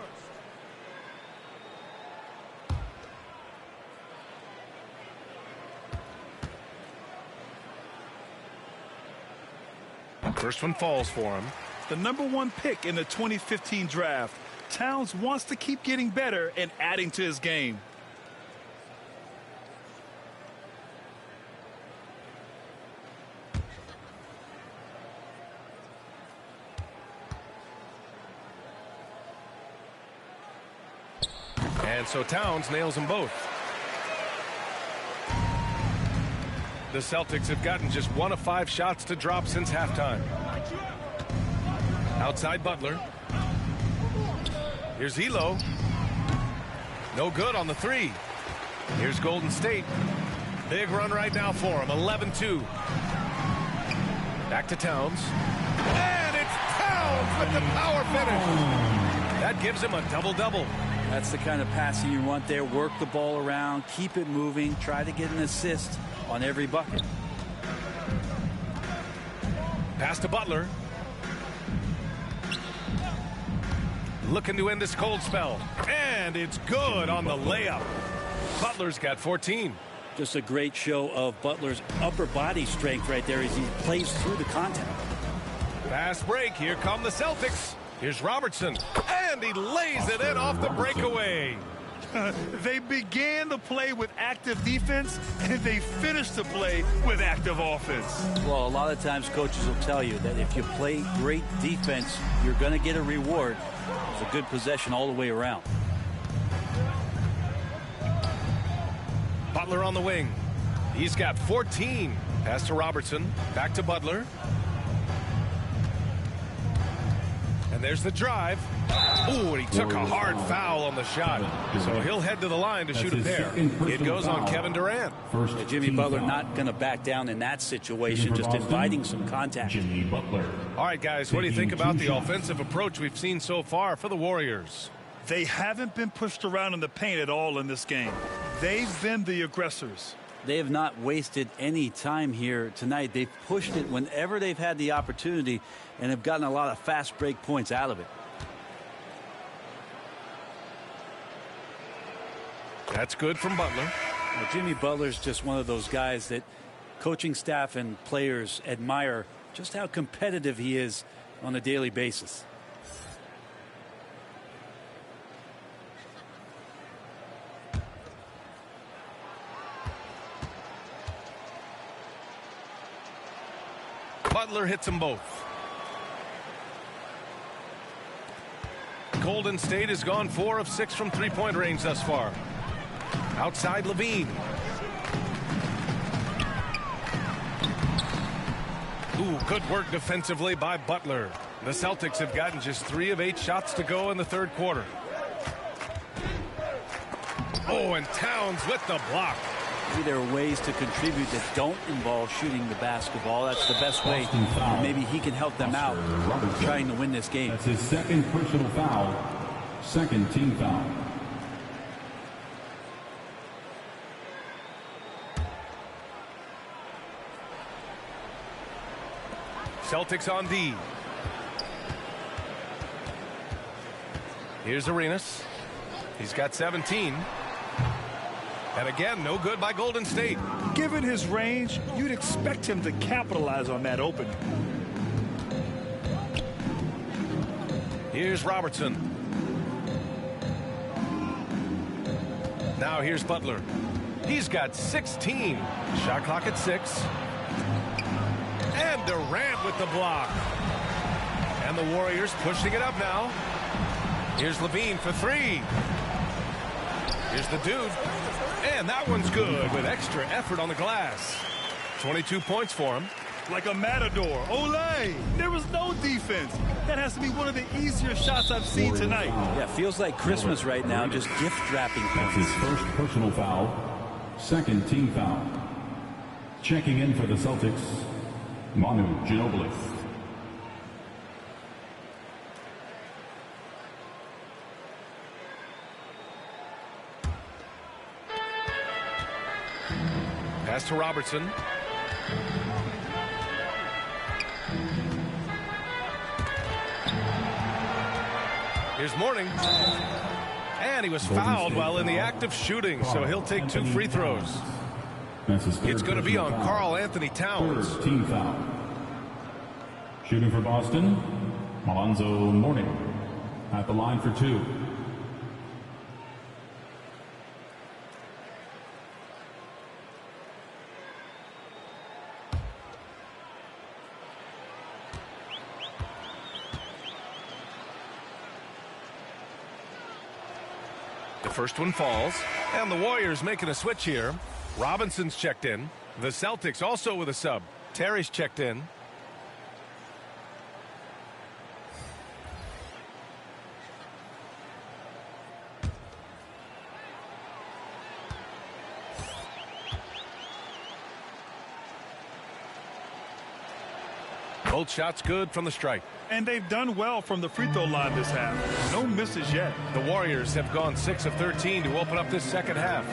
First one falls for him. The #1 pick in the 2015 draft. Towns wants to keep getting better and adding to his game. And so Towns nails them both. The Celtics have gotten just 1 of 5 shots to drop since halftime. Outside Butler. Here's Elo. No good on the 3. Here's Golden State. Big run right now for him. 11-2. Back to Towns. And it's Towns with the power finish. That gives him a double-double. That's the kind of passing you want there. Work the ball around, keep it moving, try to get an assist on every bucket. Pass to Butler. Looking to end this cold spell. And it's good on the layup. Butler's got 14. Just a great show of Butler's upper body strength right there as he plays through the contact. Fast break. Here come the Celtics. Here's Robertson. And he lays it in off the breakaway. They began the play with active defense, and they finished the play with active offense. Well, a lot of times coaches will tell you that if you play great defense, you're going to get a reward. It's a good possession all the way around. Butler on the wing. He's got 14. Pass to Robertson. Back to Butler. And there's the drive. Ooh, and he took a hard foul on the shot. So he'll head to the line to shoot a pair. It goes on Kevin Durant. Jimmy Butler not going to back down in that situation, just inviting some contact. Jimmy Butler. All right, guys, what do you think about the offensive approach we've seen so far for the Warriors? They haven't been pushed around in the paint at all in this game. They've been the aggressors. They have not wasted any time here tonight. They've pushed it whenever they've had the opportunity and have gotten a lot of fast break points out of it. That's good from Butler. Now, Jimmy Butler's just one of those guys that coaching staff and players admire just how competitive he is on a daily basis. Butler hits them both. Golden State has gone 4 of 6 from three-point range thus far. Outside Levine. Ooh, good work defensively by Butler. The Celtics have gotten just 3 of 8 shots to go in the third quarter. Oh, and Towns with the block. Maybe there are ways to contribute that don't involve shooting the basketball. That's the best way. Maybe he can help them out trying to win this game. That's his second personal foul. Second team foul. Celtics on D. Here's Arenas. He's got 17. And again, no good by Golden State. Given his range, you'd expect him to capitalize on that opening. Here's Robertson. Now here's Butler. He's got 16. Shot clock at 6. And Durant with the block. And the Warriors pushing it up now. Here's Levine for 3. Here's the dude. And that one's good with extra effort on the glass. 22 points for him. Like a matador. Olay! There was no defense. That has to be one of the easier shots I've seen tonight. Yeah, feels like Christmas right now, just gift wrapping. That's his first personal foul. Second team foul. Checking in for the Celtics, Manu Ginobili. Pass to Robertson. Here's Mourning. And he was fouled while in the act of shooting, so he'll take 2 free throws. It's going to be on Karl Anthony Towns. Third team foul. Shooting for Boston, Alonzo Mourning at the line for 2. The first one falls, and the Warriors making a switch here. Robinson's checked in. The Celtics also with a sub. Terry's checked in. Both shots good from the stripe. And they've done well from the free throw line this half. No misses yet. The Warriors have gone 6 of 13 to open up this second half.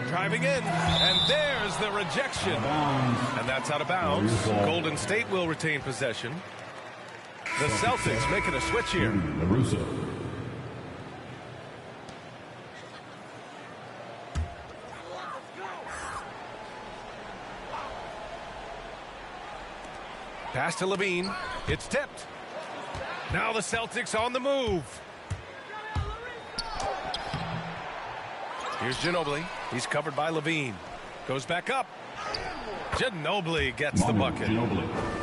Driving in, and there's the rejection. And that's out of bounds. Golden State will retain possession. The Celtics making a switch here. LaRusso. Pass to Levine. It's tipped. Now the Celtics on the move. Here's Ginobili. He's covered by Levine. Goes back up. Ginobili gets the bucket.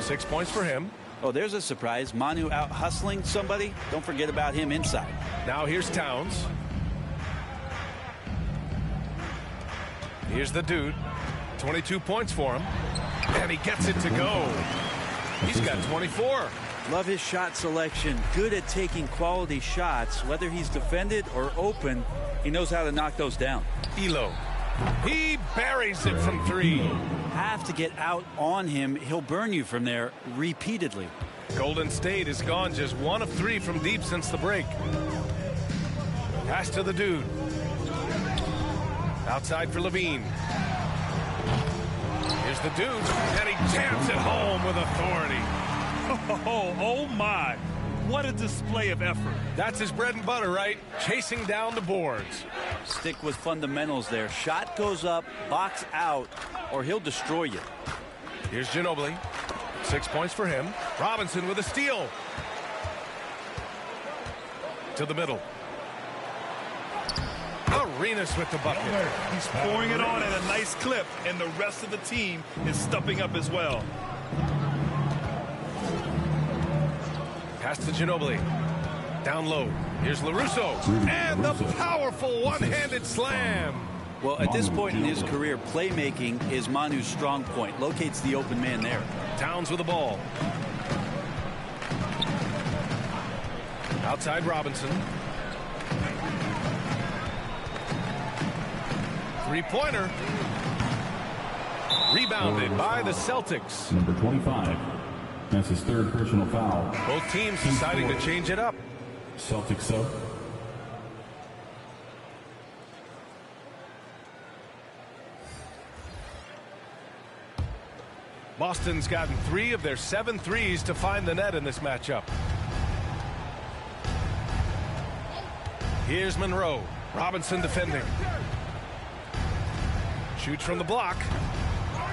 6 points for him. Oh, there's a surprise. Manu out hustling somebody. Don't forget about him inside. Now here's Towns. Here's the dude. 22 points for him. And he gets it to go. He's got 24. Love his shot selection. Good at taking quality shots. Whether he's defended or open, he knows how to knock those down. Elo. He buries it from 3. Have to get out on him. He'll burn you from there repeatedly. Golden State has gone just 1 of 3 from deep since the break. Pass to the dude. Outside for Levine. Here's the dude, and he jams it home with authority. Oh my. What a display of effort. That's his bread and butter, right? Chasing down the boards. Stick with fundamentals there. Shot goes up, box out, or he'll destroy you. Here's Ginobili. 6 points for him. Robinson with a steal. To the middle. Arenas with the bucket. He's pouring it on at a nice clip, and the rest of the team is stepping up as well. Pass to Ginobili. Down low. Here's LaRusso. And the powerful one-handed slam. Well, at this point in his career, playmaking is Manu's strong point. Locates the open man there. Towns with the ball. Outside Robinson. Three-pointer. Rebounded by the Celtics. Number 25. That's his 3rd personal foul. Both teams deciding to change it up. Celtics sub. Boston's gotten 3 of their 7 threes to find the net in this matchup. Here's Monroe. Robinson defending. Shoots from the block.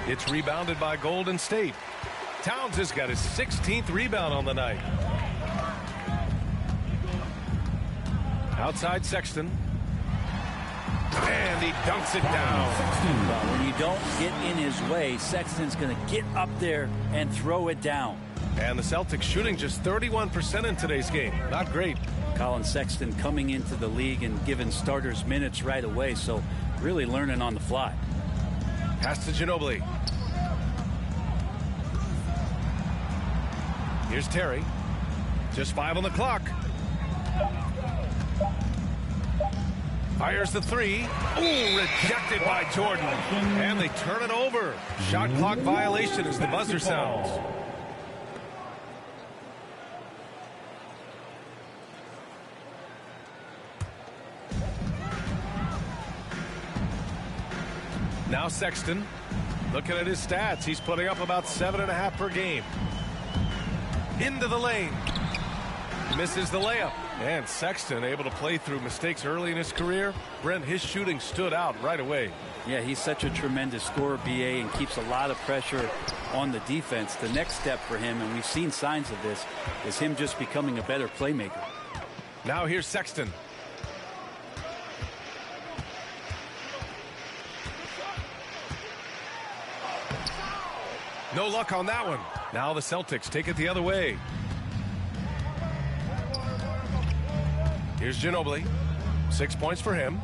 It's rebounded by Golden State. Towns has got his 16th rebound on the night. Outside Sexton. And he dunks it down. Well, when you don't get in his way, Sexton's going to get up there and throw it down. And the Celtics shooting just 31% in today's game. Not great. Colin Sexton coming into the league and giving starters minutes right away, so really learning on the fly. Pass to Ginobili. Here's Terry. Just 5 on the clock. Fires the three. Ooh, rejected by Jordan. And they turn it over. Shot clock violation as the buzzer sounds. Now Sexton, looking at his stats, he's putting up about 7.5 per game. Into the lane. Misses the layup. And Sexton able to play through mistakes early in his career. Brent, his shooting stood out right away. Yeah, he's such a tremendous scorer, BA, and keeps a lot of pressure on the defense. The next step for him, and we've seen signs of this, is him just becoming a better playmaker. Now here's Sexton. No luck on that one. Now the Celtics take it the other way. Here's Ginobili. 6 points for him.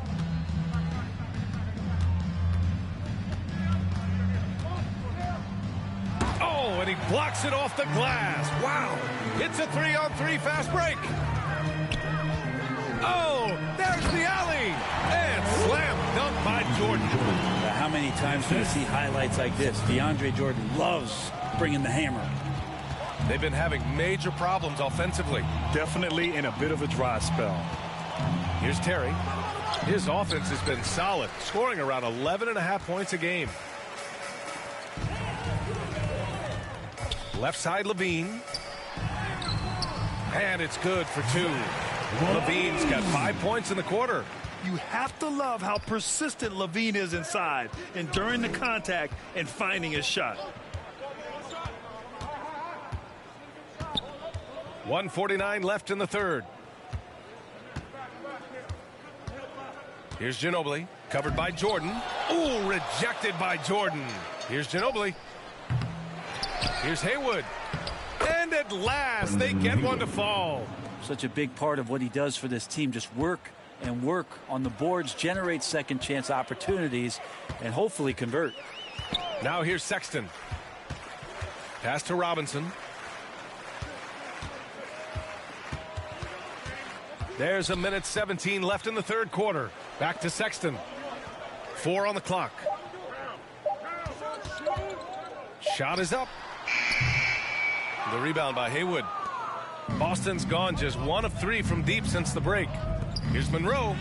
Oh, and he blocks it off the glass. Wow. It's a 3-on-3 fast break. Oh, there's the alley. And slam dunk by Jordan. How many times do you see highlights like this? DeAndre Jordan loves bringing the hammer. They've been having major problems offensively. Definitely in a bit of a dry spell. Here's Terry. His offense has been solid, scoring around 11.5 points a game. Left side, Levine. And it's good for 2. Levine's got 5 points in the quarter. You have to love how persistent Levine is inside, enduring the contact and finding his shot. 1:49 left in the third. Here's Ginobili, covered by Jordan. Ooh, rejected by Jordan. Here's Ginobili. Here's Haywood. And at last, they get one to fall. Such a big part of what he does for this team, just work and work on the boards, generate second chance opportunities, and hopefully convert. Now here's Sexton. Pass to Robinson. There's 1:17 left in the third quarter. Back to Sexton. 4 on the clock. Shot is up. The rebound by Haywood. Boston's gone just 1 of 3 from deep since the break. Here's Monroe.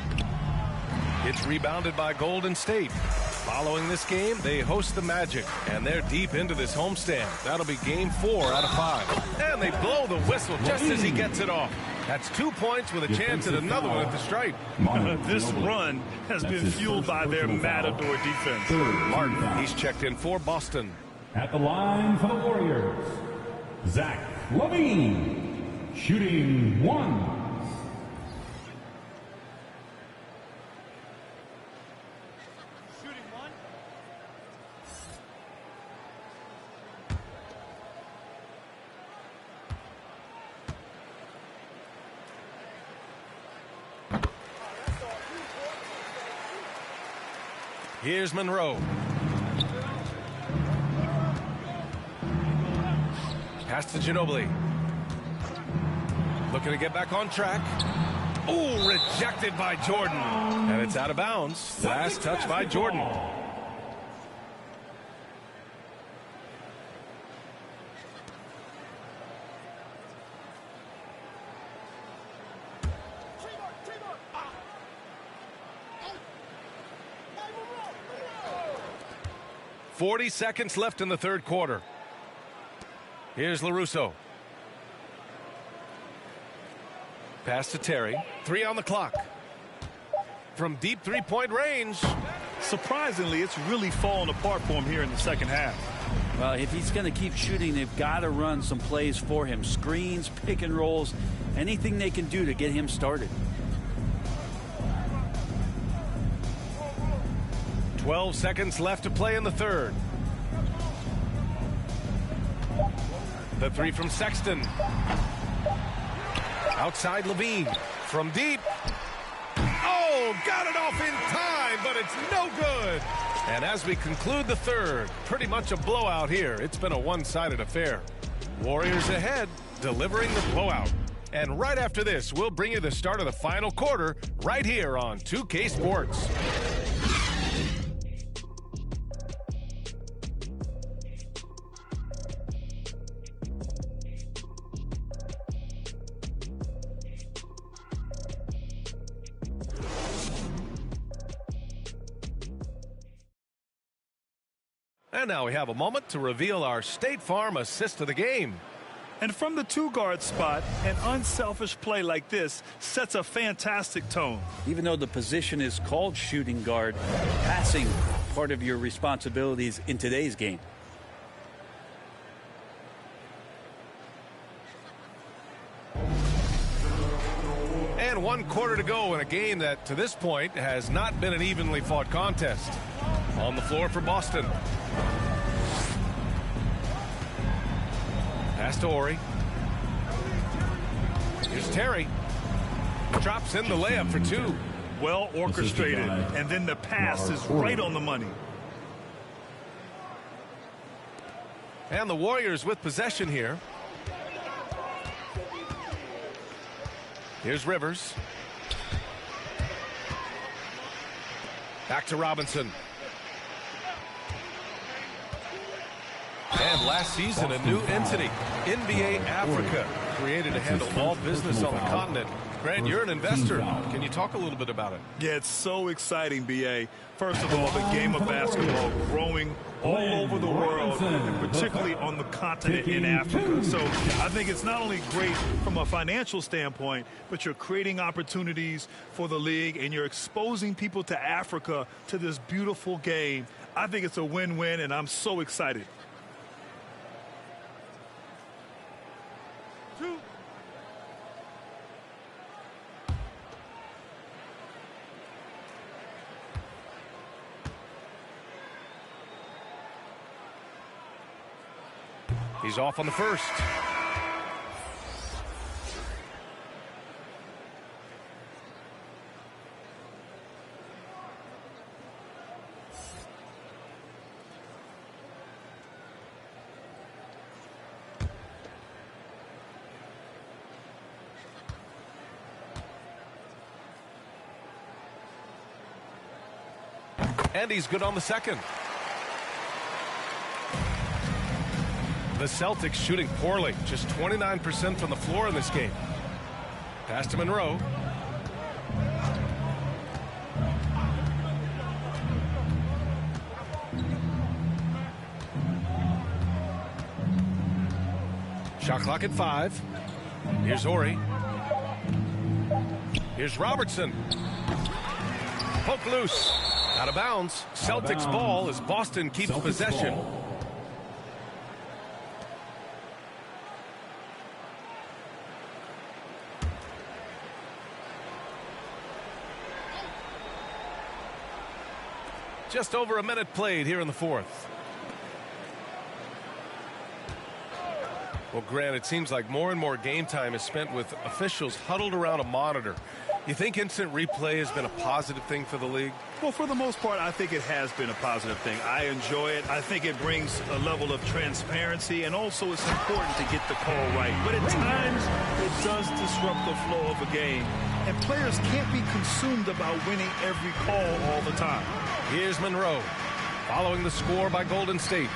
It's rebounded by Golden State. Following this game, they host the Magic, and they're deep into this homestand. That'll be game 4 out of 5. And they blow the whistle just as he gets it off. That's 2 points with a chance at another one at the stripe. This run has been fueled by their matador defense. Martin, he's checked in for Boston. At the line for the Warriors, Zach LaVine, shooting 1. Here's Monroe. Pass to Ginobili. Looking to get back on track. Oh, rejected by Jordan. And it's out of bounds. Last touch by Jordan. .40 seconds left in the third quarter. Here's LaRusso. Pass to Terry. 3 on the clock. From deep three-point range. Surprisingly, it's really fallen apart for him here in the second half. Well, if he's going to keep shooting, they've got to run some plays for him. Screens, pick and rolls, anything they can do to get him started. 12 seconds left to play in the third. The three from Sexton. Outside Levine. From deep. Oh, got it off in time, but it's no good. And as we conclude the third, pretty much a blowout here. It's been a one-sided affair. Warriors ahead, delivering the blowout. And right after this, we'll bring you the start of the final quarter right here on 2K Sports. And now we have a moment to reveal our State Farm assist of the game. And from the two-guard spot, an unselfish play like this sets a fantastic tone. Even though the position is called shooting guard, passing part of your responsibilities in today's game. And 1 quarter to go in a game that, to this point, has not been an evenly fought contest. On the floor for Boston. Pass to Horry. Here's Terry. Drops in the layup for two. Well orchestrated, and then the pass is right on the money. And the Warriors with possession here. Here's Rivers. Back to Robinson. And last season, a new entity, NBA Africa, created to handle all business on the continent. Grant, you're an investor. Can you talk a little bit about it? Yeah, it's so exciting, B.A. First of all, the game of basketball growing all over the world, and particularly on the continent in Africa. So I think it's not only great from a financial standpoint, but you're creating opportunities for the league, and you're exposing people to Africa, to this beautiful game. I think it's a win-win, and I'm so excited. He's off on the first. And he's good on the second. The Celtics shooting poorly, just 29% from the floor in this game. Pass to Monroe. Shot clock at 5. Here's Horry. Here's Robertson. Poke loose. Out of bounds. Celtics ball as Boston keeps possession. Just over a minute played here in the fourth. Well, Grant, it seems like more and more game time is spent with officials huddled around a monitor. You think instant replay has been a positive thing for the league? Well, for the most part, I think it has been a positive thing. I enjoy it. I think it brings a level of transparency, and also it's important to get the call right. But at times, it does disrupt the flow of a game, and players can't be consumed about winning every call all the time. Here's Monroe, following the score by Golden State.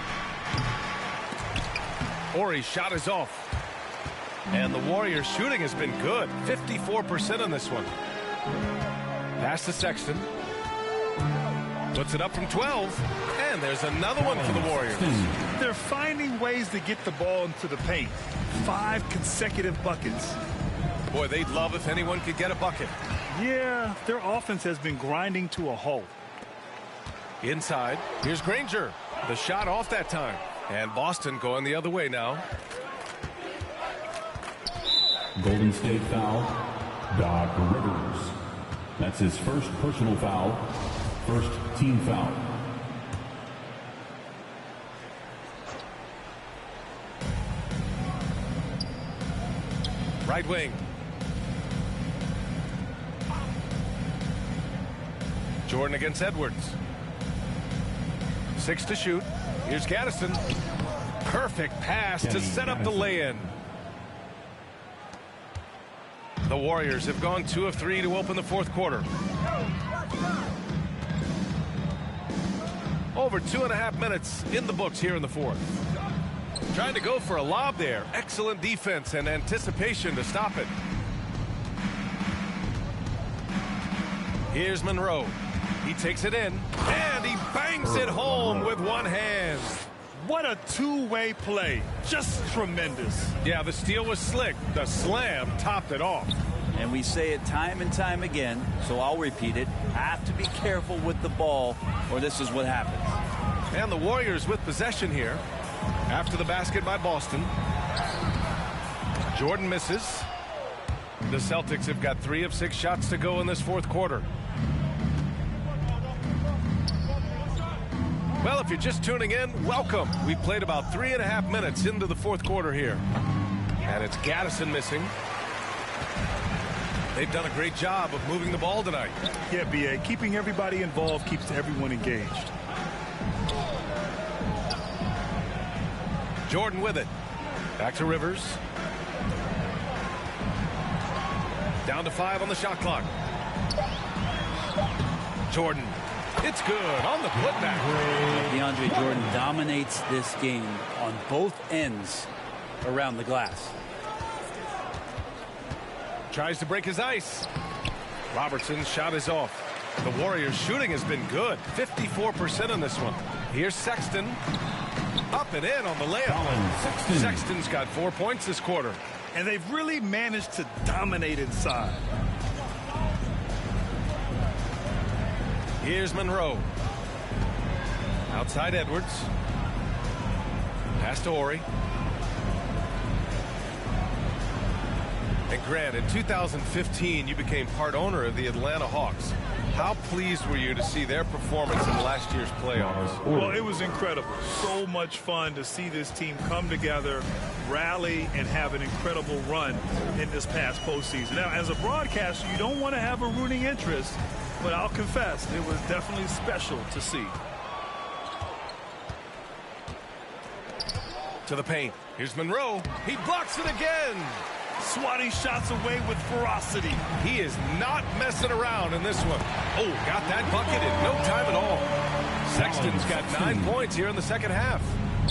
Horry's shot is off. And the Warriors shooting has been good, 54% on this one. Pass to Sexton. Puts it up from 12. And there's another one for the Warriors. They're finding ways to get the ball into the paint. 5 consecutive buckets. Boy, they'd love if anyone could get a bucket. Yeah, their offense has been grinding to a halt. Inside, here's Granger. The shot off that time. And Boston going the other way now. Golden State foul, Doc Rivers. That's his first personal foul, first team foul. Right wing. Jordan against Edwards. 6 to shoot. Here's Gaddison. Perfect pass to set up the lay-in. The Warriors have gone 2 of 3 to open the fourth quarter. Over 2.5 minutes in the books here in the fourth. Trying to go for a lob there. Excellent defense and anticipation to stop it. Here's Monroe. He takes it in, and he bangs it home with one hand. What a two-way play. Just tremendous. Yeah, the steal was slick. The slam topped it off. And we say it time and time again, so I'll repeat it. Have to be careful with the ball, or this is what happens. And the Warriors with possession here after the basket by Boston. Jordan misses. The Celtics have got 3 of 6 shots to go in this fourth quarter. Well, if you're just tuning in, welcome. We played about 3.5 minutes into the fourth quarter here. And it's Gaddison missing. They've done a great job of moving the ball tonight. Yeah, B.A. Keeping everybody involved keeps everyone engaged. Jordan with it. Back to Rivers. Down to 5 on the shot clock. Jordan. It's good on the putback. DeAndre Jordan dominates this game on both ends around the glass. Tries to break his ice. Robertson's shot is off. The Warriors' shooting has been good. 54% on this one. Here's Sexton. Up and in on the layup. Sexton's got 4 points this quarter. And they've really managed to dominate inside. Here's Monroe. Outside Edwards. Pass to Horry. And Grant, in 2015, you became part owner of the Atlanta Hawks. How pleased were you to see their performance in last year's playoffs? Well, it was incredible. So much fun to see this team come together, rally, and have an incredible run in this past postseason. Now, as a broadcaster, you don't want to have a rooting interest, but I'll confess, it was definitely special to see. To the paint. Here's Monroe. He blocks it again. Swatting shots away with ferocity. He is not messing around in this one. Oh, got that bucket in no time at all. Sexton's got 9 points here in the second half.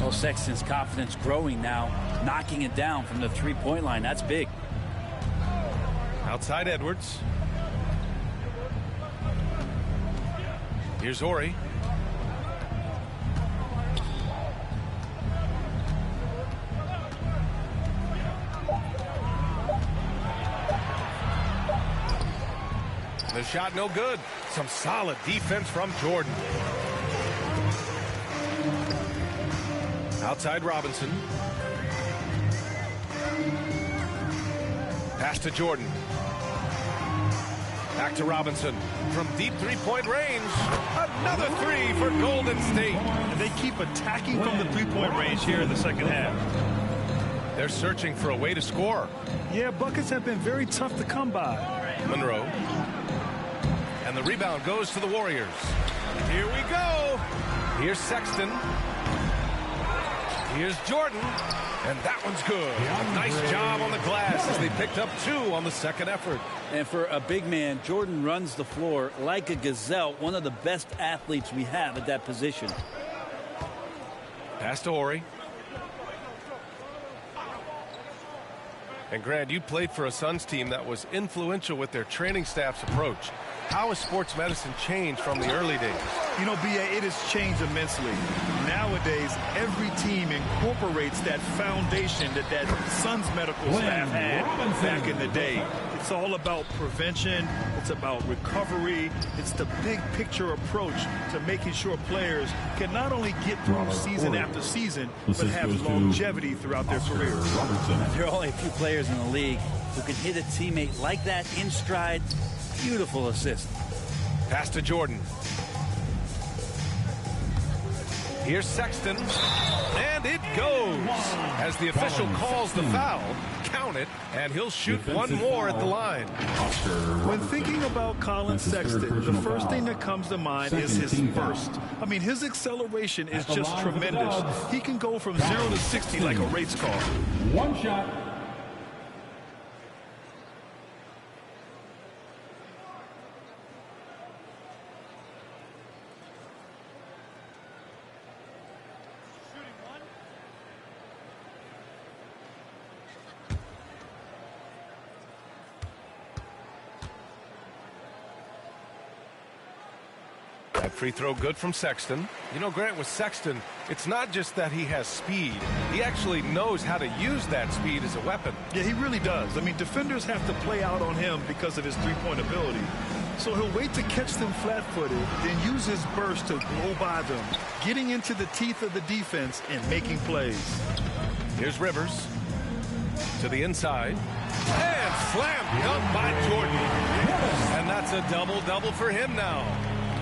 Well, Sexton's confidence growing now, knocking it down from the three-point line. That's big. Outside Edwards. Here's Horry. The shot no good. Some solid defense from Jordan. Outside Robinson. Pass to Jordan. Back to Robinson. From deep three-point range. Another three for Golden State. And they keep attacking from the three-point range here in the second half. They're searching for a way to score. Yeah, buckets have been very tough to come by. Monroe. And the rebound goes to the Warriors. Here we go. Here's Sexton. Here's Jordan. And that one's good. A nice job on the glass as they picked up 2 on the second effort. And for a big man, Jordan runs the floor like a gazelle, one of the best athletes we have at that position. Pass to Horry. And Grant, you played for a Suns team that was influential with their training staff's approach. How has sports medicine changed from the early days? You know, B.A., it has changed immensely. Nowadays, every team incorporates that foundation that Suns medical staff had back in the day. It's all about prevention. It's about recovery. It's the big picture approach to making sure players can not only get through season after season, but have longevity throughout their careers. There are only a few players in the league who can hit a teammate like that in stride. Beautiful assist. Pass to Jordan. Here's Sexton. And it goes. As the official calls the foul, count it, and he'll shoot one more at the line. When thinking about Colin Sexton, the first thing that comes to mind is his burst. I mean, his acceleration is just tremendous. He can go from 0 to 60 like a race car. One shot. That free throw good from Sexton. You know, Grant, with Sexton, it's not just that he has speed. He actually knows how to use that speed as a weapon. Yeah, he really does. I mean, defenders have to play out on him because of his three-point ability. So he'll wait to catch them flat-footed, then use his burst to blow by them, getting into the teeth of the defense and making plays. Here's Rivers to the inside. And slam dunk by Jordan. And that's a double-double for him now.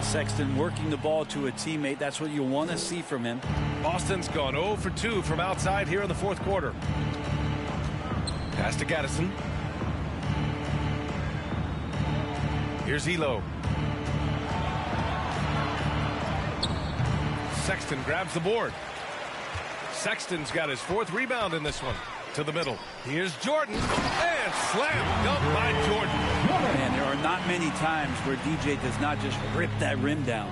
Sexton working the ball to a teammate. That's what you want to see from him. Boston's gone 0 for 2 from outside here in the fourth quarter. Pass to Gaddison. Here's Elo. Sexton grabs the board. Sexton's got his 4th rebound in this one. To the middle. Here's Jordan. And slam dunk by Jordan. Man, there are not many times where DJ does not just rip that rim down.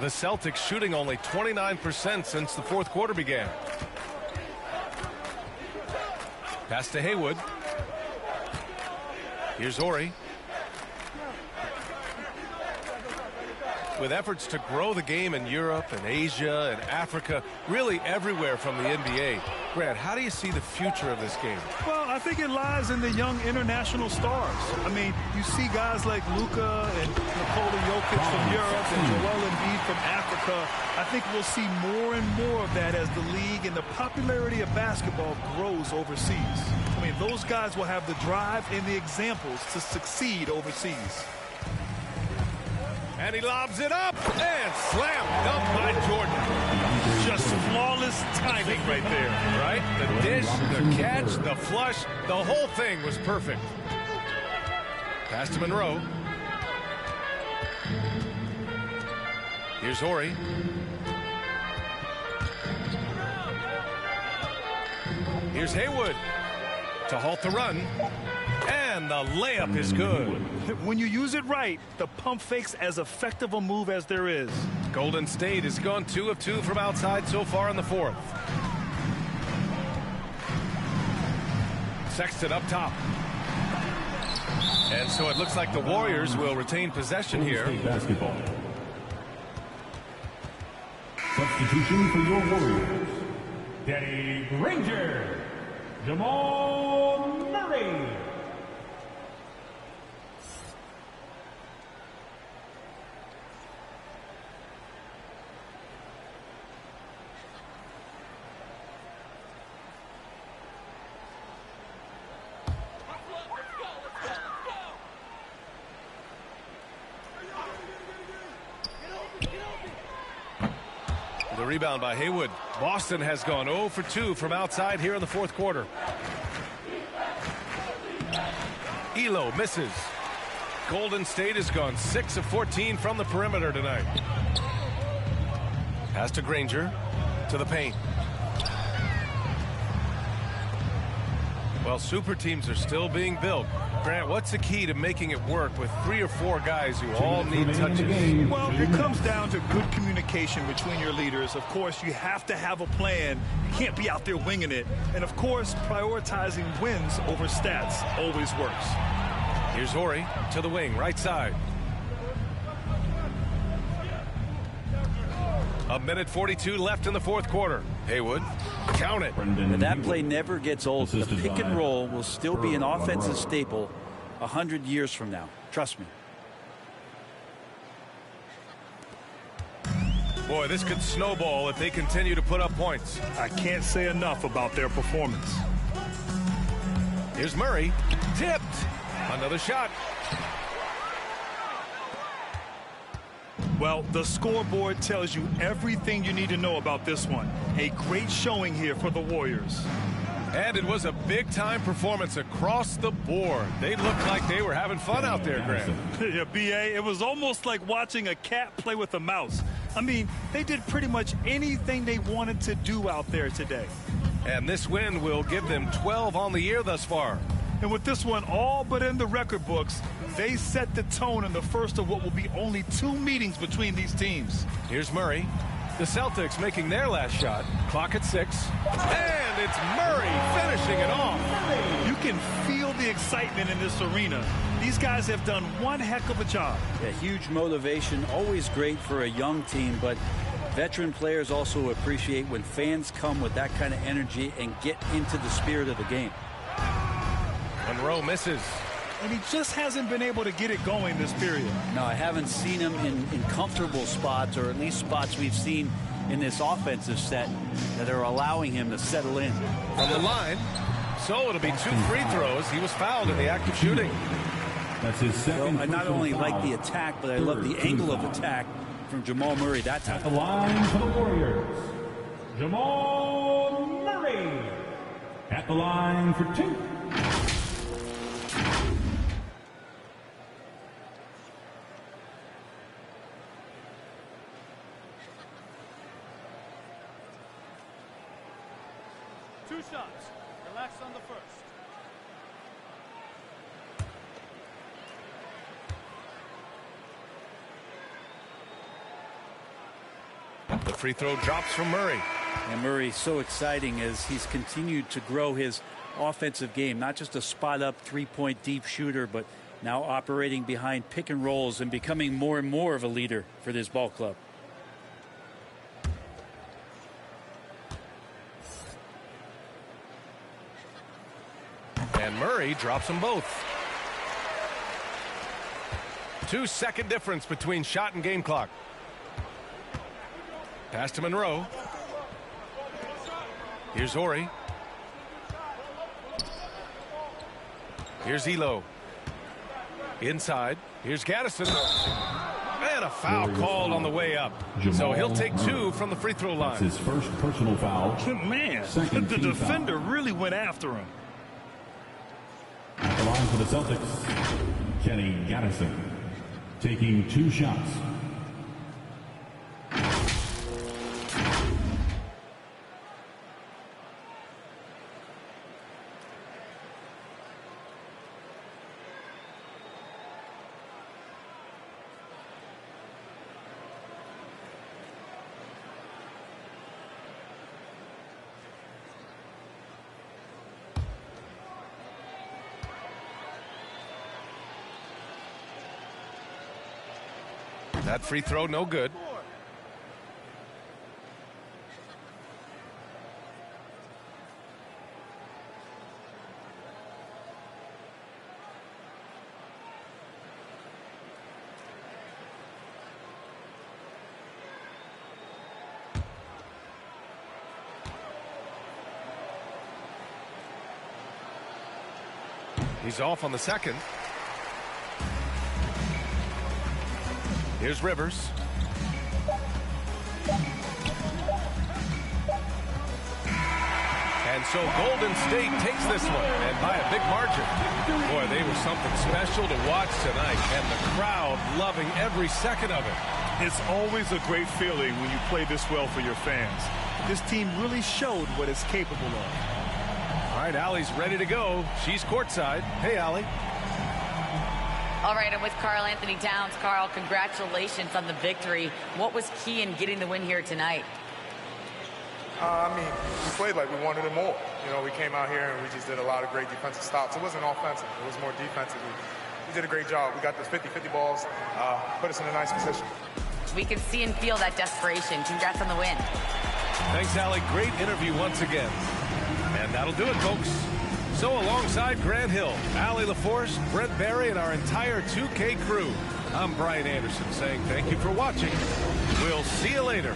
The Celtics shooting only 29% since the fourth quarter began. Pass to Haywood. Here's Horry. With efforts to grow the game in Europe and Asia and Africa, really everywhere from the NBA. Grant, how do you see the future of this game? Well, I think it lies in the young international stars. I mean, you see guys like Luka and Nikola Jokic from Europe and Joel Embiid from Africa. I think we'll see more and more of that as the league and the popularity of basketball grows overseas. I mean, those guys will have the drive and the examples to succeed overseas. And he lobs it up and slam dunk by Jordan. Just flawless timing right there. Right? The dish, the catch, the flush, the whole thing was perfect. Pass to Monroe. Here's Horry. Here's Haywood to halt the run. And the layup is good. When you use it right, the pump fake's as effective a move as there is. Golden State has gone 2 of 2 from outside so far in the fourth. Sexton up top. And so it looks like the Warriors will retain possession here. Basketball. Substitution for your Warriors. Danny Granger. Jamal Murray. The rebound by Haywood. Boston has gone 0 for 2 from outside here in the fourth quarter. Elo misses. Golden State has gone 6 of 14 from the perimeter tonight. Pass to Granger to the paint. Well, super teams are still being built. Grant, what's the key to making it work with 3 or 4 guys who all need touches? Well, it comes down to good communication between your leaders. Of course, you have to have a plan. You can't be out there winging it. And, of course, prioritizing wins over stats always works. Here's Horry to the wing, right side. A minute 42 left in the fourth quarter. Haywood, count it. And that play never gets old. The pick and roll will still be an offensive staple 100 years from now. Trust me. Boy, this could snowball if they continue to put up points. I can't say enough about their performance. Here's Murray. Tipped. Another shot. Well, the scoreboard tells you everything you need to know about this one. A great showing here for the Warriors. And it was a big-time performance across the board. They looked like they were having fun out there, Grant. Yeah, B.A., it was almost like watching a cat play with a mouse. I mean, they did pretty much anything they wanted to do out there today. And this win will give them 12 on the year thus far. And with this one all but in the record books, they set the tone in the first of what will be only 2 meetings between these teams. Here's Murray. The Celtics making their last shot. Clock at 6. And it's Murray finishing it off. You can feel the excitement in this arena. These guys have done one heck of a job. Yeah, huge motivation, always great for a young team, but veteran players also appreciate when fans come with that kind of energy and get into the spirit of the game. Monroe misses. And he just hasn't been able to get it going this period. No, I haven't seen him in comfortable spots, or at least spots we've seen in this offensive set that are allowing him to settle in. From the line, so it'll be 2 free throws. He was fouled in the act of shooting. That's his second. Well, I not only like the attack, but I love the angle of attack from Jamal Murray that time. At the line for the Warriors, Jamal Murray. At the line for 2. Two shots. Relax on the first. The free throw drops from Murray. And Murray, so exciting as he's continued to grow his offensive game. Not just a spot-up, three-point deep shooter, but now operating behind pick and rolls and becoming more and more of a leader for this ball club. And Murray drops them both. 2-second difference between shot and game clock. Pass to Monroe. Here's Ori. Here's Elo. Inside. Here's Gaddison. And a foul called on the way up. So he'll take 2 from the free throw line. That's his first personal foul. Man, Second the team defender foul. really went after him. At the line for the Celtics, Kenny Gaddison, taking 2 shots. That free throw no good. He's off on the second. Here's Rivers. And so Golden State takes this one, and by a big margin. Boy, they were something special to watch tonight, and the crowd loving every second of it. It's always a great feeling when you play this well for your fans. This team really showed what it's capable of. All right, Allie's ready to go. She's courtside. Hey, Allie. All right, I'm with Karl Anthony Towns. Karl, congratulations on the victory. What was key in getting the win here tonight? I mean, we played like we wanted it more. You know, we came out here and we just did a lot of great defensive stops. It wasn't offensive. It was more defensive. We did a great job. We got those 50-50 balls, put us in a nice position. We can see and feel that desperation. Congrats on the win. Thanks, Allie. Great interview once again. And that'll do it, folks. So alongside Grant Hill, Allie LaForce, Brent Barry, and our entire 2K crew, I'm Brian Anderson saying thank you for watching. We'll see you later.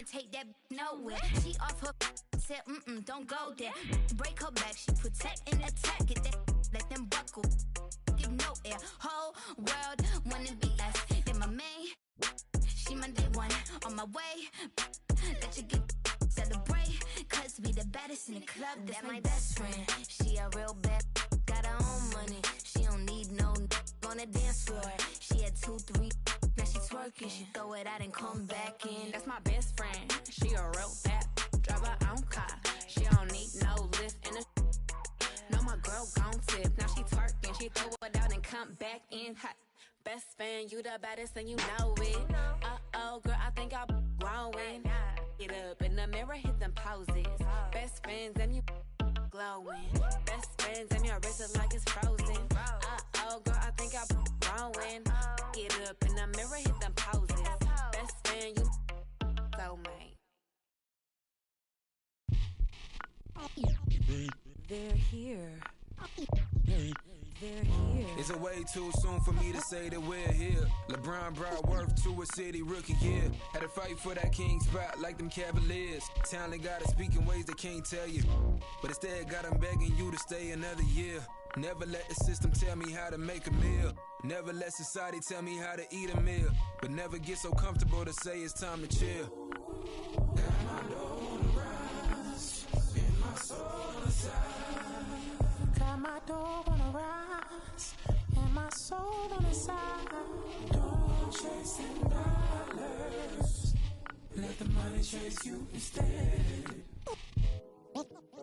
take that nowhere. She off her said, don't go there. Break her back, she protect and attack it. Let them buckle, give no air. Whole world wanna be us. Then my main, she my day one on my way. Let you get celebrate, cause we the baddest in the club. That's my best friend. She a real bad, got her own money. She don't need no on the dance floor. She had 2, 3, now she twerking. She throw it out and come back in. That's my best friend. She a real bad, drive her own car. She don't need no lift in the. No, my girl gon' tip. Now she twerking, she throw it out and come back in hot. Best fan, you the baddest and you know it. Uh-oh, girl, I think I'm growing. Get up in the mirror, hit them poses. Best friends and you glowing. Best friends and your wrist is like it's frozen. Uh-oh, girl, I think I'm growing. Get up in the mirror, hit them poses. Best friend, you soulmate. They're here. They're here. It's a way too soon for me to say that we're here. LeBron brought worth to a city rookie year. Had to fight for that king spot like them Cavaliers. Talent gotta speak in ways they can't tell you, but instead got them begging you to stay another year. Never let the system tell me how to make a meal. Never let society tell me how to eat a meal. But never get so comfortable to say it's time to chill. Got my dough on the rise, and my soul on the side. Got my dough on the rise, and my soul on the side. Don't chase them dollars. Let the money chase you instead.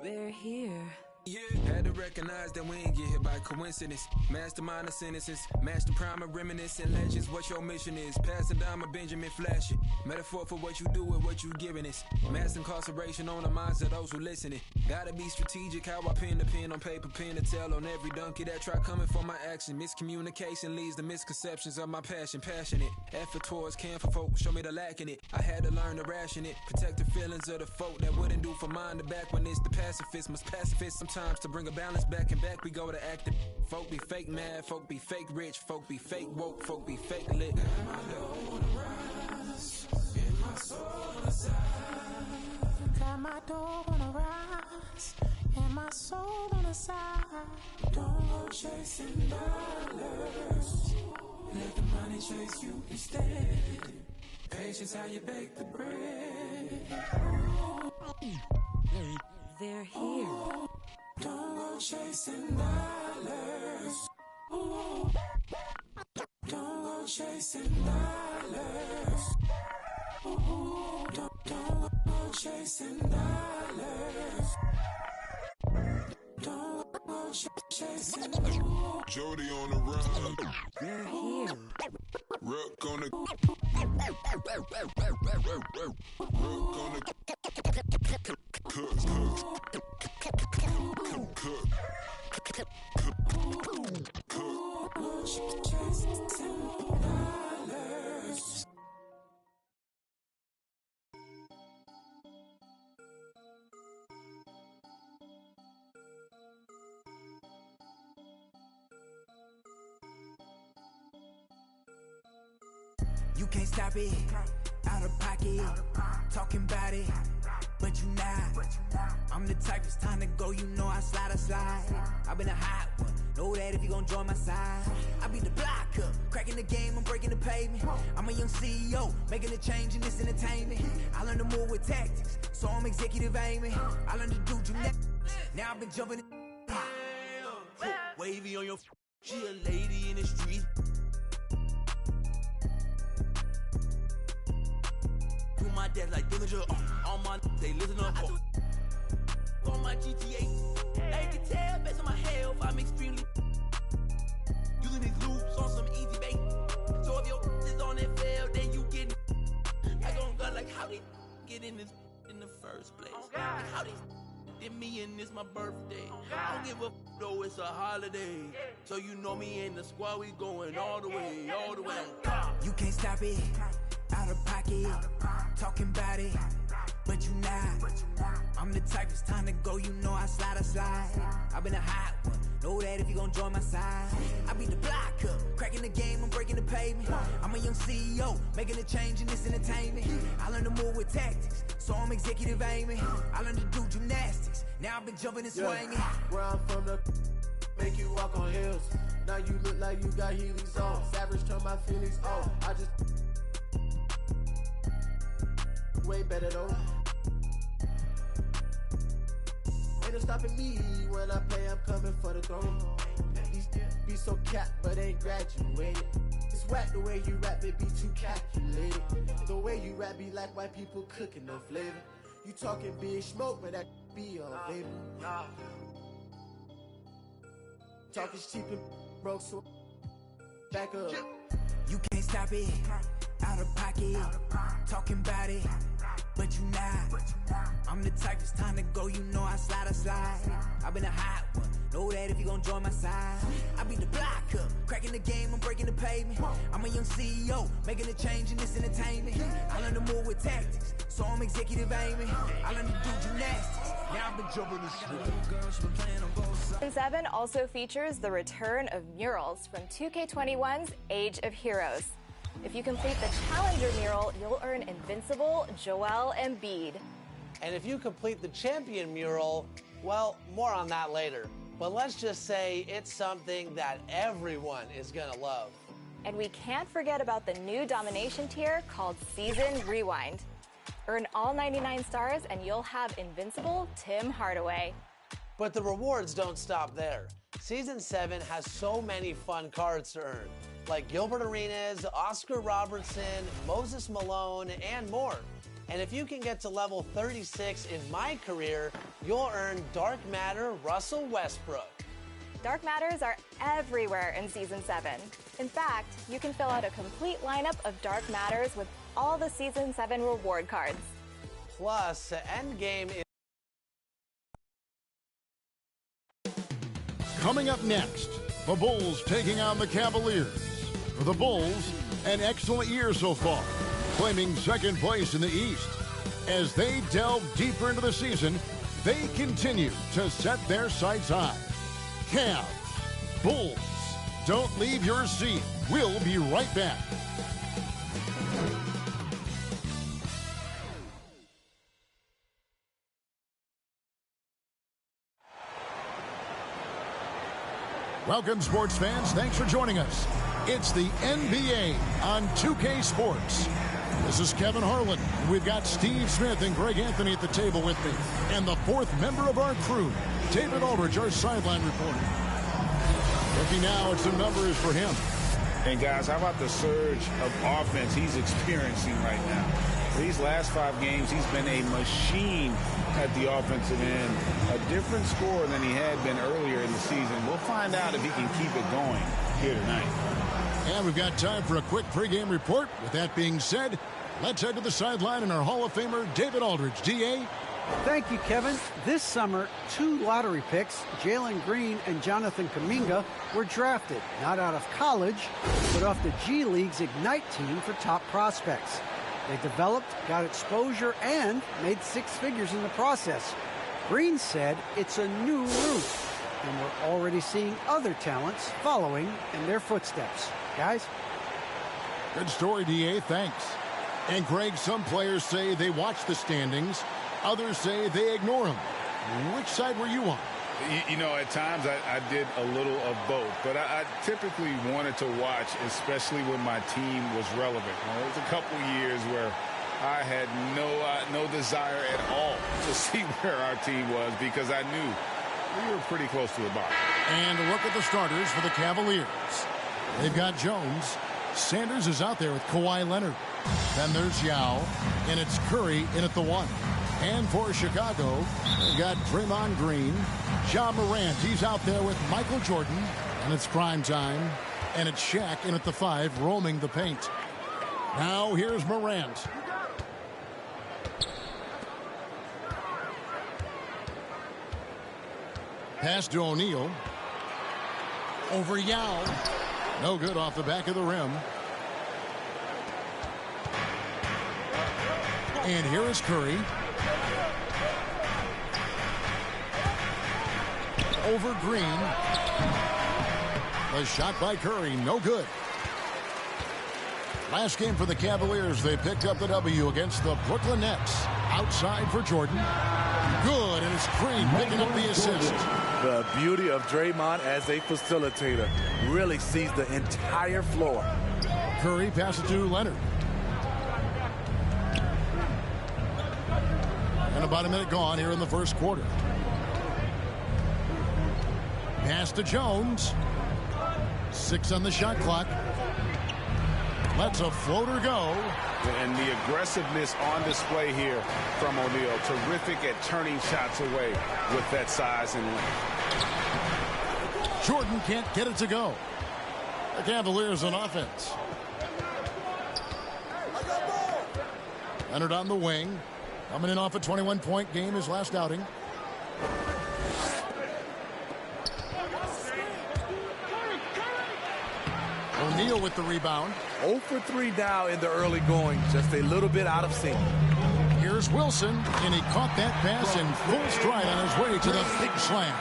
They're here. Yeah, had to recognize that we ain't get hit by coincidence. Mastermind of sentences, master prime of reminiscent legends. What your mission is, passing down my Benjamin Flashy. Metaphor for what you do and what you giving us. Mass incarceration on the minds of those who listening. Gotta be strategic how I pen the pen on paper, pen to tell on every donkey that try coming for my action. Miscommunication leads to misconceptions of my passion. Passionate, effort towards care for folk, show me the lack in it. I had to learn to ration it, protect the feelings of the folk that wouldn't do for mind to back when it's the pacifist. Must pacifist sometimes to bring a balance back and back we go to acting. Folk be fake mad, folk be fake rich, folk be fake woke, folk be fake lit. Got my dough on the rise, and my soul on the side. Got my dough on the rise, and my soul on the side. Don't go chasing dollars. Let the money chase you instead. Patience how you bake the bread. They're here. Don't go chasing dollars. Don't go chasing dollars. Don't go chasing dollars. Don't go chasing dollars. Jody on the run. They're here. Rook on the. Rook on the. You can't stop it, out of pocket, talking about it, but you not. I'm the type, it's time to go, you know I slide. I've been a hot one, know that if you gon' join my side. I be the block up, cracking the game, I'm breaking the pavement. I'm a young CEO, making a change in this entertainment. I learned to move with tactics, so I'm executive aiming. I learned to do gymnastics, now I've been jumping in. Wavy on your she a lady in the street. My dad like Dillinger, all my they listen up. On my GTA, they can tell based on my health, I'm extremely using these loops on some easy bait. So if your is on that fail, then you get. I gon' go like how they get in this in the first place. Like how they did me and this my birthday. I don't give a though it's a holiday. So you know me and the squad, we going all the way, all the way. You can't stop it. Out of pocket, talking about it, but you not. I'm the type, it's time to go, you know I slide. I've been a hot one, Know that if you gon' join my side, I beat the block up, cracking the game, I'm breaking the pavement. I'm a young CEO, making a change in this entertainment. I learned to move with tactics, so I'm executive aiming. I learned to do gymnastics, now I've been jumping and swinging. Where I'm from, the make you walk on hills. Now you look like you got Heelys on. Savage turn my feelings on. I just way better though. Ain't no stopping me when I play, I'm coming for the throne. These be so capped, but ain't graduated. It's whack the way you rap, it be too calculated. The way you rap be like white people cooking no flavor. You talking big smoke, but that be on vapor. Talk is cheap and broke, so back up. You can't stop it, out of pocket, talking about it, but you not. I'm the type, it's time to go, you know I slide. I've been a hot one, know that if you gon' join my side. I beat the block up, cracking the game, I'm breaking the pavement. I'm a young CEO, making a change in this entertainment. I learned to move with tactics, so I'm executive aiming. I learned to do gymnastics, now I've been jumping the shit. Season 7 also features the return of murals from 2K21's Age of Heroes. If you complete the Challenger mural, you'll earn Invincible Joel Embiid. And if you complete the Champion mural, well, more on that later. But let's just say it's something that everyone is gonna love. And we can't forget about the new domination tier called Season Rewind. Earn all 99 stars and you'll have Invincible Tim Hardaway. But the rewards don't stop there. Season 7 has so many fun cards to earn, like Gilbert Arenas, Oscar Robertson, Moses Malone, and more. And if you can get to level 36 in my career, you'll earn Dark Matter Russell Westbrook. Dark Matters are everywhere in Season 7. In fact, you can fill out a complete lineup of Dark Matters with all the Season 7 reward cards. Plus, Endgame is... Coming up next, the Bulls taking on the Cavaliers. For the Bulls, an excellent year so far, claiming second place in the East. As they delve deeper into the season, they continue to set their sights high. Cavs, Bulls, don't leave your seat. We'll be right back. Welcome, sports fans. Thanks for joining us. It's the NBA on 2K Sports. This is Kevin Harlan. We've got Steve Smith and Greg Anthony at the table with me. And the fourth member of our crew, David Aldridge, our sideline reporter. Looking now at some numbers for him. And guys, how about the surge of offense he's experiencing right now? These last 5 games, he's been a machine at the offensive end. A different scorer than he had been earlier in the season. We'll find out if he can keep it going here tonight. And we've got time for a quick pregame report. With that being said, let's head to the sideline and our Hall of Famer, David Aldridge. D.A.? Thank you, Kevin. This summer, 2 lottery picks, Jalen Green and Jonathan Kuminga, were drafted, not out of college, but off the G League's Ignite team for top prospects. They developed, got exposure, and made 6 figures in the process. Green said it's a new route, and we're already seeing other talents following in their footsteps. Guys? Good story, D.A. Thanks. And Greg, some players say they watch the standings. Others say they ignore them. Which side were you on? You know, at times I did a little of both, but I typically wanted to watch, especially when my team was relevant. There was a couple years where I had no desire at all to see where our team was because I knew we were pretty close to the bottom. And a look at the starters for the Cavaliers. They've got Jones. Sanders is out there with Kawhi Leonard. Then there's Yao, and it's Curry in at the 1. And for Chicago, they've got Draymond Green. Ja Morant, he's out there with Michael Jordan. And it's prime time. And it's Shaq in at the 5, roaming the paint. Now here's Morant. Pass to O'Neal. Over Yao. No good off the back of the rim. And here is Curry. over Green. The shot by Curry, no good. Last game for the Cavaliers, they picked up the W against the Brooklyn Nets. Outside for Jordan. Good, and it's Green picking up the assist. The beauty of Draymond as a facilitator really sees the entire floor. Curry passes to Leonard. And about a minute gone here in the first quarter. Pass to Jones. 6 on the shot clock. Lets a floater go. And the aggressiveness on display here from O'Neal. Terrific at turning shots away with that size and length. Jordan can't get it to go. The Cavaliers on offense. Leonard on the wing. Coming in off a 21-point game his last outing. O'Neal with the rebound. 0 for 3 now in the early going. Just a little bit out of sync. Here's Wilson, and he caught that pass in full stride on his way to the big slam.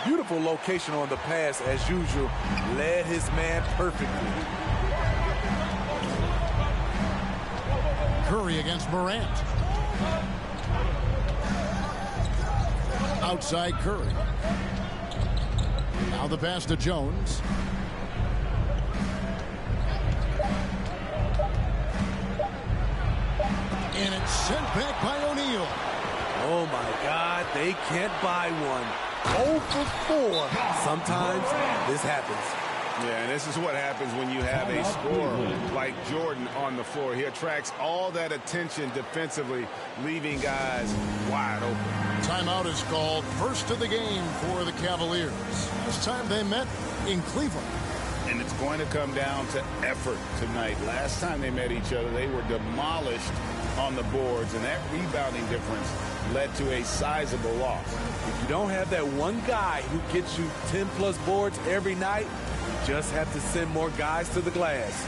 Beautiful location on the pass, as usual. Led his man perfectly. Curry against Morant. Outside Curry. Now the pass to Jones. And it's sent back by O'Neal. Oh, my God. They can't buy one. 0 for 4. Sometimes this happens. Yeah, and this is what happens when you have a scorer like Jordan on the floor. He attracts all that attention defensively, leaving guys wide open. Timeout is called. First of the game for the Cavaliers. Last time they met in Cleveland. And it's going to come down to effort tonight. Last time they met each other, they were demolished on the boards, and that rebounding difference led to a sizable loss. If you don't have that one guy who gets you 10-plus boards every night, you just have to send more guys to the glass.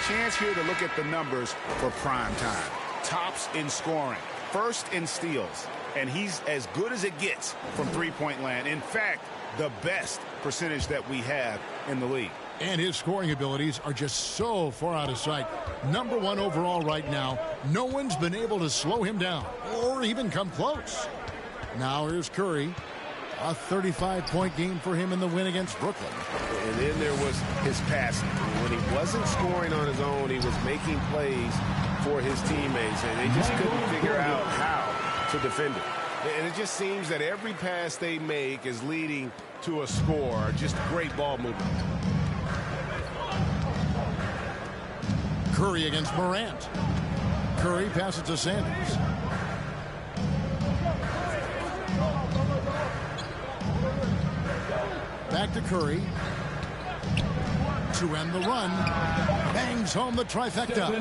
Chance here to look at the numbers for prime time. Tops in scoring, first in steals, and he's as good as it gets from three-point land. In fact, the best percentage that we have in the league. And his scoring abilities are just so far out of sight. Number 1 overall right now. No one's been able to slow him down or even come close. Now here's Curry. A 35-point game for him in the win against Brooklyn. And then there was his passing. When he wasn't scoring on his own, he was making plays for his teammates, and they just couldn't figure out how to defend it. And it just seems that every pass they make is leading to a score. Just great ball movement. Curry against Morant. Curry passes to Sanders. Back to Curry. To end the run. Bangs home the trifecta.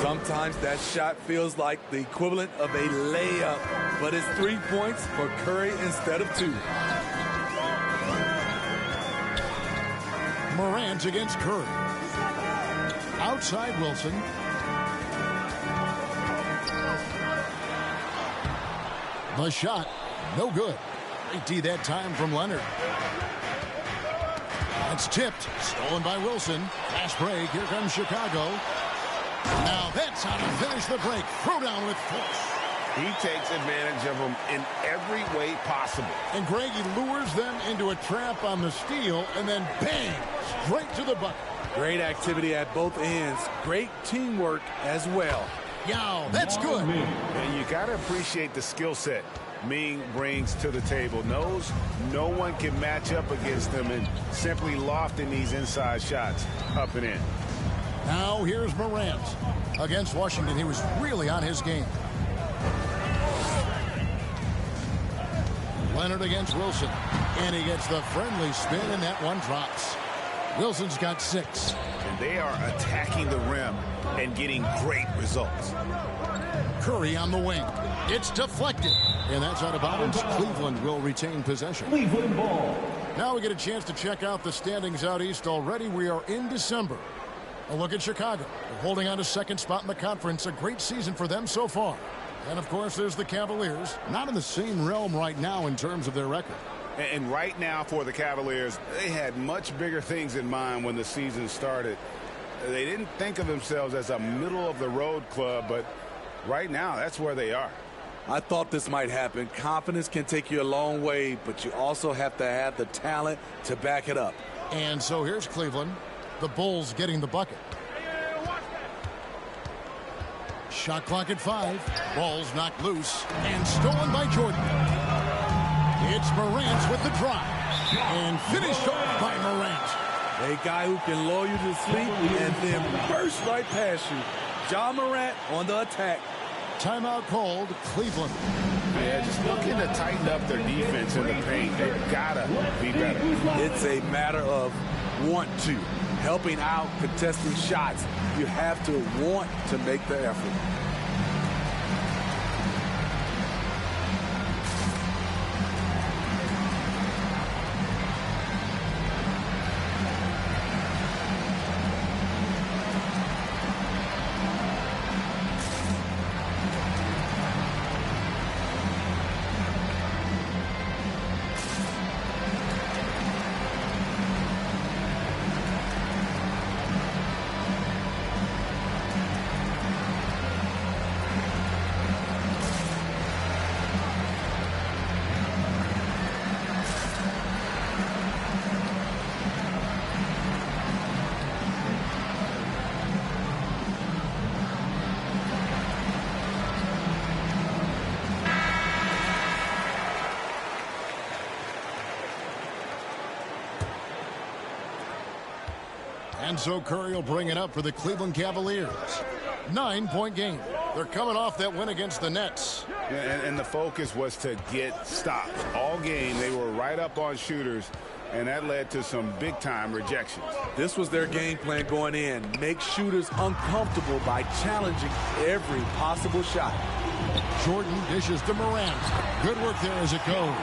Sometimes that shot feels like the equivalent of a layup, but it's 3 points for Curry instead of 2. Morant against Curry. Outside Wilson. The shot, no good. Great D that time from Leonard. It's tipped, stolen by Wilson. Fast break, here comes Chicago. Now that's how to finish the break. Throw down with force. He takes advantage of them in every way possible. And Greg, he lures them into a trap on the steal, and then bang, straight to the bucket. Great activity at both ends. Great teamwork as well. Yow, that's good. And you got to appreciate the skill set Ming brings to the table. Knows no one can match up against him, and simply lofting these inside shots up and in. Now here's Morant. Against Washington, he was really on his game. Leonard against Wilson. And he gets the friendly spin, and that one drops. Wilson's got 6. And they are attacking the rim and getting great results. Curry on the wing. It's deflected. And that's out of bounds. Cleveland will retain possession. Cleveland ball. Now we get a chance to check out the standings out east already. We are in December. A look at Chicago. They're holding on to second spot in the conference. A great season for them so far. And, of course, there's the Cavaliers. Not in the same realm right now in terms of their record. And right now for the Cavaliers, they had much bigger things in mind when the season started. They didn't think of themselves as a middle-of-the-road club, but right now that's where they are. I thought this might happen. Confidence can take you a long way, but you also have to have the talent to back it up. And so here's Cleveland. The Bulls getting the bucket. Shot clock at 5. Ball's knocked loose and stolen by Jordan. It's Morant with the drive. And finished off by Morant. A guy who can lull you to sleep and then burst right past you. Ja Morant on the attack. Timeout called. Cleveland. Yeah, just looking to tighten up their defense in the paint. They've got to be better. It's a matter of want to. Helping out, contesting shots. You have to want to make the effort. And so Curry will bring it up for the Cleveland Cavaliers. 9-point game. They're coming off that win against the Nets. And the focus was to get stops. All game, they were right up on shooters, and that led to some big-time rejections. This was their game plan going in. Make shooters uncomfortable by challenging every possible shot. Jordan dishes to Morant. Good work there as it goes.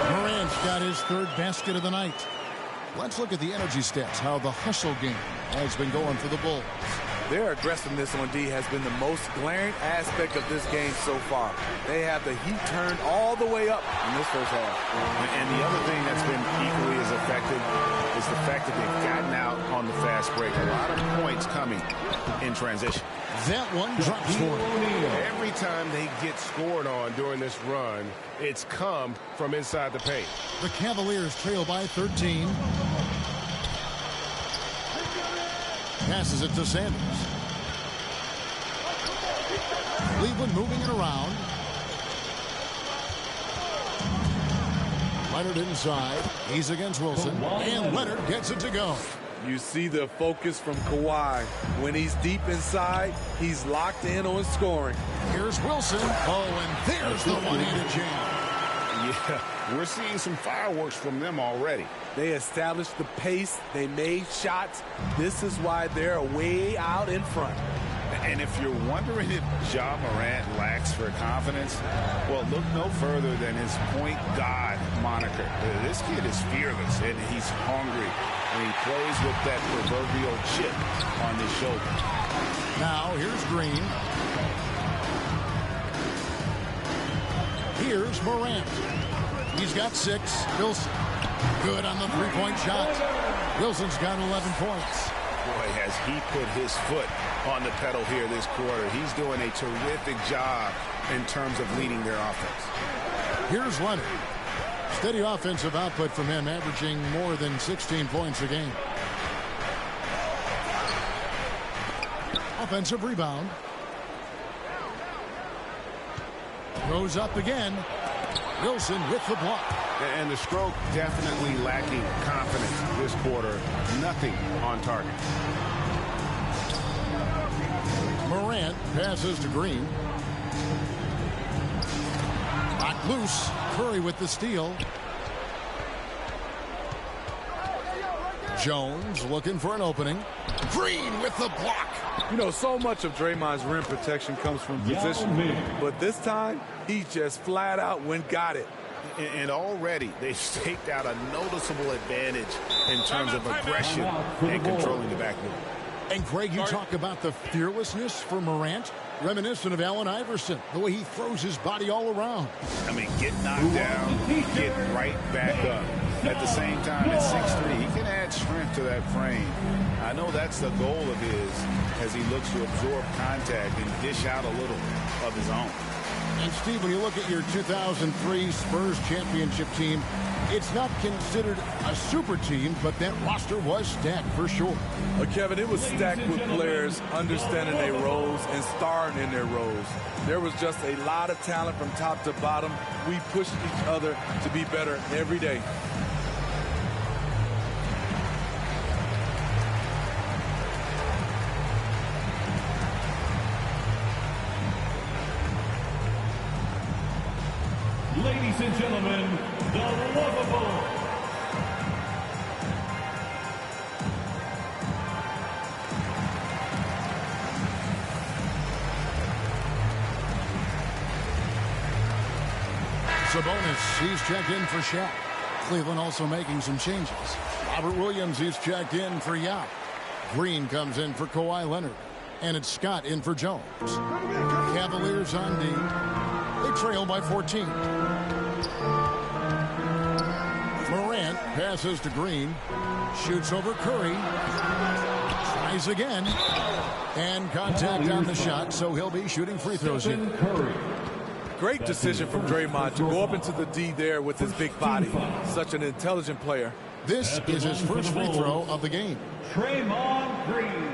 Morant's got his 3rd basket of the night. Let's look at the energy stats, how the hustle game has been going for the Bulls. Their aggressiveness on D has been the most glaring aspect of this game so far. They have the heat turned all the way up in this first half. And the other thing that's been equally as effective is the fact that they've gotten out on the fast break. A lot of points coming in transition. That one drops for him. Every time they get scored on during this run, it's come from inside the paint. The Cavaliers trail by 13. Passes it to Sanders. Cleveland moving it around. Leonard inside. He's against Wilson. And Leonard gets it to go. You see the focus from Kawhi. When he's deep inside, he's locked in on scoring. Here's Wilson. Oh, and there's the one-handed jam. Yeah, we're seeing some fireworks from them already. They established the pace. They made shots. This is why they're way out in front. And if you're wondering if Ja Morant lacks for confidence, well, look no further than his point guard moniker. This kid is fearless, and he's hungry, and he plays with that proverbial chip on his shoulder. Now, here's Green. Here's Morant. He's got 6. Wilson. Good on the three-point shot. Wilson's got 11 points. Boy, has he put his foot on the pedal here this quarter. He's doing a terrific job in terms of leading their offense. Here's Leonard. Steady offensive output from him, averaging more than 16 points a game. Offensive rebound. Goes up again. Wilson with the block. And the stroke definitely lacking confidence this quarter. Nothing on target. Morant passes to Green. Knocked loose. Curry with the steal. Jones looking for an opening. Green with the block. You know, so much of Draymond's rim protection comes from position, but this time he just flat out got it. And already they've staked out a noticeable advantage in terms of aggression and controlling the backboard. And Greg, you talk about the fearlessness for Morant, reminiscent of Allen Iverson, the way he throws his body all around. I mean, get knocked down, get right back up. At the same time, at 6'3", he can add strength to that frame. I know that's the goal of his as he looks to absorb contact and dish out a little of his own. And Steve, when you look at your 2003 Spurs championship team, it's not considered a super team, but that roster was stacked for sure. Kevin, it was stacked with players understanding their roles and starting in their roles. There was just a lot of talent from top to bottom. We pushed each other to be better every day. Ladies and gentlemen, the Lovable. Sabonis, he's checked in for Shaq. Cleveland also making some changes. Robert Williams, he's checked in for Yao. Green comes in for Kawhi Leonard. And it's Scott in for Jones. Cavaliers on D. They trail by 14. Morant passes to Green. Shoots over Curry. Tries again. And contact on the shot, so he'll be shooting free throws here. Great decision from Draymond to go up into the D there with his big body. Such an intelligent player. This is his first free throw of the game. Draymond Green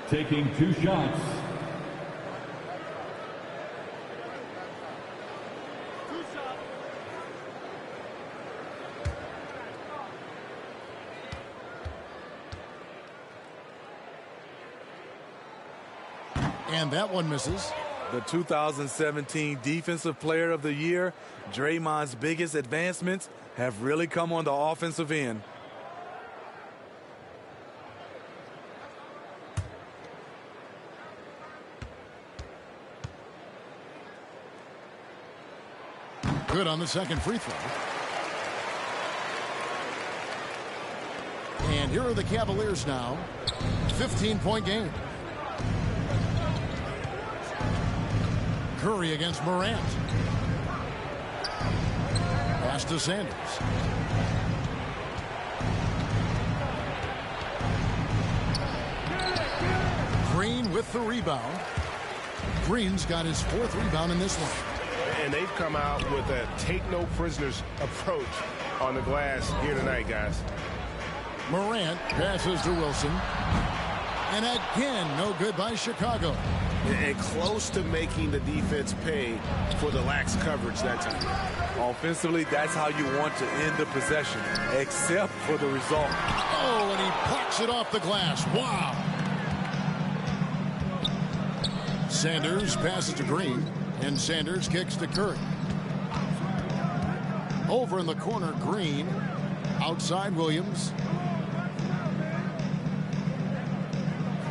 taking 2 shots. And that one misses. The 2017 Defensive Player of the Year, Draymond's biggest advancements have really come on the offensive end. Good on the second free throw. And here are the Cavaliers now. 15-point game. Curry against Morant. Pass to Sanders. Green with the rebound. Green's got his 4th rebound in this one. And they've come out with a take-no-prisoners approach on the glass here tonight, guys. Morant passes to Wilson. And again, no good by Chicago. And close to making the defense pay for the lax coverage that time. Offensively, that's how you want to end the possession, except for the result. Oh, and he plucks it off the glass. Wow. Sanders passes to Green, and Sanders kicks to Curry. Over in the corner, Green. Outside, Williams.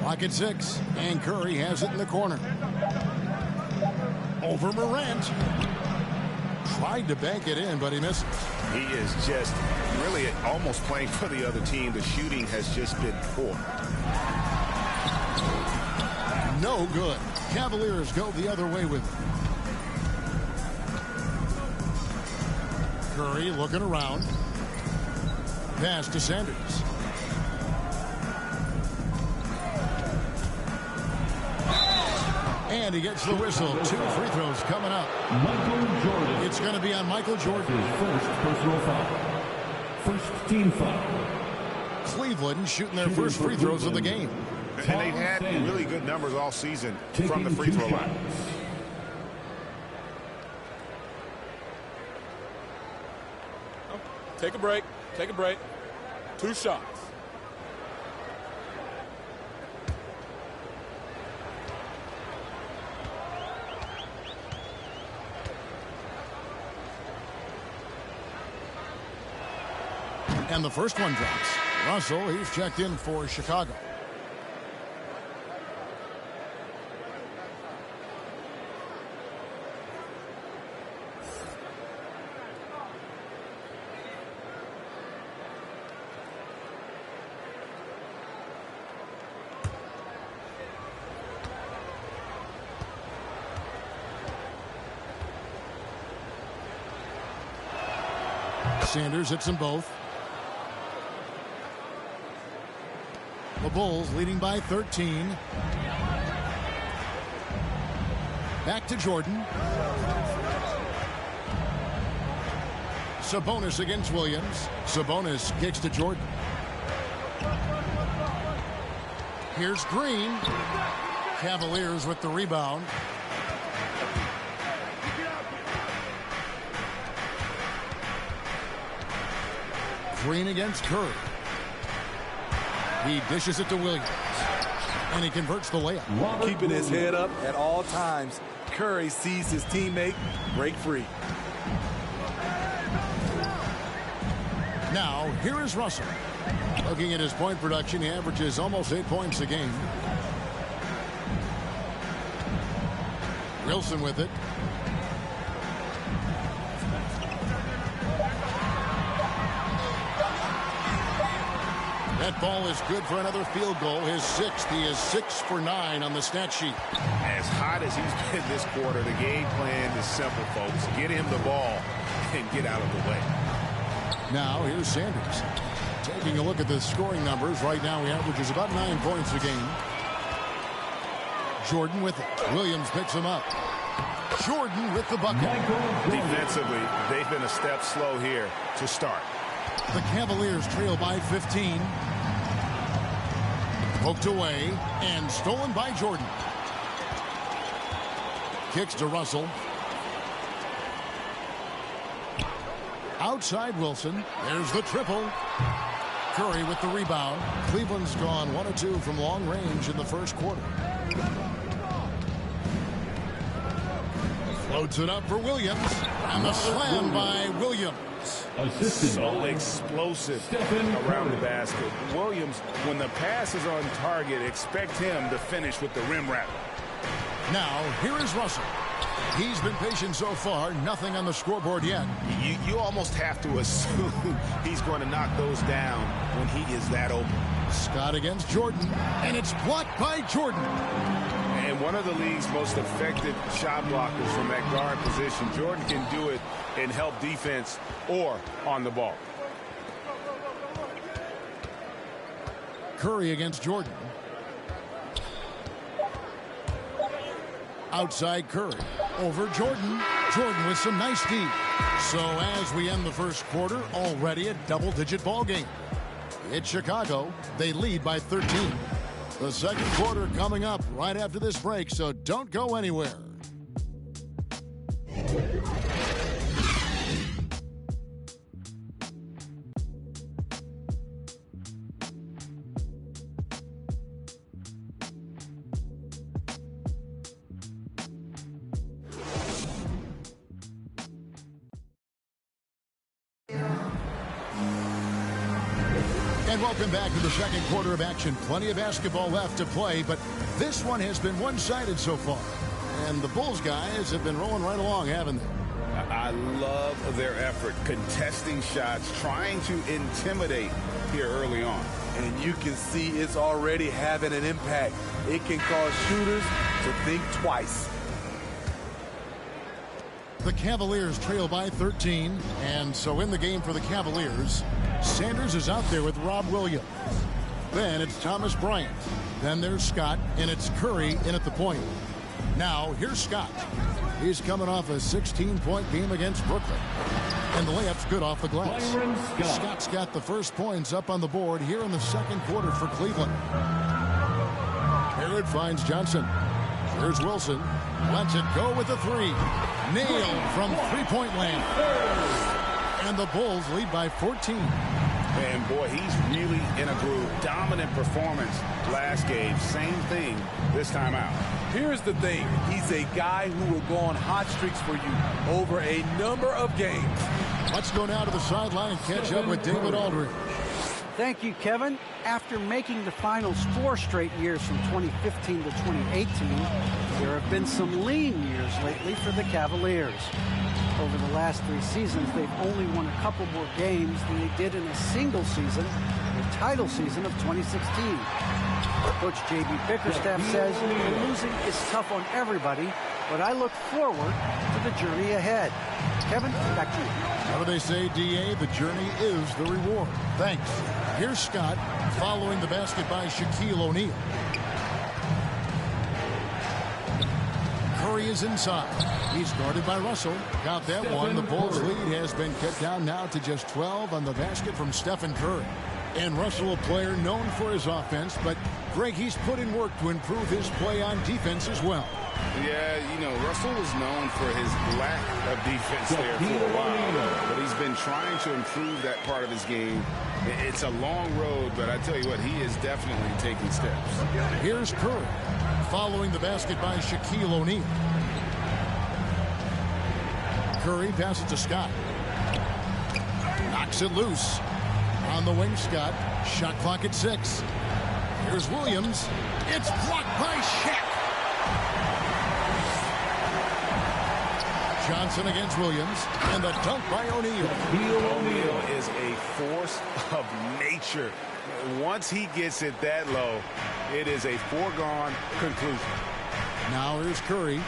Clock at 6, and Curry has it in the corner. Over Morant. Tried to bank it in, but he misses. He is just really almost playing for the other team. The shooting has just been poor. No good. Cavaliers go the other way with it. Curry looking around. Pass to Sanders. And he gets the whistle. 2 free throws coming up. Michael Jordan. It's going to be on Michael Jordan. His first personal foul. First team foul. Cleveland shooting their first free throws of the game. And they've had really good numbers all season from the free throw line. Take a break. Take a break. 2 shots. And the first one drops. Russell, he's checked in for Chicago. Sanders hits them both. The Bulls leading by 13. Back to Jordan. Sabonis against Williams. Sabonis kicks to Jordan. Here's Green. Cavaliers with the rebound. Green against Curry. He dishes it to Williams. And he converts the layup. Keeping his head up at all times. Curry sees his teammate break free. Now, here is Russell. Looking at his point production, he averages almost 8 points a game. Wilson with it. That ball is good for another field goal. His sixth. He is 6 for 9 on the stat sheet. As hot as he's been this quarter, the game plan is simple, folks. Get him the ball and get out of the way. Now, here's Sanders. Taking a look at the scoring numbers. Right now, he averages about 9 points a game. Jordan with it. Williams picks him up. Jordan with the bucket. Defensively, they've been a step slow here to start. The Cavaliers trail by 15. Poked away and stolen by Jordan. Kicks to Russell. Outside Wilson. There's the triple. Curry with the rebound. Cleveland's gone 1 of 2 from long range in the first quarter. Floats it up for Williams. And the slam by Williams. So explosive around the basket. Williams, when the pass is on target, expect him to finish with the rim wrap. Now, here is Russell. He's been patient so far. Nothing on the scoreboard yet. You almost have to assume he's going to knock those down when he is that open. Scott against Jordan, and it's blocked by Jordan. And one of the league's most effective shot blockers from that guard position. Jordan can do it and help defense or on the ball. Curry against Jordan. Outside Curry. Over Jordan. Jordan with some nice D. So as we end the first quarter, already a double-digit ball game. It's Chicago. They lead by 13. The second quarter coming up right after this break, so don't go anywhere. And welcome back to the second quarter of action. Plenty of basketball left to play, but this one has been one-sided so far. And the Bulls guys have been rolling right along, haven't they? I love their effort, contesting shots, trying to intimidate here early on. And you can see it's already having an impact. It can cause shooters to think twice. The Cavaliers trail by 13, and so in the game for the Cavaliers, Sanders is out there with Rob Williams. Then it's Thomas Bryant. Then there's Scott, and it's Curry in at the point. Now, here's Scott. He's coming off a 16-point game against Brooklyn. And the layup's good off the glass. Scott's got the first points up on the board here in the second quarter for Cleveland. Herod finds Johnson. Here's Wilson. Lets it go with a three. Nailed from three-point land. And the Bulls lead by 14. And boy, he's really in a groove. Dominant performance last game. Same thing this time out. Here's the thing. He's a guy who will go on hot streaks for you over a number of games. Let's go now to the sideline and catch up with David Aldridge. Thank you, Kevin. After making the finals 4 straight years from 2015 to 2018, there have been some lean years lately for the Cavaliers. Over the last 3 seasons, they've only won a couple more games than they did in a single season, the title season of 2016. Coach J.B. Bickerstaff says losing is tough on everybody, but I look forward to the journey ahead. Kevin, back to you. How do they say, D.A.? The journey is the reward. Thanks. Here's Scott following the basket by Shaquille O'Neal. Curry is inside. He's guarded by Russell. Got that one. The Bulls' lead has been cut down now to just 12 on the basket from Stephen Curry. And Russell, a player known for his offense, but Greg, he's put in work to improve his play on defense as well. Yeah, you know, Russell was known for his lack of defense there for a while, but he's been trying to improve that part of his game. It's a long road, but I tell you what, he is definitely taking steps. Here's Curry following the basket by Shaquille O'Neal. Curry passes to Scott. Knocks it loose. On the wing, Scott. Shot clock at 6. Here's Williams. It's blocked by Shaq. Johnson against Williams. And the dunk by O'Neal. O'Neal is a force of nature. Once he gets it that low, it is a foregone conclusion. Now here's Curry.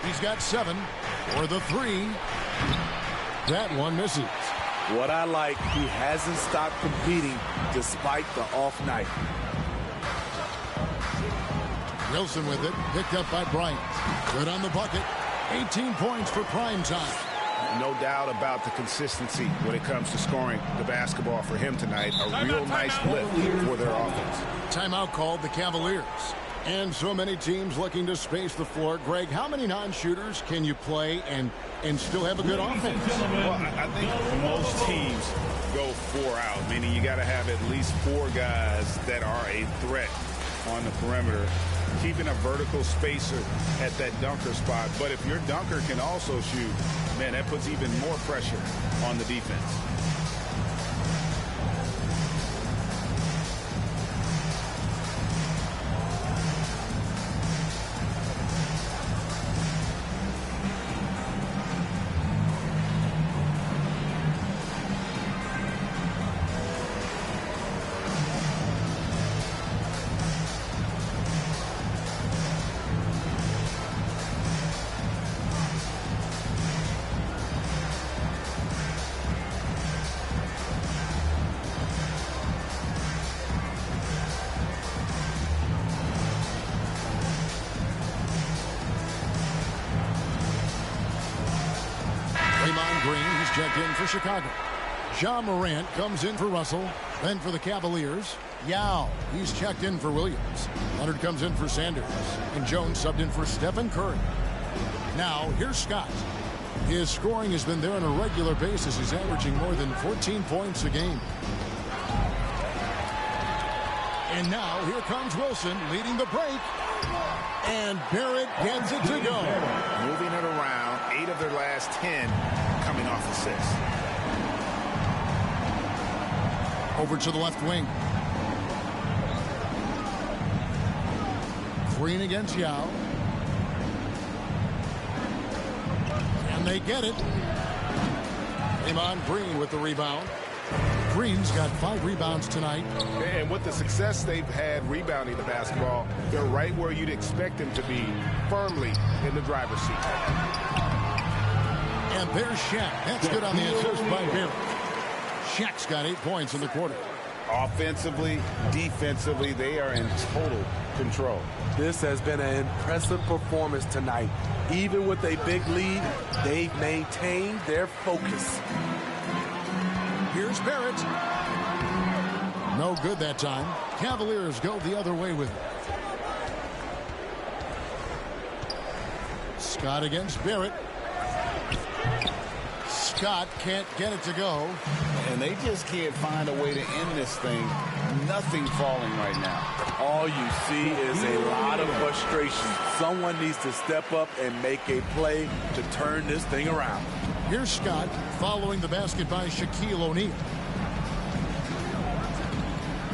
He's got 7 for the 3. That one misses. What I like, he hasn't stopped competing despite the off night. Wilson with it, picked up by Bryant. Good on the bucket. 18 points for prime time. No doubt about the consistency when it comes to scoring the basketball for him tonight. A real nice lift for their offense. Timeout called the Cavaliers. And so many teams looking to space the floor. Greg, how many non-shooters can you play and still have a good offense? Well, I think most teams go 4 out, meaning you got to have at least 4 guys that are a threat on the perimeter, keeping a vertical spacer at that dunker spot. But if your dunker can also shoot, man, that puts even more pressure on the defense. Checked in for Chicago. Ja Morant comes in for Russell. Then for the Cavaliers, Yao. He's checked in for Williams. Leonard comes in for Sanders. And Jones subbed in for Stephen Curry. Now, here's Scott. His scoring has been there on a regular basis. He's averaging more than 14 points a game. And now, here comes Wilson leading the break. And Barrett gets it to go. Moving it around, 8 of their last 10 coming off assists. Over to the left wing. Green against Yao. And they get it. Draymond Green with the rebound. Green's got 5 rebounds tonight. And with the success they've had rebounding the basketball, they're right where you'd expect them to be, firmly in the driver's seat. And there's Shaq. That's good on the assist by Barrett. Shaq's got 8 points in the quarter. Offensively, defensively, they are in total control. This has been an impressive performance tonight. Even with a big lead, they've maintained their focus. Here's Barrett. No good that time. Cavaliers go the other way with it. Scott against Barrett. Scott can't get it to go. And they just can't find a way to end this thing. Nothing falling right now. All you see is a lot of frustration. Someone needs to step up and make a play to turn this thing around. Here's Scott following the basket by Shaquille O'Neal.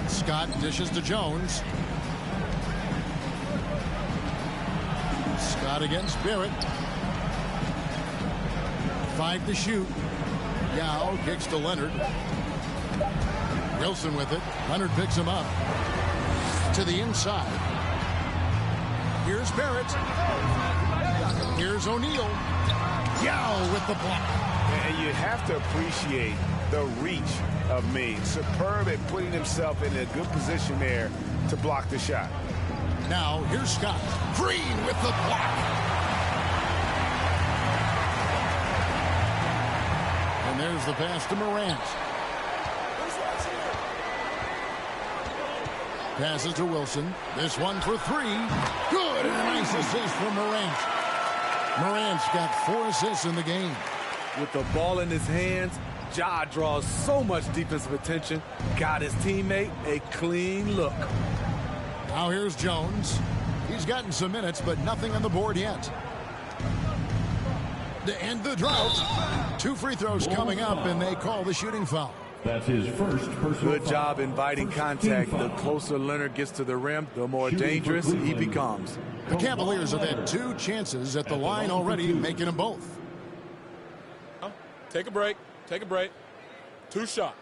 Scott dishes to Jones. Scott against Barrett. 5 to shoot. Yao kicks to Leonard. Wilson with it. Leonard picks him up. To the inside. Here's Barrett. Here's O'Neal. Yao with the block. And you have to appreciate the reach of Means. Superb at putting himself in a good position there to block the shot. Now, here's Scott. Green with the block. And there's the pass to Morant. Passes to Wilson. This one for 3. Good. And a nice assist from Morant. Morant's got 4 assists in the game. With the ball in his hands, Ja draws so much defensive attention. Got his teammate a clean look. Now here's Jones. He's gotten some minutes, but nothing on the board yet. To end the drought, 2 free throws coming up, and they call the shooting foul. That's his first personal Good job inviting contact. The closer Leonard gets to the rim, the more dangerous he becomes. The Cavaliers have had 2 chances at the line already, making them both. Take a break. Take a break. 2 shots.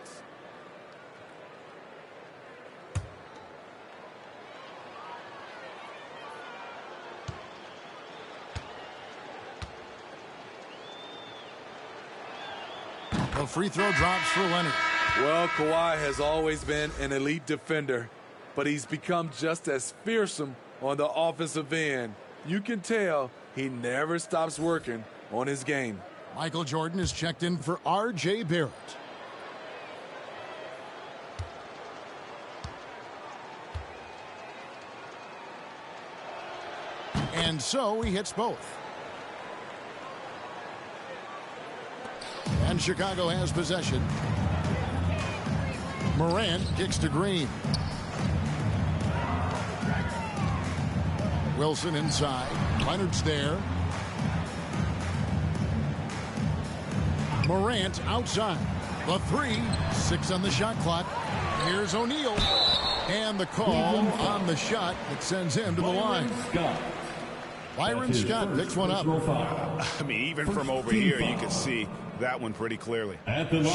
The free throw drops for Leonard. Well, Kawhi has always been an elite defender, but he's become just as fearsome on the offensive end. You can tell he never stops working on his game. Michael Jordan is checked in for R.J. Barrett. And so he hits both. And Chicago has possession. Morant kicks to Green. Wilson inside. Leonard's there. Morant outside. The 3. 6 on the shot clock. Here's O'Neal. And the call on the shot that sends him to the line. Byron Scott picks one up. I mean, even from over here, you can see that one pretty clearly.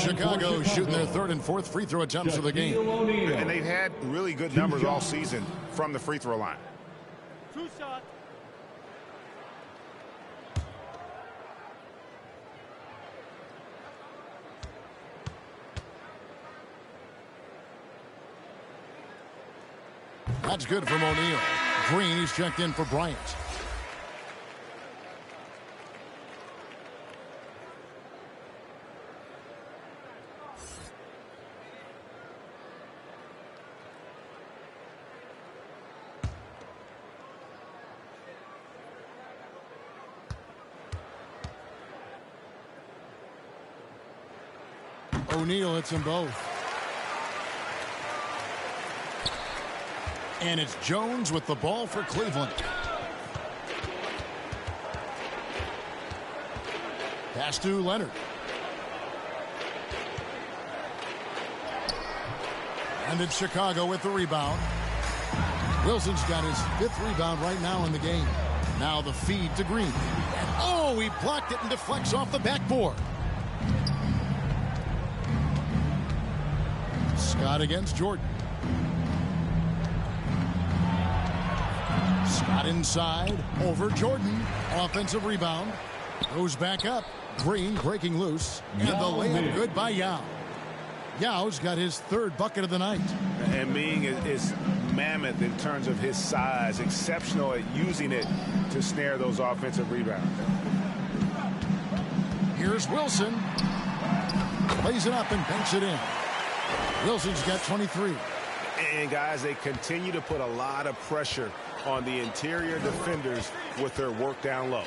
Chicago shooting their 3rd and 4th free throw attempts of the game. And they've had really good numbers all season from the free throw line. 2 shots. That's good from O'Neal. Green, he's checked in for Bryant. O'Neal hits them both. And it's Jones with the ball for Cleveland. Pass to Leonard. And it's Chicago with the rebound. Wilson's got his 5th rebound right now in the game. Now the feed to Green. And oh, he blocked it and deflects off the backboard. Scott against Jordan. Scott inside, over Jordan. Offensive rebound. Goes back up. Green breaking loose. And the layup good by Yao. Yao's got his 3rd bucket of the night. And Ming is mammoth in terms of his size. Exceptional at using it to snare those offensive rebounds. Here's Wilson. Plays it up and banks it in. Wilson's got 23. And guys, they continue to put a lot of pressure on the interior defenders with their work down low.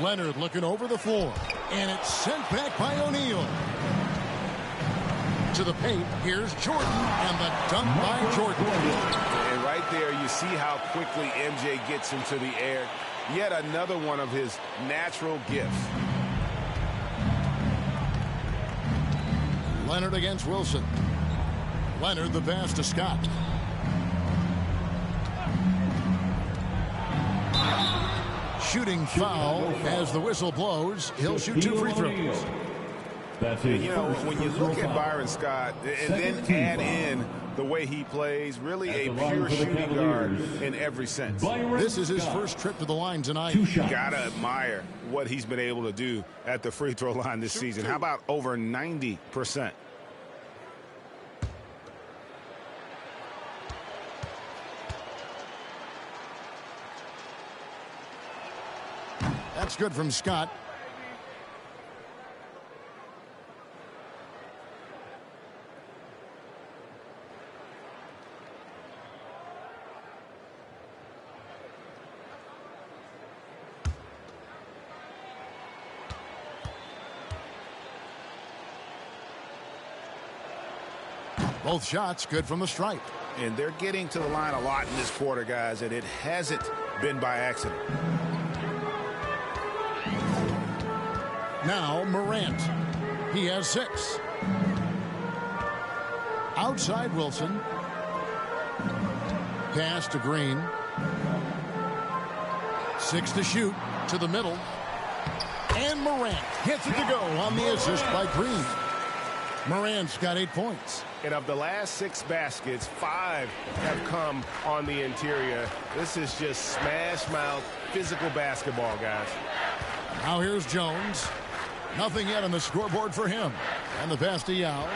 Leonard looking over the floor. And it's sent back by O'Neal. To the paint, here's Jordan, and the dunk by Jordan. And right there, you see how quickly MJ gets into the air. Yet another one of his natural gifts. Leonard against Wilson. Leonard the pass to Scott. Shooting foul as the whistle blows. He'll shoot 2 free throws. You know, when you look at Byron Scott and then add in the way he plays, really a pure shooting guard in every sense. This is his first trip to the line tonight. You gotta admire what he's been able to do at the free throw line this season. How about over 90%? That's good from Scott. Both shots good from the stripe. And they're getting to the line a lot in this quarter, guys, and it hasn't been by accident. Now Morant. He has 6. Outside Wilson. Pass to Green. 6 to shoot. To the middle. And Morant gets it to go on the assist by Green. Morant's got 8 points. And of the last 6 baskets, 5 have come on the interior. This is just smash mouth physical basketball, guys. Now here's Jones. Nothing yet on the scoreboard for him. And the pass to Yao.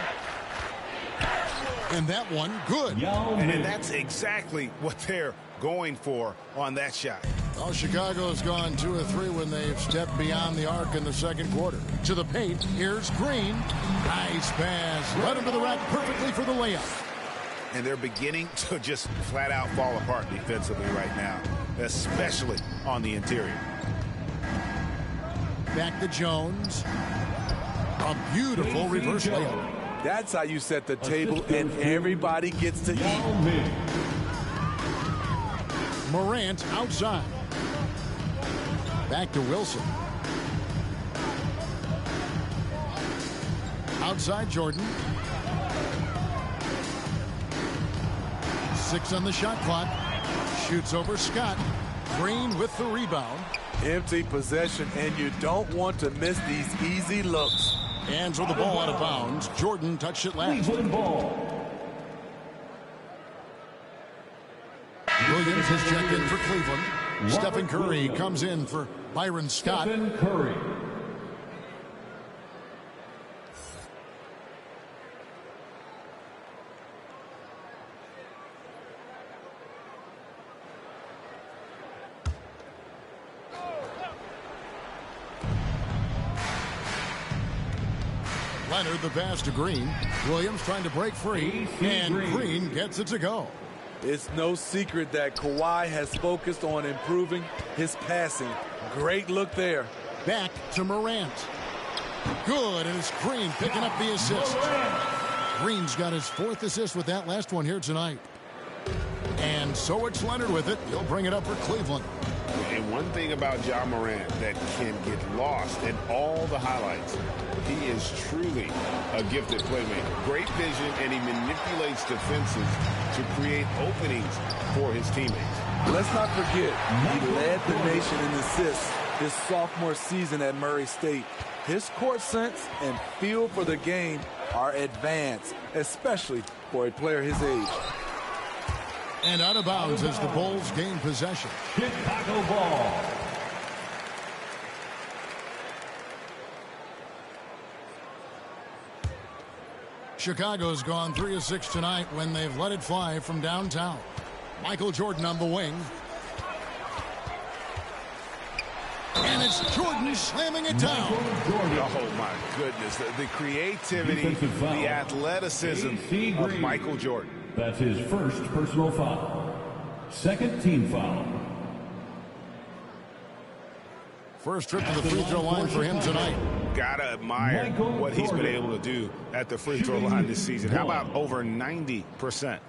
And that one, good. And that's exactly what they're going for on that shot. Well, Chicago's gone 2 of 3 when they've stepped beyond the arc in the second quarter. To the paint, here's Green. Nice pass. Right into the rack perfectly for the layup. And they're beginning to just flat out fall apart defensively right now, especially on the interior. Back to Jones. A beautiful reverse layup. That's how you set the table and everybody gets to eat. Morant outside. Back to Wilson. Outside Jordan. 6 on the shot clock. Shoots over Scott. Green with the rebound. Empty possession, and you don't want to miss these easy looks. Hands with the ball out of bounds. Jordan touched it last. Williams has checked in for Cleveland. Stephen Curry comes in for Byron Scott. Stephen Curry. Leonard the pass to Green. Williams trying to break free. And Green gets it to go. It's no secret that Kawhi has focused on improving his passing. Great look there. Back to Morant. Good, and it's Green picking up the assist. Green's got his 4th assist with that last one here tonight. And so it's Leonard with it. He'll bring it up for Cleveland. And one thing about Ja Morant that can get lost in all the highlights, he is truly a gifted playmaker. Great vision, and he manipulates defenses to create openings for his teammates. Let's not forget, he led the nation in assists his sophomore season at Murray State. His court sense and feel for the game are advanced, especially for a player his age. And out of bounds as the Bulls gain possession. Chicago ball. Chicago's gone 3 of 6 tonight when they've let it fly from downtown. Michael Jordan on the wing. And it's Jordan slamming it down. Oh, my goodness. The creativity, the athleticism of Michael Jordan. That's his first personal foul. Second team foul. First trip to the free throw line for him tonight. Gotta admire what he's been able to do at the free throw line this season. How about over 90%?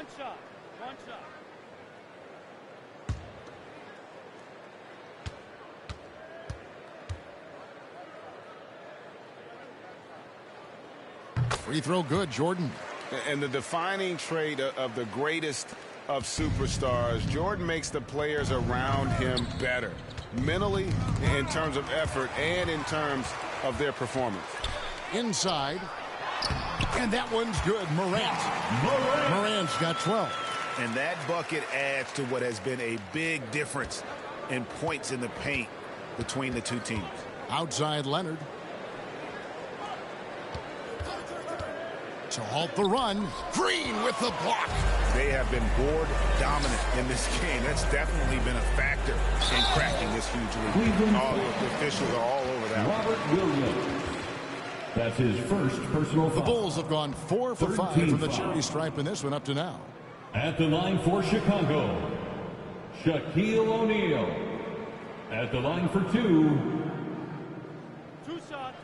One shot. One shot. Free throw good, Jordan. And the defining trait of the greatest of superstars, Jordan makes the players around him better, mentally, in terms of effort, and in terms of their performance. Inside. And that one's good. Morant. Morant's got 12. And that bucket adds to what has been a big difference in points in the paint between the two teams. Outside Leonard. To halt the run. Green with the block. They have been board dominant in this game. That's definitely been a factor in cracking this huge lead. All the officials are all over that. Robert Williams. That's his first personal foul. The Bulls have gone 4 for 5 from the charity stripe in this one up to now. At the line for Chicago, Shaquille O'Neal. At the line for 2. 2 shots.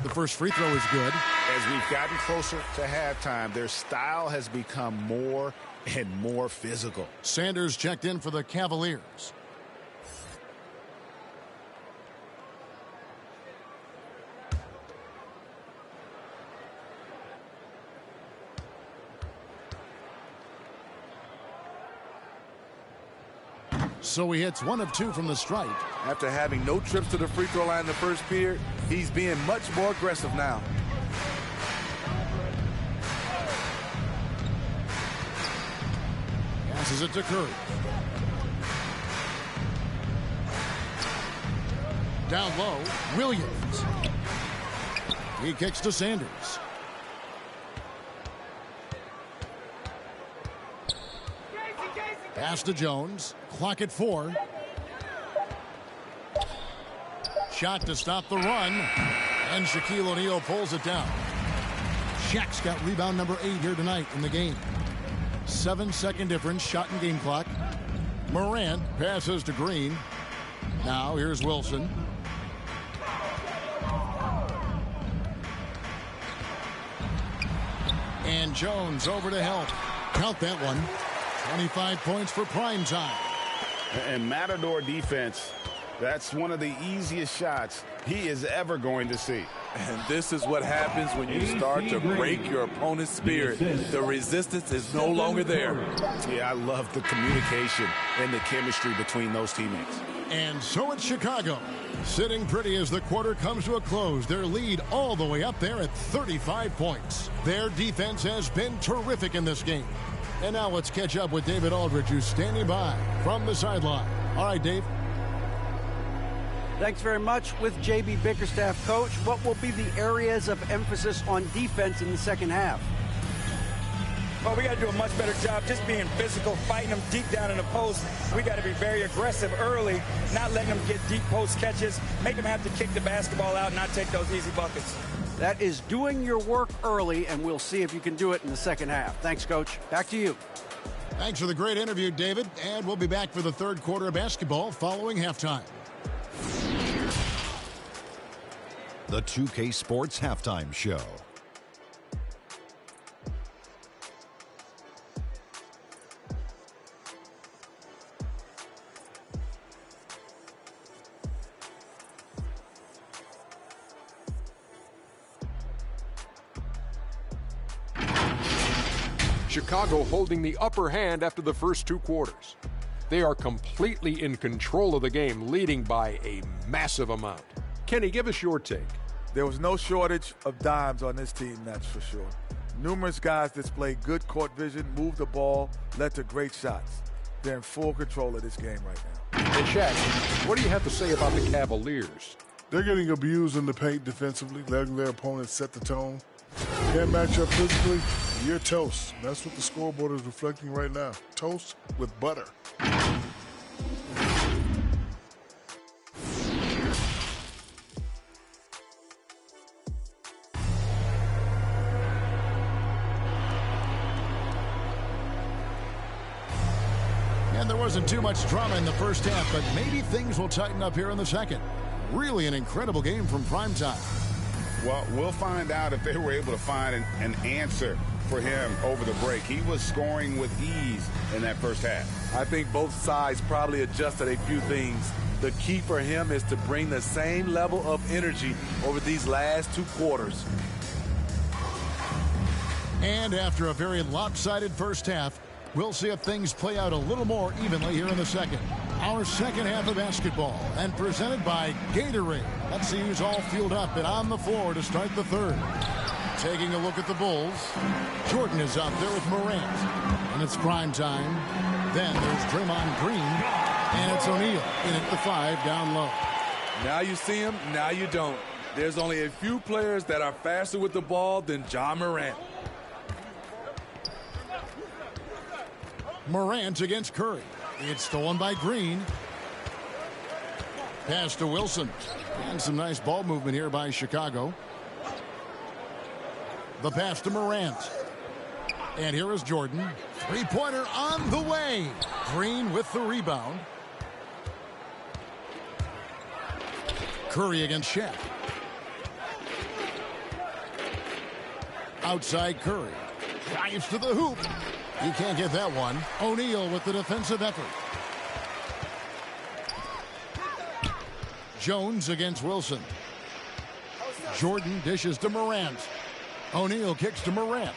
The first free throw is good. As we've gotten closer to halftime, their style has become more and more physical. Sanders checked in for the Cavaliers. So he hits 1 of 2 from the stripe. After having no trips to the free throw line in the first period, he's being much more aggressive now. Passes it to Curry. Down low, Williams. He kicks to Sanders. Pass to Jones. Clock at 4. Shot to stop the run. And Shaquille O'Neal pulls it down. Shaq's got rebound number 8 here tonight in the game. 7-second difference, shot and game clock. Morant passes to Green. Now here's Wilson. And Jones over to help. Count that one. 25 points for prime time. And Matador defense, that's one of the easiest shots he is ever going to see. And this is what happens when you start to break your opponent's spirit. The resistance is no longer there. Yeah, I love the communication and the chemistry between those teammates. And so it's Chicago, sitting pretty as the quarter comes to a close. Their lead all the way up there at 35 points. Their defense has been terrific in this game. And now let's catch up with David Aldridge, who's standing by from the sideline. All right, Dave. Thanks very much. With J.B. Bickerstaff, Coach, what will be the areas of emphasis on defense in the second half? Well, we got to do a much better job just being physical, fighting them deep down in the post. We got to be very aggressive early, not letting them get deep post catches, make them have to kick the basketball out and not take those easy buckets. That is doing your work early, and we'll see if you can do it in the second half. Thanks, Coach. Back to you. Thanks for the great interview, David. And we'll be back for the third quarter of basketball following halftime. The 2K Sports Halftime Show. Chicago holding the upper hand after the first 2 quarters. They are completely in control of the game, leading by a massive amount. Kenny, give us your take. There was no shortage of dimes on this team, that's for sure. Numerous guys displayed good court vision, moved the ball, led to great shots. They're in full control of this game right now. And Shaq, what do you have to say about the Cavaliers? They're getting abused in the paint defensively, letting their opponents set the tone. Can't match up physically, you're toast. That's what the scoreboard is reflecting right now. Toast with butter. And there was wasn't too much drama in the first half, but maybe things will tighten up here in the second. Really an incredible game from primetime. Well, we'll find out if they were able to find an answer for him over the break. He was scoring with ease in that first half. I think both sides probably adjusted a few things. The key for him is to bring the same level of energy over these last 2 quarters. And after a very lopsided first half, we'll see if things play out a little more evenly here in the second. Our second half of basketball, and presented by Gatorade. Let's see who's all fueled up and on the floor to start the third. Taking a look at the Bulls, Jordan is out there with Morant. And it's prime time. Then there's Draymond Green, and it's O'Neal in at the 5 down low. Now you see him, now you don't. There's only a few players that are faster with the ball than Ja Morant. Morant against Curry. It's stolen by Green. Pass to Wilson. And some nice ball movement here by Chicago. The pass to Morant. And here is Jordan. Three-pointer on the way. Green with the rebound. Curry against Shaq. Outside Curry. Drives to the hoop. He can't get that one. O'Neal with the defensive effort. Jones against Wilson. Jordan dishes to Morant. O'Neal kicks to Morant.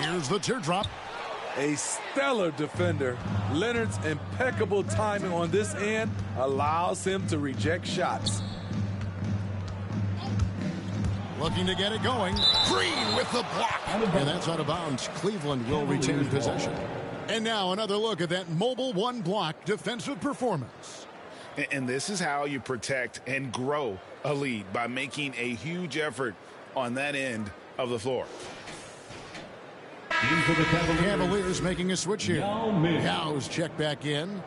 Here's the teardrop. A stellar defender. Leonard's impeccable timing on this end allows him to reject shots. Looking to get it going. Green with the block. And that's out of bounds. Cleveland will retain possession. And now another look at that mobile one block defensive performance. And this is how you protect and grow a lead, by making a huge effort on that end of the floor. Cavaliers making a switch here. Yau's checked back in.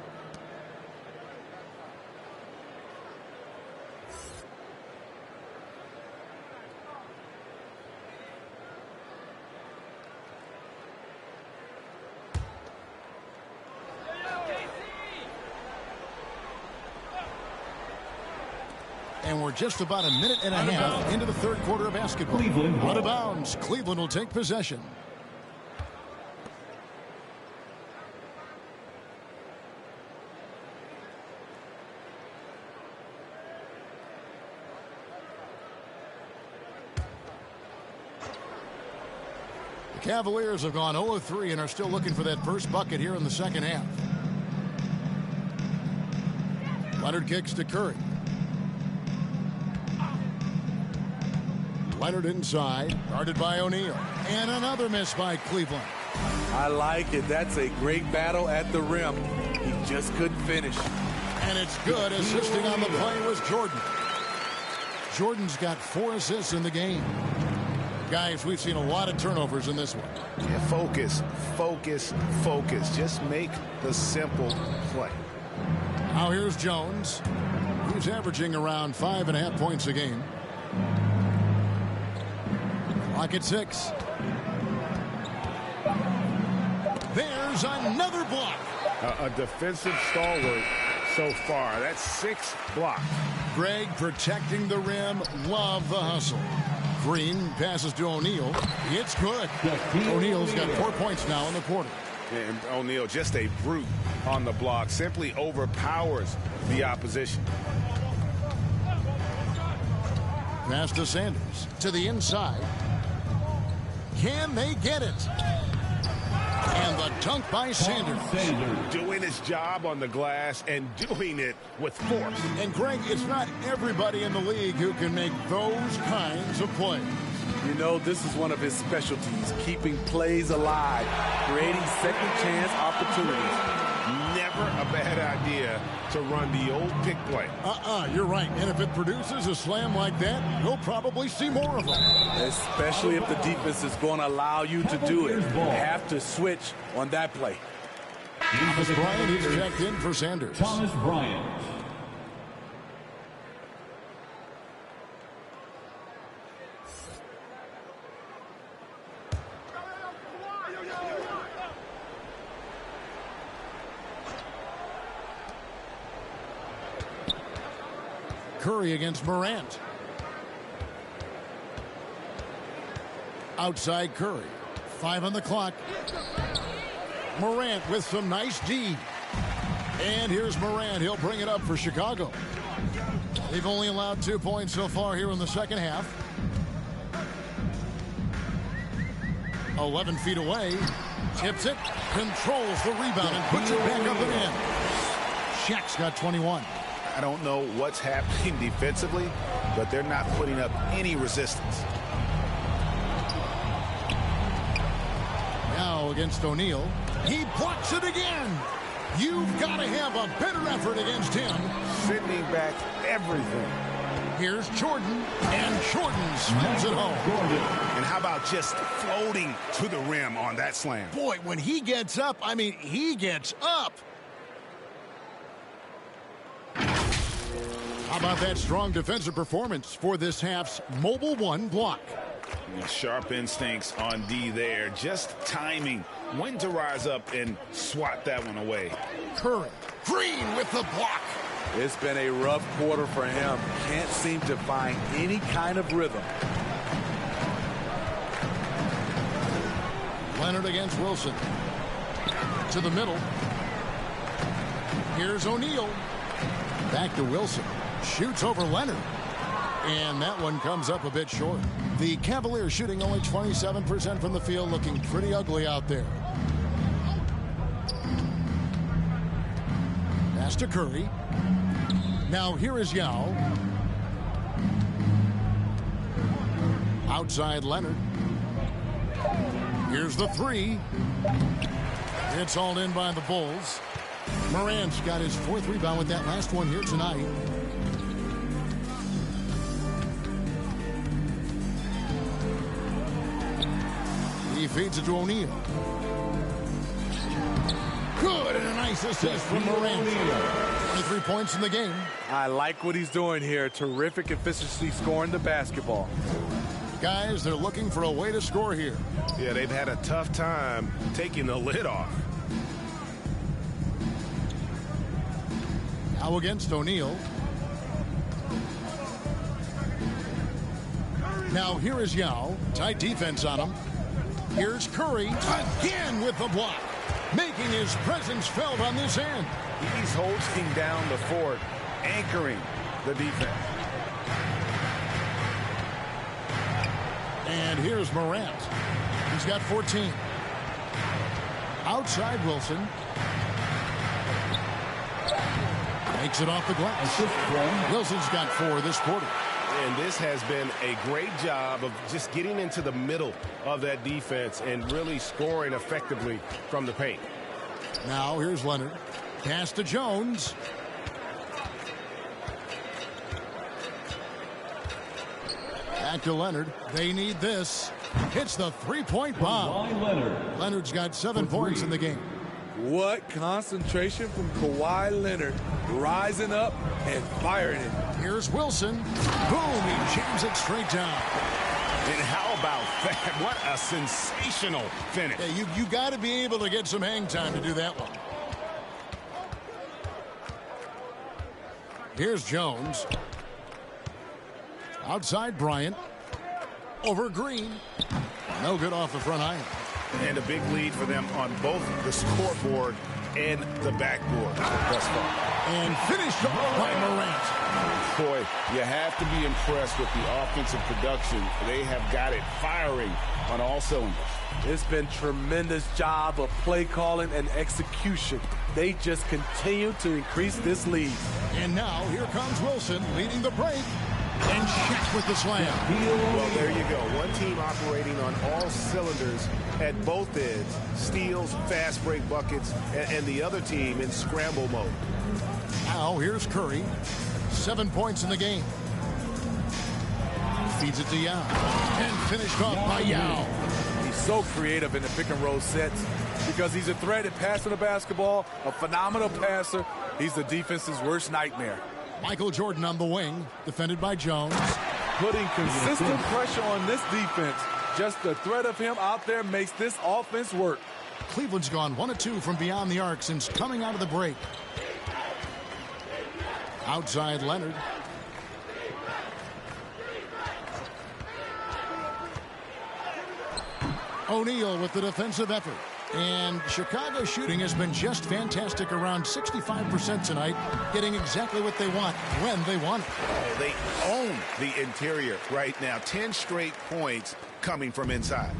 And we're just about a minute and a half into the third quarter of basketball. Out of bounds. Cleveland will take possession. The Cavaliers have gone 0-3 and are still looking for that first bucket here in the second half. Leonard kicks to Curry. Leonard inside, guarded by O'Neal. And another miss by Cleveland. I like it. That's a great battle at the rim. He just couldn't finish. And it's good. Assisting on the play was Jordan. Jordan's got 4 assists in the game. Guys, we've seen a lot of turnovers in this one. Yeah, focus, focus, focus. Just make the simple play. Now here's Jones. He's averaging around 5.5 points a game. Clock at 6. There's another block. A defensive stalwart so far. That's 6 blocks. Greg protecting the rim. Love the hustle. Green passes to O'Neal. It's good. O'Neal's got 4 points now in the quarter. And O'Neal, just a brute on the block. Simply overpowers the opposition. Pass to Sanders. To the inside. Can they get it? And the dunk by Sanders. Doing his job on the glass and doing it with force. And Greg, it's not everybody in the league who can make those kinds of plays. You know, this is one of his specialties, keeping plays alive, creating second chance opportunities. Never a bad idea to run the old pick play. You're right. And if it produces a slam like that, we'll probably see more of them. Especially if the defense is going to allow you to do it. You have to switch on that play. Thomas Bryant is checked in for Sanders. Thomas Bryant. Curry against Morant. Outside Curry. 5 on the clock. Morant with some nice D. And here's Morant. He'll bring it up for Chicago. They've only allowed 2 points so far here in the second half. 11 feet away. Tips it. Controls the rebound and puts it back up and in. Shaq's got 21. I don't know what's happening defensively, but they're not putting up any resistance. Now against O'Neal. He blocks it again. You've got to have a better effort against him. Sending back everything. Here's Jordan, and Jordan slams it home. And how about just floating to the rim on that slam? Boy, when he gets up, I mean, he gets up. How about that strong defensive performance for this half's Mobile One block? Sharp instincts on D there. Just timing when to rise up and swat that one away. Curry. Green with the block. It's been a rough quarter for him. Can't seem to find any kind of rhythm. Leonard against Wilson. To the middle. Here's O'Neal. Back to Wilson. Shoots over Leonard. And that one comes up a bit short. The Cavaliers shooting only 27% from the field, looking pretty ugly out there. Pass to Curry. Now here is Yao. Outside Leonard. Here's the three. It's hauled in by the Bulls. Morant's got his 4th rebound with that last one here tonight. He feeds it to O'Neal. Good, and a nice assist from Morant. 23 points in the game. I like what he's doing here. Terrific efficiency scoring the basketball. Guys, they're looking for a way to score here. Yeah, they've had a tough time taking the lid off. Now against O'Neal. Now here is Yao. Tight defense on him. Here's Curry again with the block, making his presence felt on this end. He's holding down the fort, anchoring the defense. And here's Morant. He's got 14. Outside Wilson. Makes it off the glass. Wilson's got 4 this quarter. And this has been a great job of just getting into the middle of that defense and really scoring effectively from the paint. Now here's Leonard. Pass to Jones. Back to Leonard. They need this. Hits the 3-point bomb. Leonard's got 7 points in the game. What concentration from Kawhi Leonard, rising up and firing it. Here's Wilson. Boom, he jams it straight down. And how about that? What a sensational finish. Yeah, you got to be able to get some hang time to do that one. Here's Jones. Outside Bryant. Over Green. No good off the front iron. And a big lead for them on both the scoreboard and the backboard thus far. And finished off by Morant. Boy, you have to be impressed with the offensive production. They have got it firing on all cylinders. It's been tremendous job of play calling and execution. They just continue to increase this lead. And now here comes Wilson leading the break. And Shaq with the slam. Well, there you go. One team operating on all cylinders at both ends. Steals, fast break buckets, and the other team in scramble mode. Now here's Curry. 7 points in the game. Feeds it to Yao. And finished off by Yao. He's so creative in the pick and roll sets because he's a threat at passing the basketball, a phenomenal passer. He's the defense's worst nightmare. Michael Jordan on the wing, defended by Jones. Putting consistent pressure on this defense. Just the threat of him out there makes this offense work. Cleveland's gone 1 of 2 from beyond the arc since coming out of the break. Outside Leonard. O'Neal with the defensive effort. And Chicago's shooting has been just fantastic, around 65% tonight, getting exactly what they want when they want it. Oh, they own the interior right now. 10 straight points coming from inside.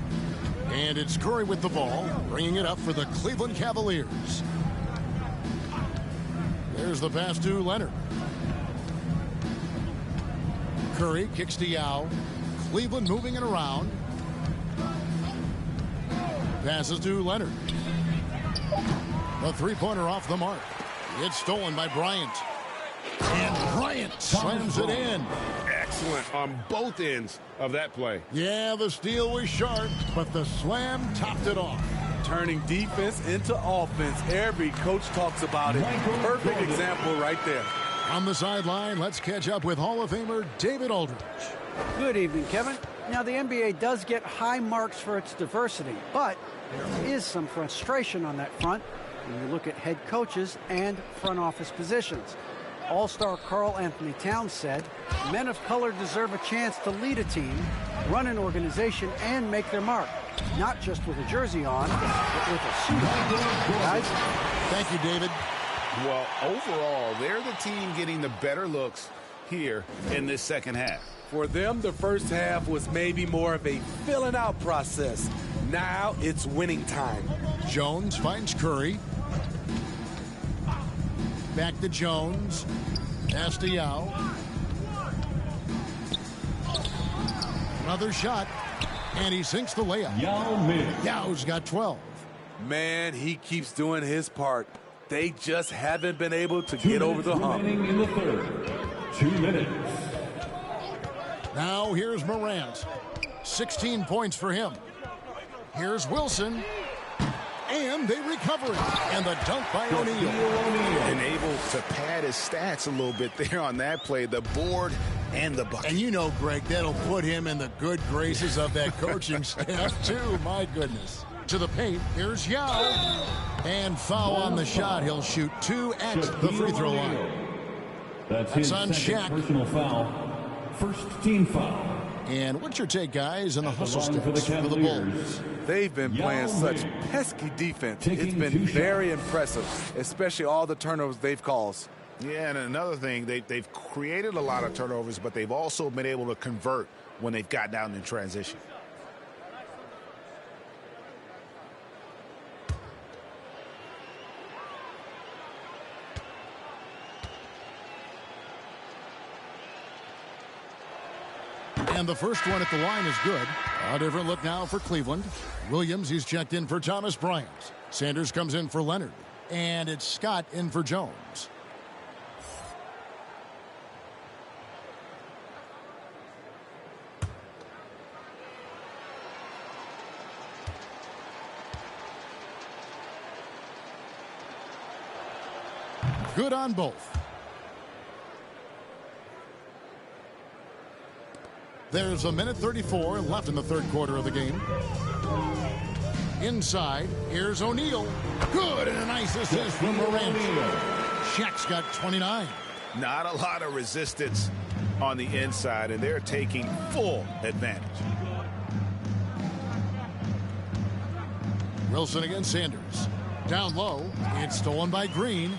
And it's Curry with the ball, bringing it up for the Cleveland Cavaliers. There's the pass to Leonard. Curry kicks to Yao. Cleveland moving it around. Passes to Leonard. The three-pointer off the mark. It's stolen by Bryant. And Bryant slams it in. Excellent on both ends of that play. Yeah, the steal was sharp, but the slam topped it off. Turning defense into offense. Every coach talks about it. Perfect example right there. On the sideline, let's catch up with Hall of Famer David Aldridge. Good evening, Kevin. Now, the NBA does get high marks for its diversity, but there is some frustration on that front when you look at head coaches and front office positions. All-star Karl Anthony Towns said, men of color deserve a chance to lead a team, run an organization, and make their mark. Not just with a jersey on, but with a suit on. Guys? Thank you, David. Well, overall, they're the team getting the better looks here in this second half. For them, the first half was maybe more of a filling out process. Now it's winning time. Jones finds Curry. Back to Jones. Pass to Yao. Another shot. And he sinks the layup. Yao's got 12. Man, he keeps doing his part. They just haven't been able to get over the hump. In the third. 2 minutes. Now here's Morant. 16 points for him. Here's Wilson. And they recover it. And the dunk by O'Neal. And able to pad his stats a little bit there on that play. The board and the bucket. And you know, Greg, that'll put him in the good graces of that coaching staff, too. My goodness. To the paint. Here's Yao. And foul on the shot. He'll shoot 2 at the free throw line. That's his on second Shaq. personal foul. First team foul. And what's your take, guys, in the hustle line for steps for the Bulls? They've been playing such pesky defense. It's been very impressive, especially all the turnovers they've caused. Yeah, and another thing, they've created a lot of turnovers, but they've also been able to convert when they've gotten out in transition. And the first one at the line is good. A different look now for Cleveland. Williams, he's checked in for Thomas Bryant. Sanders comes in for Leonard. And it's Scott in for Jones. Good on both. There's 1:34 left in the third quarter of the game. Inside, here's O'Neal. Good, and a nice assist from Morant. Shaq's got 29. Not a lot of resistance on the inside, and they're taking full advantage. Wilson against Sanders. Down low, it's stolen by Green.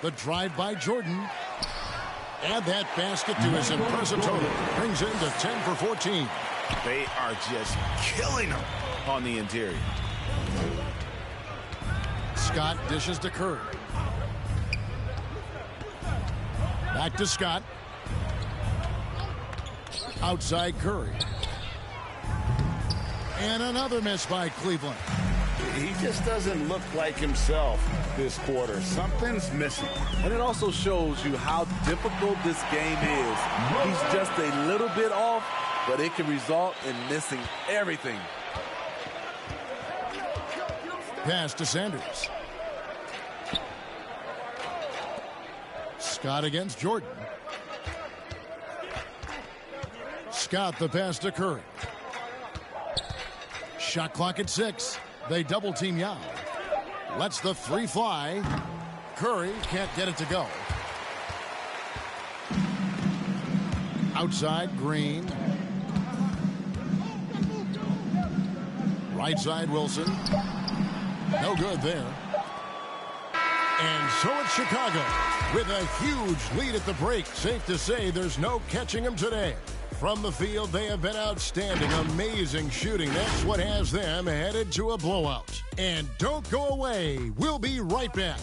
The drive by Jordan. Add that basket to his impressive total. Brings him to 10 for 14. They are just killing them on the interior. Scott dishes to Curry. Back to Scott. Outside Curry. And another miss by Cleveland. He just doesn't look like himself this quarter. Something's missing. And it also shows you how difficult this game is. He's just a little bit off, but it can result in missing everything. Pass to Sanders. Scott against Jordan. Scott the pass to Curry. Shot clock at 6. They double team Yao. Lets the three fly. Curry can't get it to go. Outside Green. Right side, Wilson. No good there. And so it's Chicago with a huge lead at the break. Safe to say there's no catching them today. From the field, they have been outstanding. Amazing shooting. That's what has them headed to a blowout. And don't go away. We'll be right back.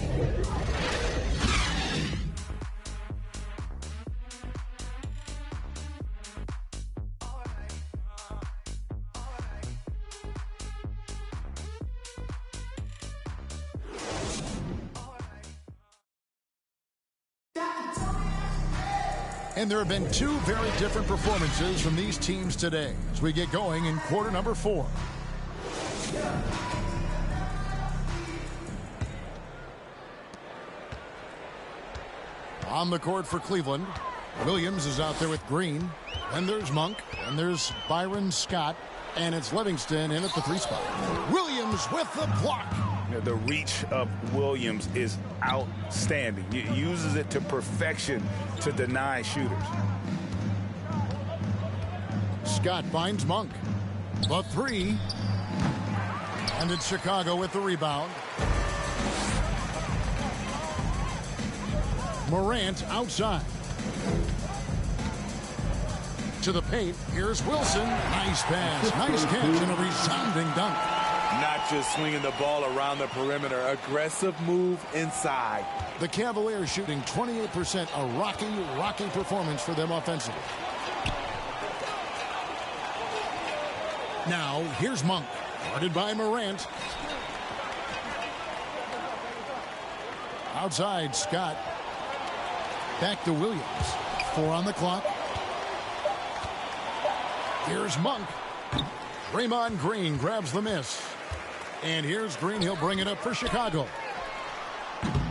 And there have been two very different performances from these teams today as we get going in quarter number 4. On the court for Cleveland, Williams is out there with Green. And there's Monk. And there's Byron Scott. And it's Livingston in at the 3 spot. Williams with the block. The reach of Williams is outstanding. He uses it to perfection to deny shooters. Scott finds Monk. The 3. And it's Chicago with the rebound. Morant outside. To the paint. Here's Wilson. Nice pass. Nice catch and a resounding dunk. Not just swinging the ball around the perimeter. Aggressive move inside. The Cavaliers shooting 28%. A rocky performance for them offensively. Now, here's Monk. Guarded by Morant. Outside, Scott. Back to Williams. 4 on the clock. Here's Monk. Draymond Green grabs the miss. And here's Green. He'll bring it up for Chicago.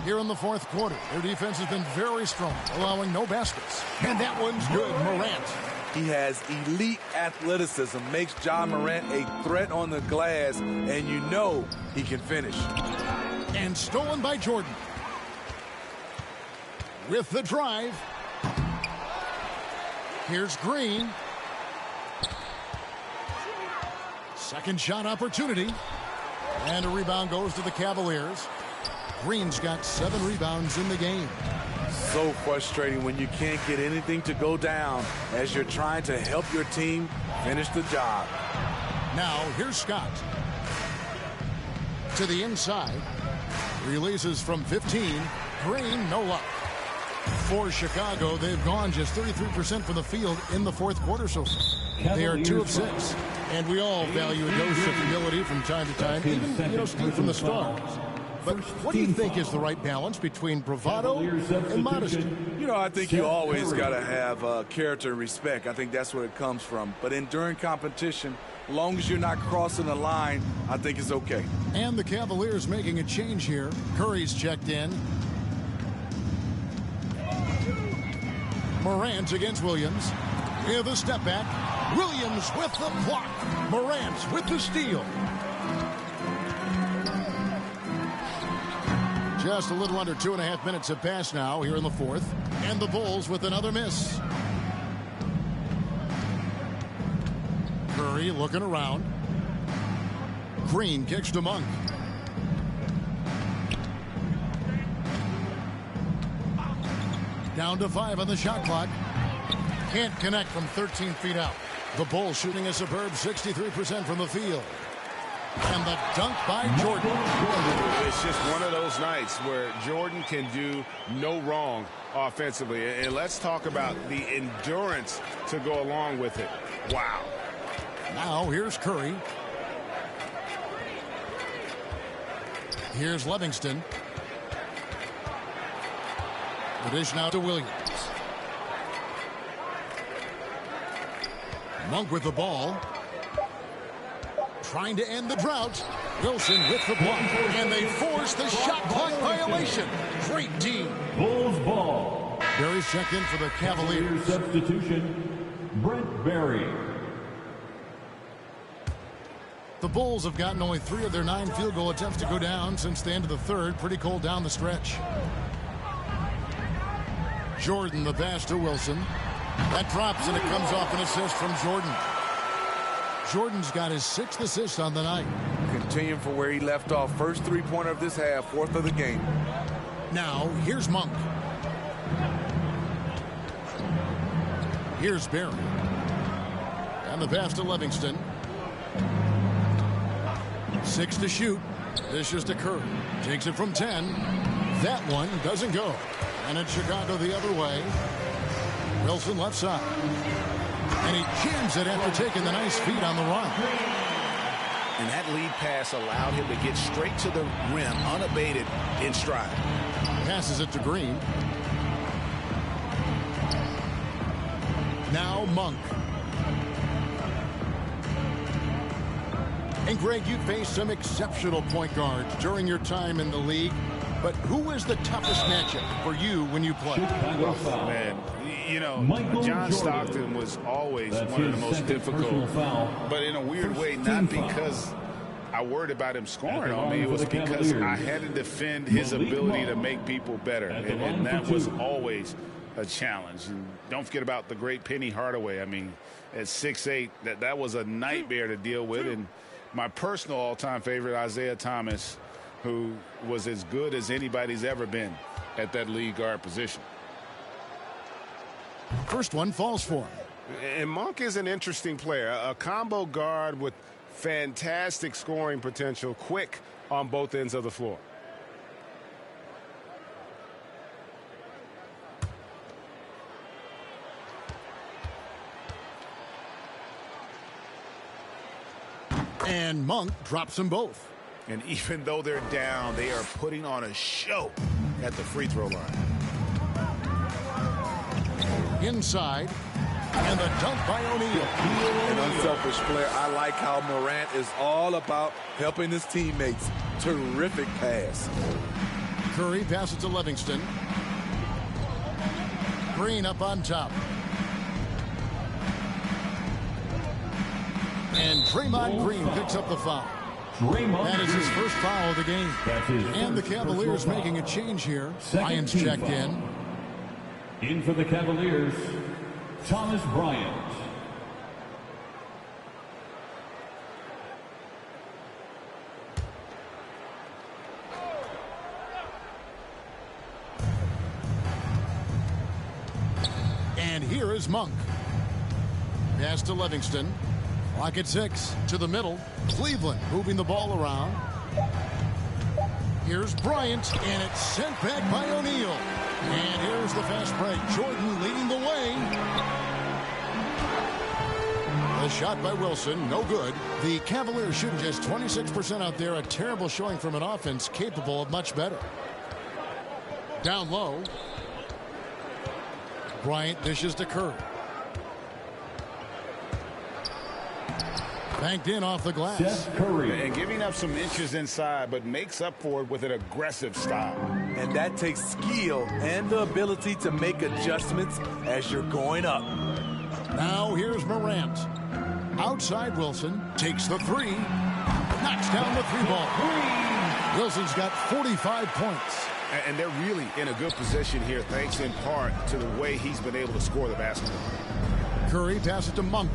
Here in the 4th quarter, their defense has been very strong, allowing no baskets. And that one's good. Morant. He has elite athleticism, makes John Morant a threat on the glass, and you know he can finish. And stolen by Jordan. With the drive. Here's Green. Second shot opportunity. And a rebound goes to the Cavaliers. Green's got 7 rebounds in the game. So frustrating when you can't get anything to go down as you're trying to help your team finish the job. Now, here's Scott. To the inside. Releases from 15. Green, no luck. For Chicago, they've gone just 33% from the field in the 4th quarter so far. They are 2 of 6. And we all value a dose of humility from time to time, even, Steve, from the Stars. But what do you think is the right balance between bravado and modesty? I think you always got to have character and respect. I think that's where it comes from. But during competition, as long as you're not crossing the line, I think it's okay. And the Cavaliers making a change here. Curry's checked in. Morant against Williams. With a step back. Williams with the block. Morant with the steal. Just a little under 2.5 minutes have passed now here in the 4th. And the Bulls with another miss. Curry looking around. Green kicks to Monk. Down to 5 on the shot clock. Can't connect from 13 feet out. The Bulls shooting a superb 63% from the field. And the dunk by Jordan. It's just one of those nights where Jordan can do no wrong offensively. And let's talk about the endurance to go along with it. Wow. Now here's Curry. Here's Livingston. The dish now to Williams. Monk with the ball. Trying to end the drought. Wilson with the block. And they force the shot clock violation. Great team. Bulls ball. Barry's checked in for the Cavaliers. Substitution, Brent Barry. The Bulls have gotten only 3 of their 9 field goal attempts to go down since the end of the 3rd. Pretty cold down the stretch. Jordan the pass to Wilson. That drops and it comes off an assist from Jordan. Jordan's got his 6th assist on the night. Continuing from where he left off. First three-pointer of this half, 4th of the game. Now, here's Monk. Here's Barry. And the pass to Livingston. 6 to shoot. This just occurred. Takes it from 10. That one doesn't go. And it's Chicago the other way. Wilson left side. And he jams it after taking the nice feed on the run. And that lead pass allowed him to get straight to the rim unabated in stride. Passes it to Green. Now Monk. And Greg, you faced some exceptional point guards during your time in the league. But who is the toughest matchup for you when you play? Man, you know, John Stockton was always one of the most difficult. But in a weird way, not because I worried about him scoring on me. It was because I had to defend his ability to make people better. And that was always a challenge. And don't forget about the great Penny Hardaway. I mean, at 6'8", that was a nightmare to deal with. And my personal all-time favorite, Isaiah Thomas, who was as good as anybody's ever been at that lead guard position. First one falls for him. And Monk is an interesting player, a combo guard with fantastic scoring potential, quick on both ends of the floor. And Monk drops them both. And even though they're down, they are putting on a show at the free throw line. Inside. And the dunk by O'Neal. An unselfish player. I like how Morant is all about helping his teammates. Terrific pass. Curry passes to Livingston. Green up on top. And Draymond Green picks up the foul. That is his first foul of the game. And the Cavaliers making a change here. Lions checked in. In for the Cavaliers, Thomas Bryant. And here is Monk. Pass to Livingston. Clock at 6 to the middle. Cleveland moving the ball around. Here's Bryant, and it's sent back by O'Neal. And here's the fast break. Jordan leading the way. The shot by Wilson, no good. The Cavaliers shooting just 26% out there. A terrible showing from an offense capable of much better. Down low. Bryant dishes to Curry. Banked in off the glass. Seth Curry. And giving up some inches inside, but makes up for it with an aggressive style. And that takes skill and the ability to make adjustments as you're going up. Now here's Morant. Outside Wilson. Takes the three. Knocks down the three ball. Wilson's got 45 points. And they're really in a good position here, thanks in part to the way he's been able to score the basketball. Curry passes to Monk.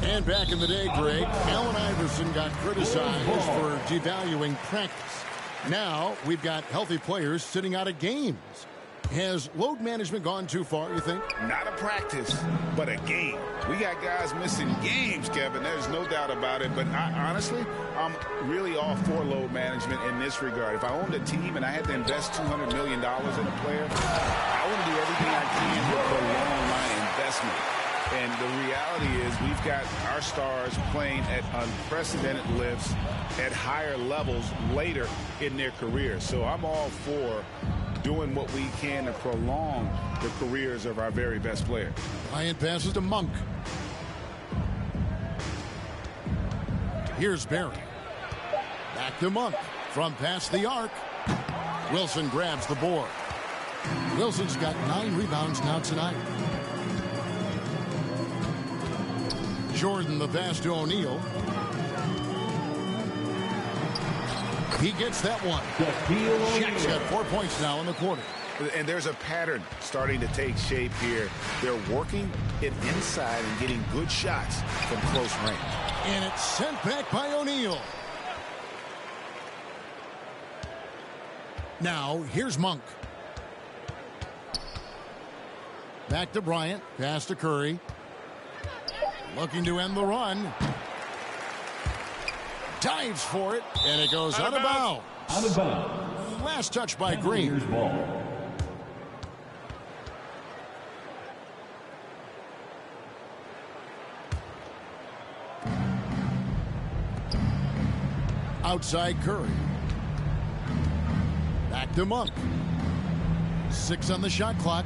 And back in the day, Greg, Allen Iverson got criticized for devaluing practice. Now we've got healthy players sitting out of games. Has load management gone too far, you think? Not a practice, but a game. We got guys missing games, Kevin. There's no doubt about it. But honestly, I'm really all for load management in this regard. If I owned a team and I had to invest $200 million in a player, I want to do everything I can to prolong my investment. And the reality is we've got our stars playing at unprecedented lifts at higher levels later in their careers. So I'm all for doing what we can to prolong the careers of our very best players. Bryant passes to Monk. Here's Barry. Back to Monk. From past the arc. Wilson grabs the board. Wilson's got 9 rebounds now tonight. Jordan the pass to O'Neal. He gets that one. Shaq's got 4 points now in the quarter. And there's a pattern starting to take shape here. They're working it inside and getting good shots from close range. And it's sent back by O'Neal. Now, here's Monk. Back to Bryant. Pass to Curry. Looking to end the run. Dives for it, and it goes out of bounds. Out of bounds. Last touch by Green. Ball. Outside Curry. Back to Monk. 6 on the shot clock.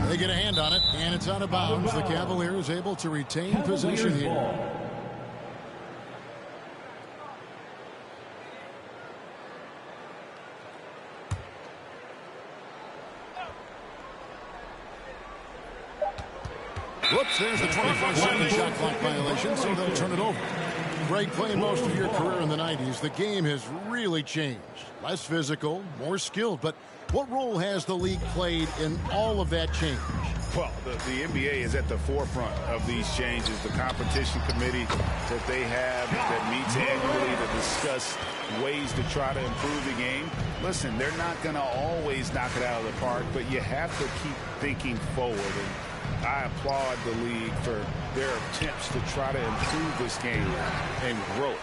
They get a hand on it, and it's out of bounds. The Cavaliers able to retain possession here. Whoops, there's the 24-second shot clock violation, so they'll turn it over. Greg, playing most of your career in the 90s, the game has really changed. Less physical, more skilled, but what role has the league played in all of that change? Well, the NBA is at the forefront of these changes. The competition committee that they have that meets annually to discuss ways to try to improve the game. Listen, they're not going to always knock it out of the park, but you have to keep thinking forward. And I applaud the league for their attempts to try to improve this game and grow it.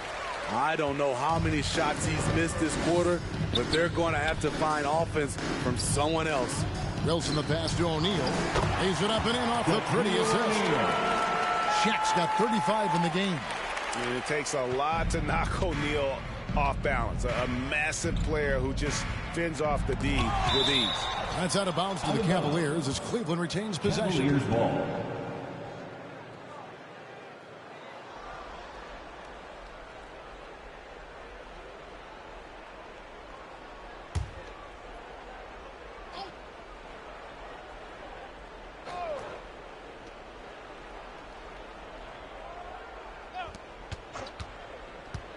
I don't know how many shots he's missed this quarter, but they're going to have to find offense from someone else. Wilson the pass to O'Neal. Lays it up and in off the pretty assist. Shaq's got 35 in the game. And it takes a lot to knock O'Neal off balance. A massive player who just fends off the D with ease. That's out of bounds to the Cavaliers as Cleveland retains possession. Cavaliers ball.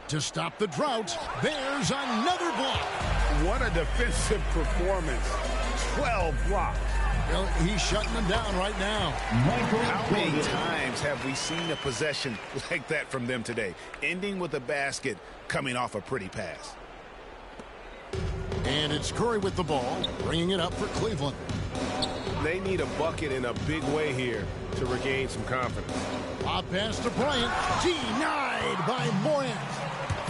To stop the drought, there's another block. What a defensive performance. 12 blocks. Well, he's shutting them down right now. How many times have we seen a possession like that from them today? Ending with a basket, coming off a pretty pass. And it's Curry with the ball, bringing it up for Cleveland. They need a bucket in a big way here to regain some confidence. Pop pass to Bryant. Denied by Morant.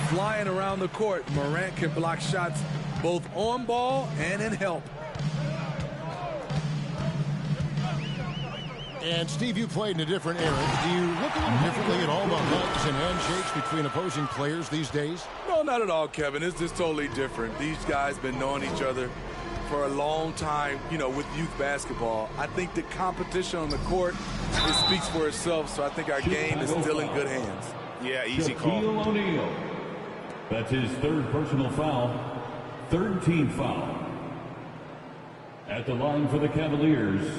Flying around the court, Morant can block shots both on ball and in help. And, Steve, you played in a different era. Do you look a little differently at all the hugs and handshakes between opposing players these days? No, not at all, Kevin. It's just totally different. These guys been knowing each other for a long time, you know, with youth basketball. I think the competition on the court, it speaks for itself, so I think our game is still in good hands. Yeah, easy call. Shaquille O'Neal. That's his third personal foul. Third team foul. At the line for the Cavaliers,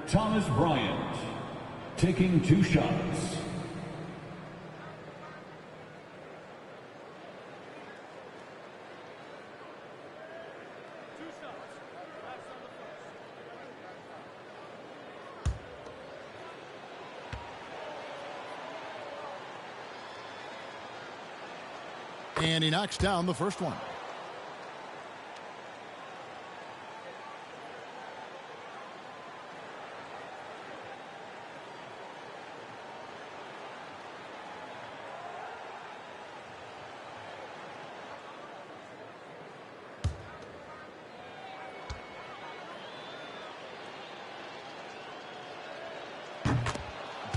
Thomas Bryant, taking 2 shots. And he knocks down the first one.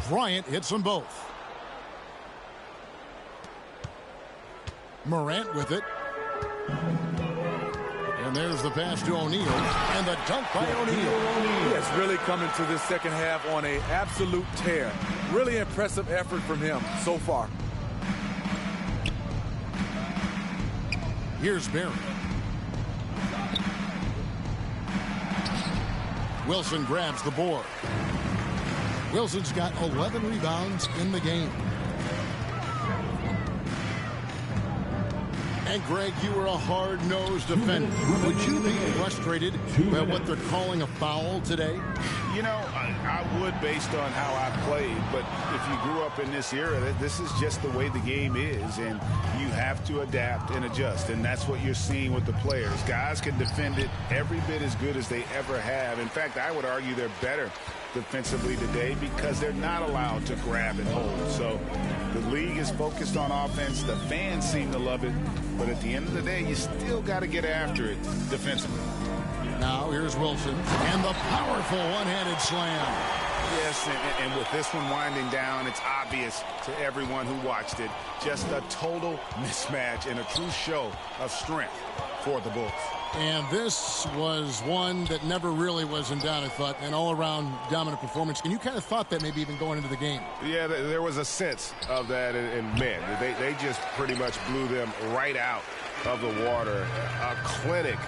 Bryant hits them both. Morant with it. And there's the pass to O'Neal. And the dunk by O'Neal. He has really come into this second half on an absolute tear. Really impressive effort from him so far. Here's Barry. Wilson grabs the board. Wilson's got 11 rebounds in the game. And, Greg, you were a hard-nosed defender. Would you be frustrated by what they're calling a foul today? You know, I would based on how I played, but if you grew up in this era, this is just the way the game is, and you have to adapt and adjust, and that's what you're seeing with the players. Guys can defend it every bit as good as they ever have. In fact, I would argue they're better defensively today because they're not allowed to grab and hold. So the league is focused on offense. The fans seem to love it, but at the end of the day, you still got to get after it defensively. Now here's Wilson and the powerful one-handed slam. Yes, and with this one winding down, it's obvious to everyone who watched it. Just a total mismatch and a true show of strength for the Bulls. And this was one that never really was in doubt, I thought, an all-around dominant performance. And you kind of thought that maybe even going into the game. Yeah, there was a sense of that, and man, they just pretty much blew them right out of the water. A clinic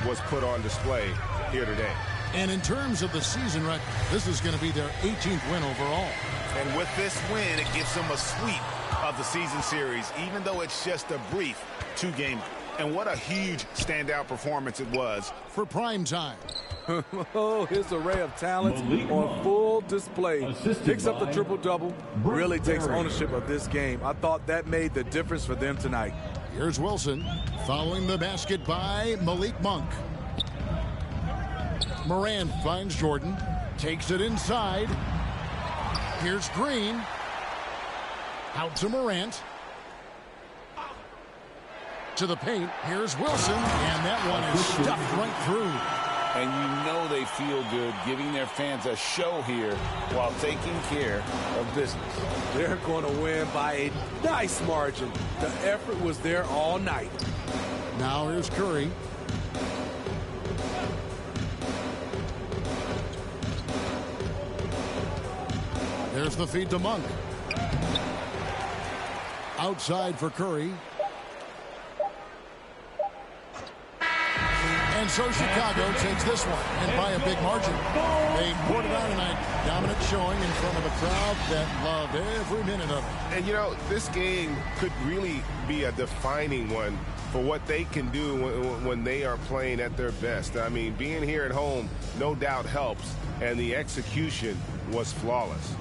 was put on display here today. And in terms of the season record, this is going to be their 18th win overall. And with this win, it gives them a sweep of the season series, even though it's just a brief two-game. And what a huge standout performance it was. For prime time. Oh, his array of talents on full display. Picks up the triple-double, really takes ownership of this game. I thought that made the difference for them tonight. Here's Wilson following the basket by Malik Monk. Moran finds Jordan, takes it inside. Here's Green. Out to Morant. To the paint. Here's Wilson, and that one is stuffed right through. And you know they feel good giving their fans a show here while taking care of business. They're going to win by a nice margin. The effort was there all night. Now here's Curry. There's the feed to Monk. Outside for Curry. And so Chicago takes this one, and by a big margin. They poured it out tonight. Dominant showing in front of a crowd that loved every minute of it. And, you know, this game could really be a defining one for what they can do when they are playing at their best. I mean, being here at home no doubt helps, and the execution was flawless.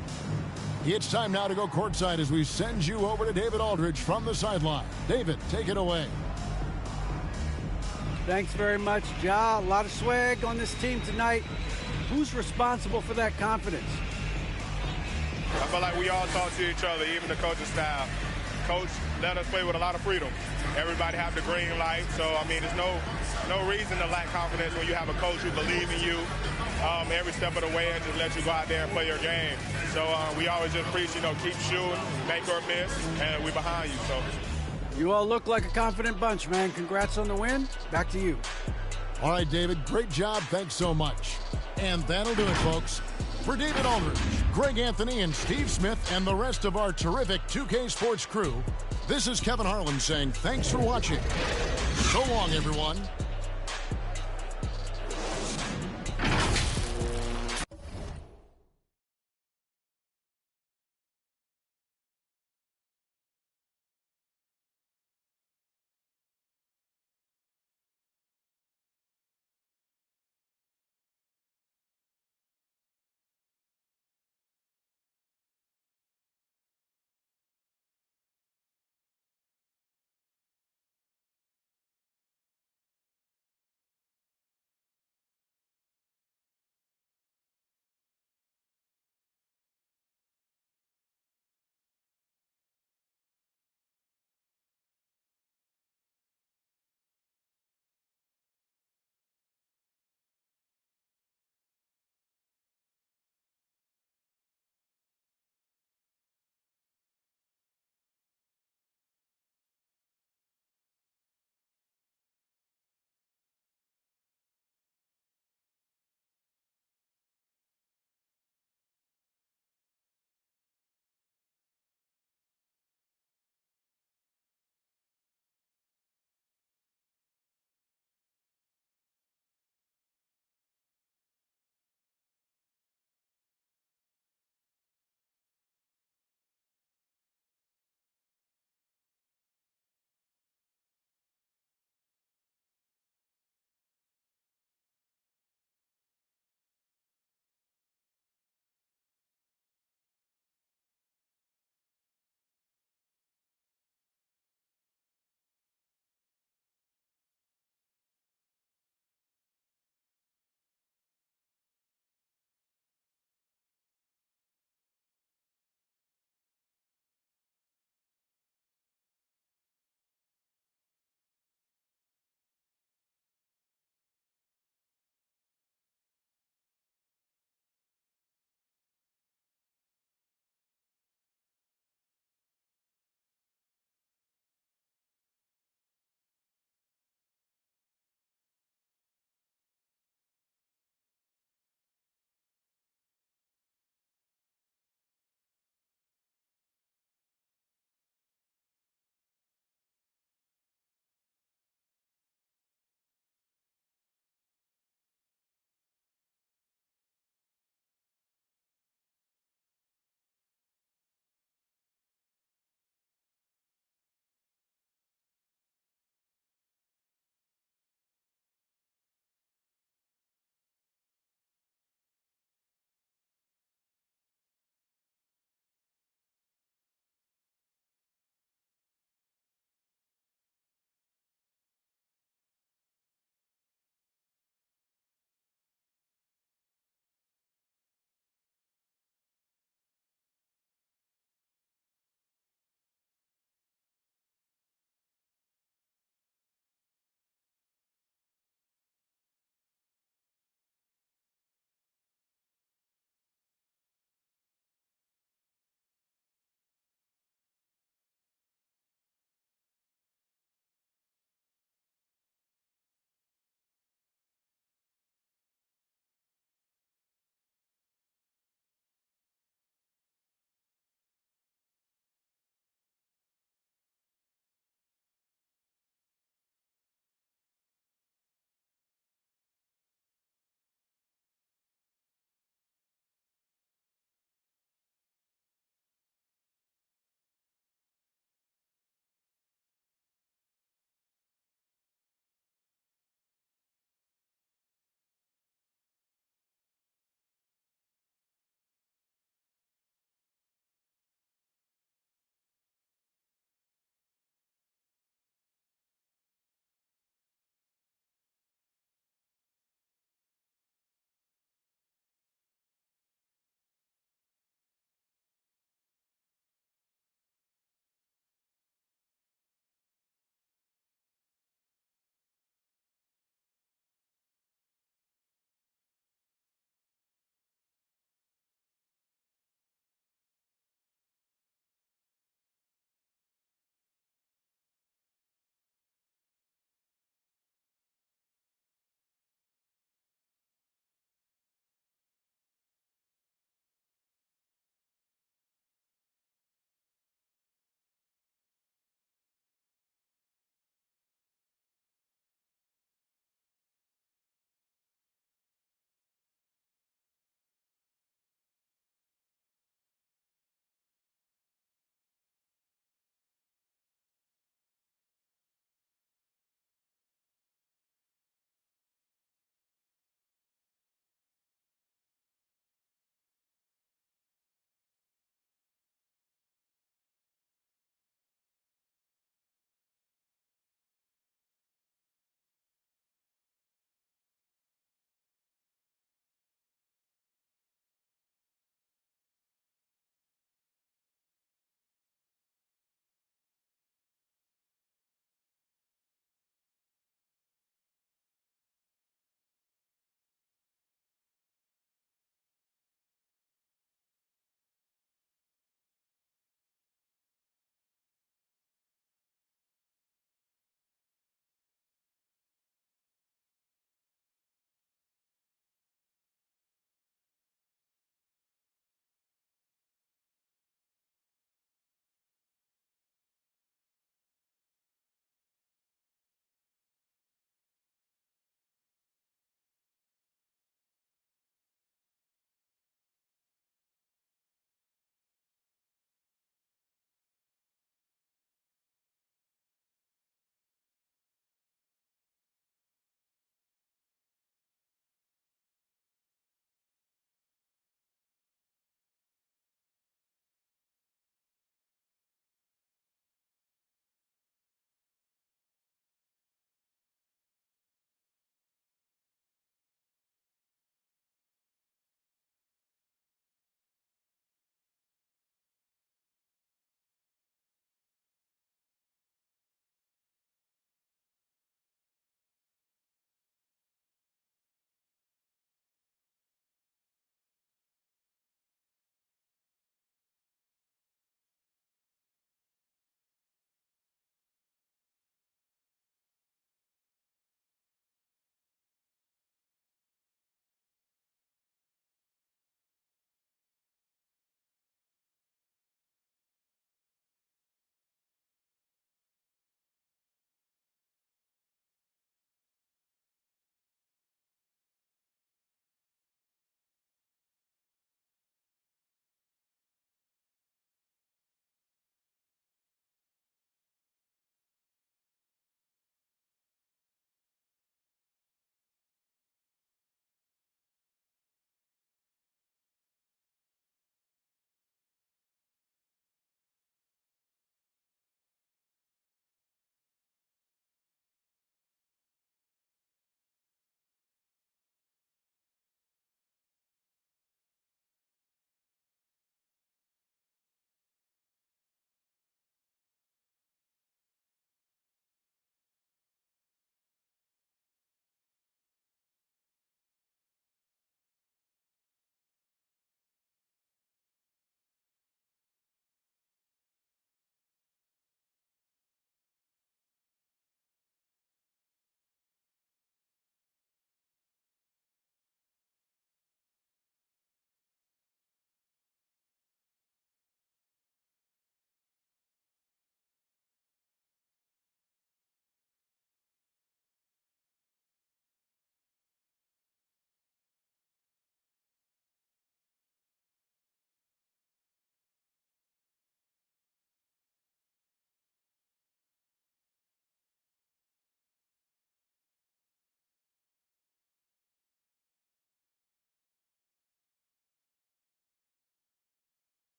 It's time now to go courtside as we send you over to David Aldridge from the sideline. David, take it away. Thanks very much, Ja. A lot of swag on this team tonight. Who's responsible for that confidence? I feel like we all talk to each other, even the coaching staff. Coach let us play with a lot of freedom. Everybody have the green light, so, I mean, there's no reason to lack confidence when you have a coach who believes in you every step of the way and just let you go out there and play your game. So we always just preach, keep shooting, make or miss, and we're behind you. So. You all look like a confident bunch, man. Congrats on the win. Back to you. All right, David, great job. Thanks so much. And that'll do it, folks. For David Aldridge, Greg Anthony, and Steve Smith, and the rest of our terrific 2K Sports crew, this is Kevin Harlan saying thanks for watching. So long, everyone.